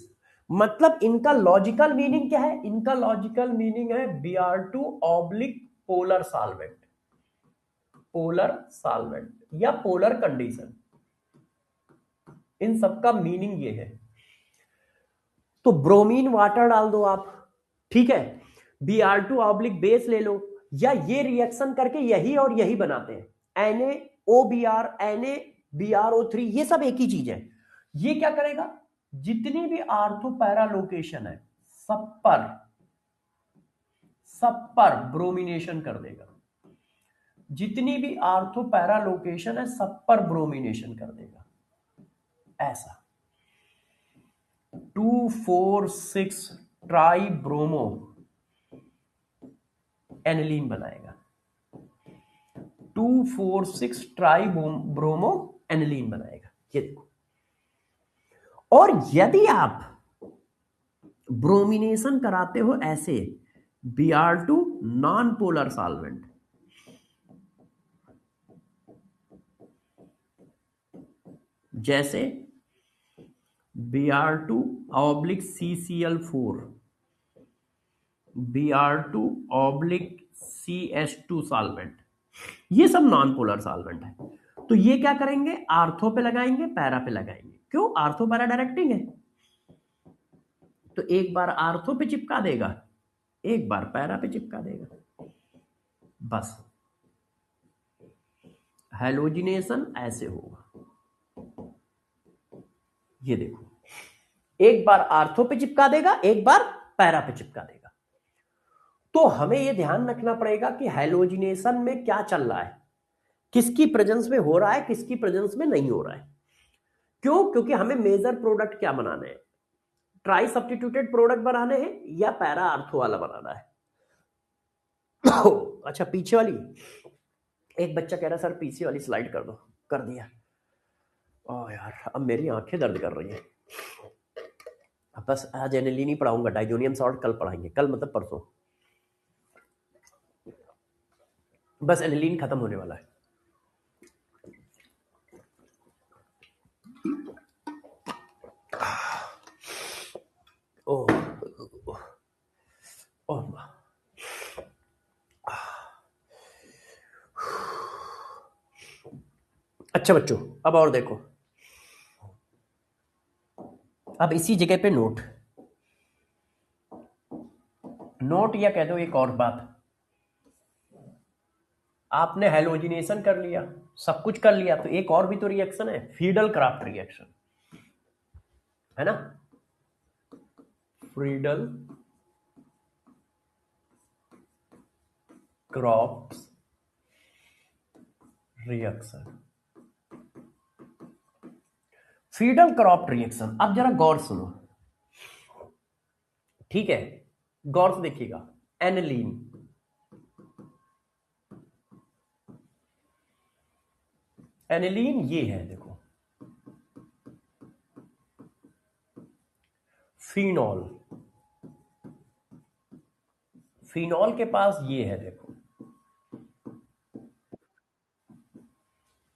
मतलब इनका लॉजिकल मीनिंग क्या है, इनका लॉजिकल मीनिंग है Br2 oblique polar solvent, polar solvent या पोलर कंडीशन, इन सब का मीनिंग ये है। तो ब्रोमीन वाटर डाल दो आप, ठीक है, Br2 ऑब्लिक बेस ले लो, या ये रिएक्शन करके यही और यही बनाते हैं, NaOBr, NaBrO3, ये सब एक ही चीज है। ये क्या करेगा, जितनी भी आर्थो पैरा लोकेशन है सब पर ब्रोमिनेशन कर देगा। जितनी भी आर्थो पैरा लोकेशन है सब पर ब्रोमिनेशन कर देगा, ऐसा 2,4,6 ट्राई ब्रोमो एनिलीन बनाएगा, 2,4,6 ट्राई ब्रोमो एनिलीन बनाएगा। ये देखो, और यदि आप ब्रोमिनेशन कराते हो ऐसे Br2 नॉन पोलर सॉल्वेंट, जैसे Br2/CCl4, Br2/CH2 सॉल्वेंट, ये सब नॉन पोलर सॉल्वेंट है। तो ये क्या करेंगे, आर्थो पे लगाएंगे, पैरा पे लगाएंगे। क्यों, आर्थो पैरा डायरेक्टिंग है, तो एक बार आर्थो पे चिपका देगा, एक बार पैरा पे चिपका देगा, बस। हैलोजिनेशन ऐसे होगा, ये देखो, एक बार आर्थो पे चिपका देगा, एक बार पैरा पे चिपका देगा। तो हमें यह ध्यान रखना पड़ेगा कि हैलोजिनेशन में क्या चल रहा है, किसकी प्रेजेंस में हो रहा है, किसकी प्रेजेंस में नहीं हो रहा है। क्यों, क्योंकि हमें मेजर प्रोडक्ट क्या बनाने हैं, ट्राई सब्स्टिट्यूटेड प्रोडक्ट बनाने हैं या पैरा आर्थो वाला बनाना है। अच्छा, पीछे वाली, एक बच्चा कह रहा सर पीछे वाली स्लाइड कर दो, कर दिया। ओह यार, अब मेरी आंखें दर्द कर रही है। अब बस आज एनिलीन ही पढ़ाऊंगा, डाइजोनियम सॉल्ट कल पढ़ाएंगे, कल मतलब परसों, बस एनिलीन खत्म होने वाला है। ओह ओह, अच्छा बच्चों, अब और देखो, अब इसी जगह पे नोट या कह दो एक और बात, आपने हैलोजिनेशन कर लिया, सब कुछ कर लिया, तो एक और भी तो रिएक्शन है, फ्रीडल क्राफ्ट रिएक्शन, है ना, Friedel Craft reaction, Friedel Craft reaction. अब जरा गौर सुनो, ठीक है, गौर से देखिएगा, एनिलीन, एनिलीन ये है, देखो, फिनॉल, फिनॉल के पास ये है, देखो,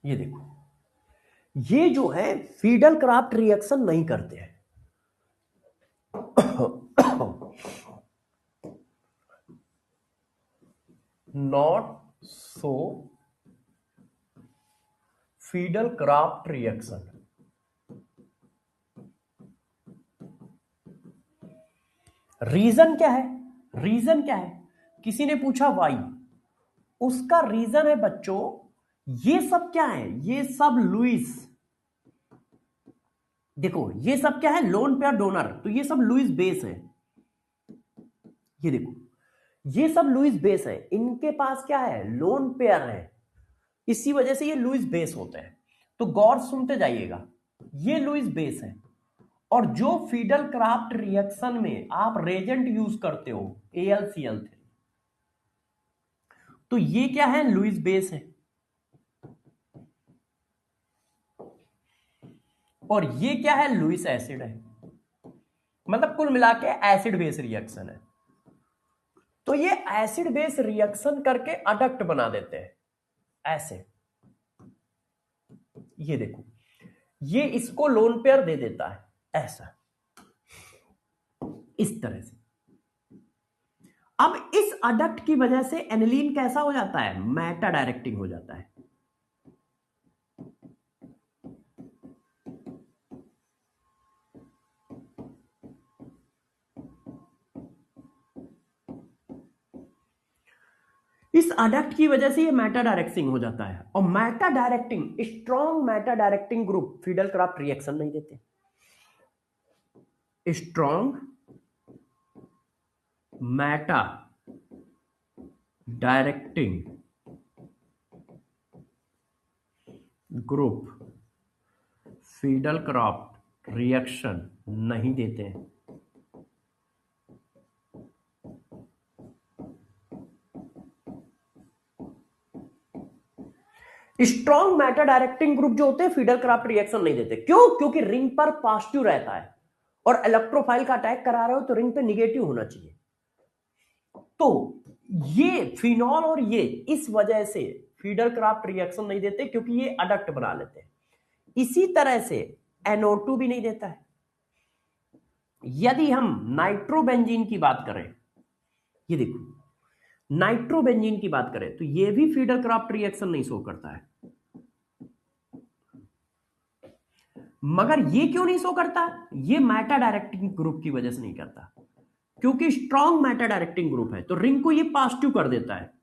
ये देखो, ये जो है फ्रीडल क्राफ्ट रिएक्शन नहीं करते हैं। Not so Friedel Craft reaction, reason क्या है, रीजन क्या है, किसी ने पूछा वाई, उसका रीजन है बच्चों, ये सब क्या है, ये सब लुईस, देखो ये सब क्या है, लोन पेयर डोनर, तो ये सब लुईस बेस है, ये देखो, ये सब लुईस बेस है, इनके पास क्या है, लोन पेयर है, इसी वजह से ये लुईस बेस होते हैं। तो गौर सुनते जाइएगा, ये लुईस बेस है, और जो फिडल क्राफ्ट रिएक्शन में आप रेजेंट यूज करते हो AlCl3, तो ये क्या है, लुईस बेस है, और ये क्या है, लुईस एसिड है, मतलब कुल मिला के एसिड बेस रिएक्शन है। तो ये एसिड बेस रिएक्शन करके अडक्ट बना देते हैं ऐसे, ये देखो, ये इसको लोन पेयर दे देता है ऐसा, इस तरह से। अब इस अडक्ट की वजह से एनिलीन कैसा हो जाता है, मेटा डायरेक्टिंग हो जाता है, इस अडक्ट की वजह से ये मेटा डायरेक्टिंग हो जाता है, और meta directing, strong meta directing group Friedel Crafts reaction नहीं देते, strong meta directing group Friedel Crafts reaction नहीं देते हैं। स्ट्रॉन्ग मैटर डायरेक्टिंग ग्रुप जो होते हैं फीडल क्राफ्ट रिएक्शन नहीं देते। क्यों? क्योंकि रिंग पर पॉजिटिव रहता है और इलेक्ट्रोफाइल का अटैक करा रहे हो तो रिंग पे निगेटिव होना चाहिए। तो ये फिनॉल और ये इस वजह से फीडल क्राफ्ट रिएक्शन नहीं देते क्योंकि ये अडक्ट बना लेते हैं। इसी तरह से NO2 भी नहीं देता है। यदि हम नाइट्रोबेंजीन की बात करें, ये देखो नाइट्रोबेंजीन की बात करें तो ये भी फीडल क्राफ्ट रिएक्शन नहीं शो करता है। मगर ये क्यों नहीं शो करता? ये मैटा डायरेक्टिंग ग्रुप की वजह से नहीं करता, क्योंकि स्ट्रॉन्ग मैटा डायरेक्टिंग ग्रुप है तो रिंग को ये पॉजिटिव कर देता है।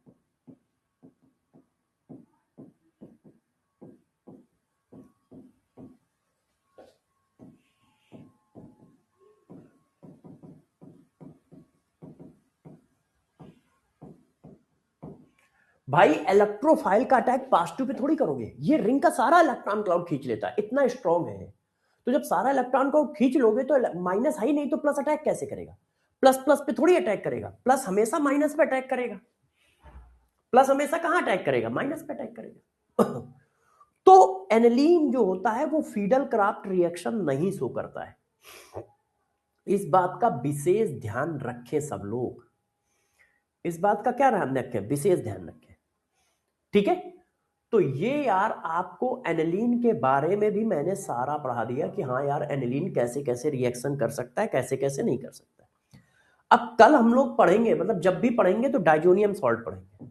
भाई इलेक्ट्रोफाइल का अटैक पॉजिटिव पे थोड़ी करोगे, ये रिंग का सारा इलेक्ट्रॉन क्लाउड खींच लेता है, इतना स्ट्रॉन्ग है। तो जब सारा इलेक्ट्रॉन क्लाउड खींच लोगे तो माइनस है ही नहीं तो प्लस अटैक कैसे करेगा? प्लस प्लस पे थोड़ी अटैक करेगा, प्लस हमेशा माइनस पे अटैक करेगा। प्लस हमेशा कहां अटैक करेगा? माइनस पे अटैक करेगा। तो एनिलीन जो होता है वो फीडल क्राफ्ट रिएक्शन नहीं शो करता है। इस बात का विशेष ध्यान रखें सब लोग, इस बात का क्या ध्यान रखें? विशेष ध्यान रखें, ठीक है। तो ये यार आपको एनिलीन के बारे में भी मैंने सारा पढ़ा दिया कि हाँ यार एनिलीन कैसे कैसे रिएक्शन कर सकता है, कैसे कैसे नहीं कर सकता। अब कल हम लोग पढ़ेंगे, मतलब जब भी पढ़ेंगे तो डाइजोनियम सॉल्ट पढ़ेंगे।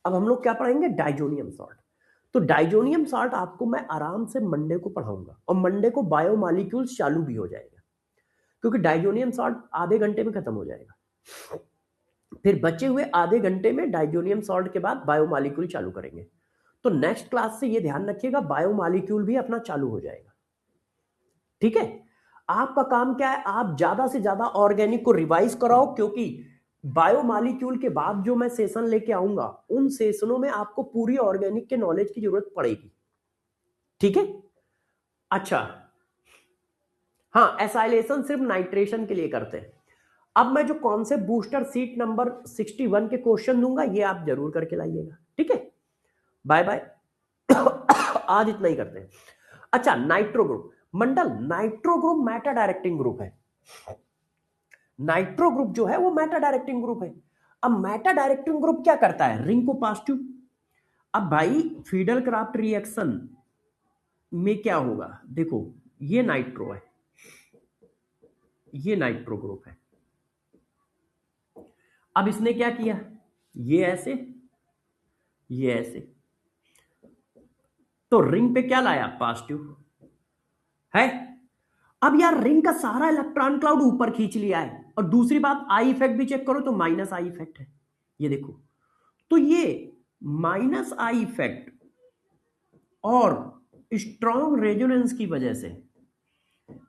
अब हम लोग क्या पढ़ेंगे? Diazonium salt. तो डाइजोनियम सॉल्ट आपको मैं आराम से मंडे को पढ़ाऊंगा और मंडे को बायोमॉलिक्यूल्स चालू भी हो जाएगा, क्योंकि डाइजोनियम सॉल्ट आधे घंटे में खत्म हो जाएगा। फिर बचे हुए आधे घंटे में डाइजोनियम सॉल्ट के बाद बायोमॉलिक्यूल चालू करेंगे। तो नेक्स्ट क्लास से ये ध्यान रखिएगा बायोमॉलिक्यूल भी अपना चालू हो जाएगा, ठीक है। आपका काम क्या है? आप ज्यादा से ज्यादा ऑर्गेनिक को रिवाइज कराओ, क्योंकि बायोमॉलिक्यूल के बाद जो मैं सेशन लेके आऊंगा उन सेशनों में आपको पूरी ऑर्गेनिक के नॉलेज की जरूरत पड़ेगी, ठीक है। अच्छा हाँ, एसाइलेशन सिर्फ नाइट्रेशन के लिए करते हैं। अब मैं जो कॉन्सेप्ट बूस्टर सीट नंबर 61 के क्वेश्चन दूंगा ये आप जरूर करके लाइएगा, ठीक है। Bye bye. आज इतना ही करते हैं। अच्छा, नाइट्रो ग्रुप मंडल, nitro group meta directing group है। नाइट्रो ग्रुप जो है वो मैटा डायरेक्टिंग ग्रुप है। अब मैटा डायरेक्टिंग ग्रुप क्या करता है? रिंग को पॉजिटिव। अब भाई फीडल क्राफ्ट रिएक्शन में क्या होगा? देखो ये नाइट्रो है, ये नाइट्रो ग्रुप है। अब इसने क्या किया? ये ऐसे, ये ऐसे, तो रिंग पे क्या लाया? पॉजिटिव है। अब यार रिंग का सारा इलेक्ट्रॉन क्लाउड ऊपर खींच लिया है, और दूसरी बात आई इफेक्ट भी चेक करो तो माइनस आई इफेक्ट है, ये देखो। तो ये माइनस आई इफेक्ट और स्ट्रॉन्ग रेजोनेंस की वजह से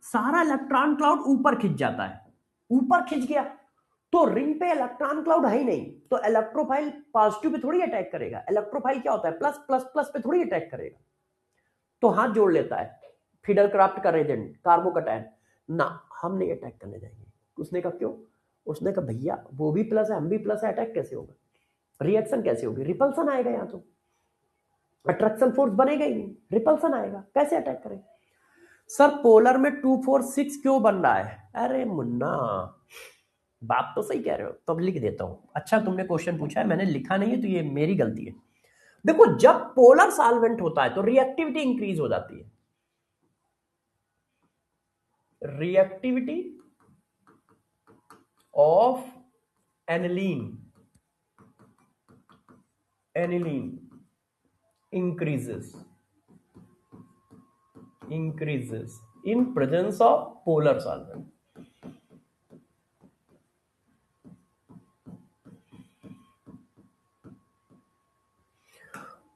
सारा इलेक्ट्रॉन क्लाउड ऊपर खिंच जाता है। ऊपर खिंच गया तो रिंग पे इलेक्ट्रॉन क्लाउड है ही नहीं, तो इलेक्ट्रोफाइल पॉजिटिव पे थोड़ी अटैक करेगा। इलेक्ट्रोफाइल क्या होता है? प्लस प्लस प्लस पे थोड़ी अटैक करेगा, तो हाथ जोड़ लेता है। फीडल क्राफ्ट का रेजेंट कार्बोकैटायन ना, हम नहीं अटैक करने जाएंगे। उसने कहा क्यों? उसने कहा भैया वो भी प्लस है हम भी प्लस है, अटैक कैसे होगा? रिएक्शन कैसे होगी? रिपल्सन आएगा, यहाँ तो अट्रैक्शन फोर्स बनेगा ही नहीं, रिपल्सन आएगा, कैसे अटैक करें? सर पोलर में 246 क्यों बन रहा है? अरे मुन्ना बात तो सही कह रहे हो, तो अब लिख देता हूं। अच्छा तुमने क्वेश्चन पूछा है, मैंने लिखा नहीं है तो ये मेरी गलती है। देखो जब पोलर सॉल्वेंट होता है तो रिएक्टिविटी इंक्रीज हो जाती है। Reactivity of aniline, aniline increases in presence of polar solvent.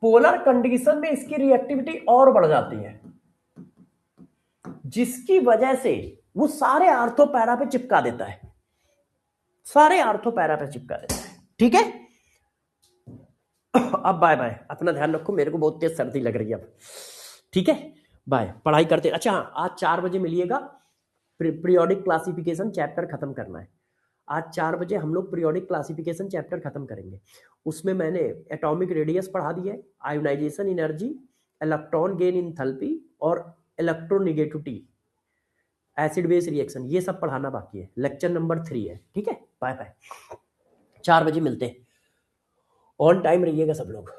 Polar condition में इसकी रिएक्टिविटी और बढ़ जाती है, जिसकी वजह से वो सारे आर्थो पैरा पे चिपका देता है, सारे आर्थो पैरा पे चिपका देता है, ठीक है। अब बाय बाय, अपना ध्यान रखो, मेरे को बहुत तेज सर्दी लग रही है अब, ठीक है। बाय। पढ़ाई करते, अच्छा हाँ, आज 4 बजे मिलिएगा, पीरियोडिक क्लासिफिकेशन चैप्टर खत्म करना है। आज 4 बजे हम लोग पीरियोडिक क्लासिफिकेशन चैप्टर खत्म करेंगे। उसमें मैंने एटॉमिक रेडियस पढ़ा दिया है, ionisation energy, electron gain enthalpy और इलेक्ट्रोनेगेटिविटी, एसिड बेस रिएक्शन, ये सब पढ़ाना बाकी है। लेक्चर नंबर 3 है, ठीक है। बाय बाय, 4 बजे मिलते हैं, ऑन टाइम रहिएगा सब लोग।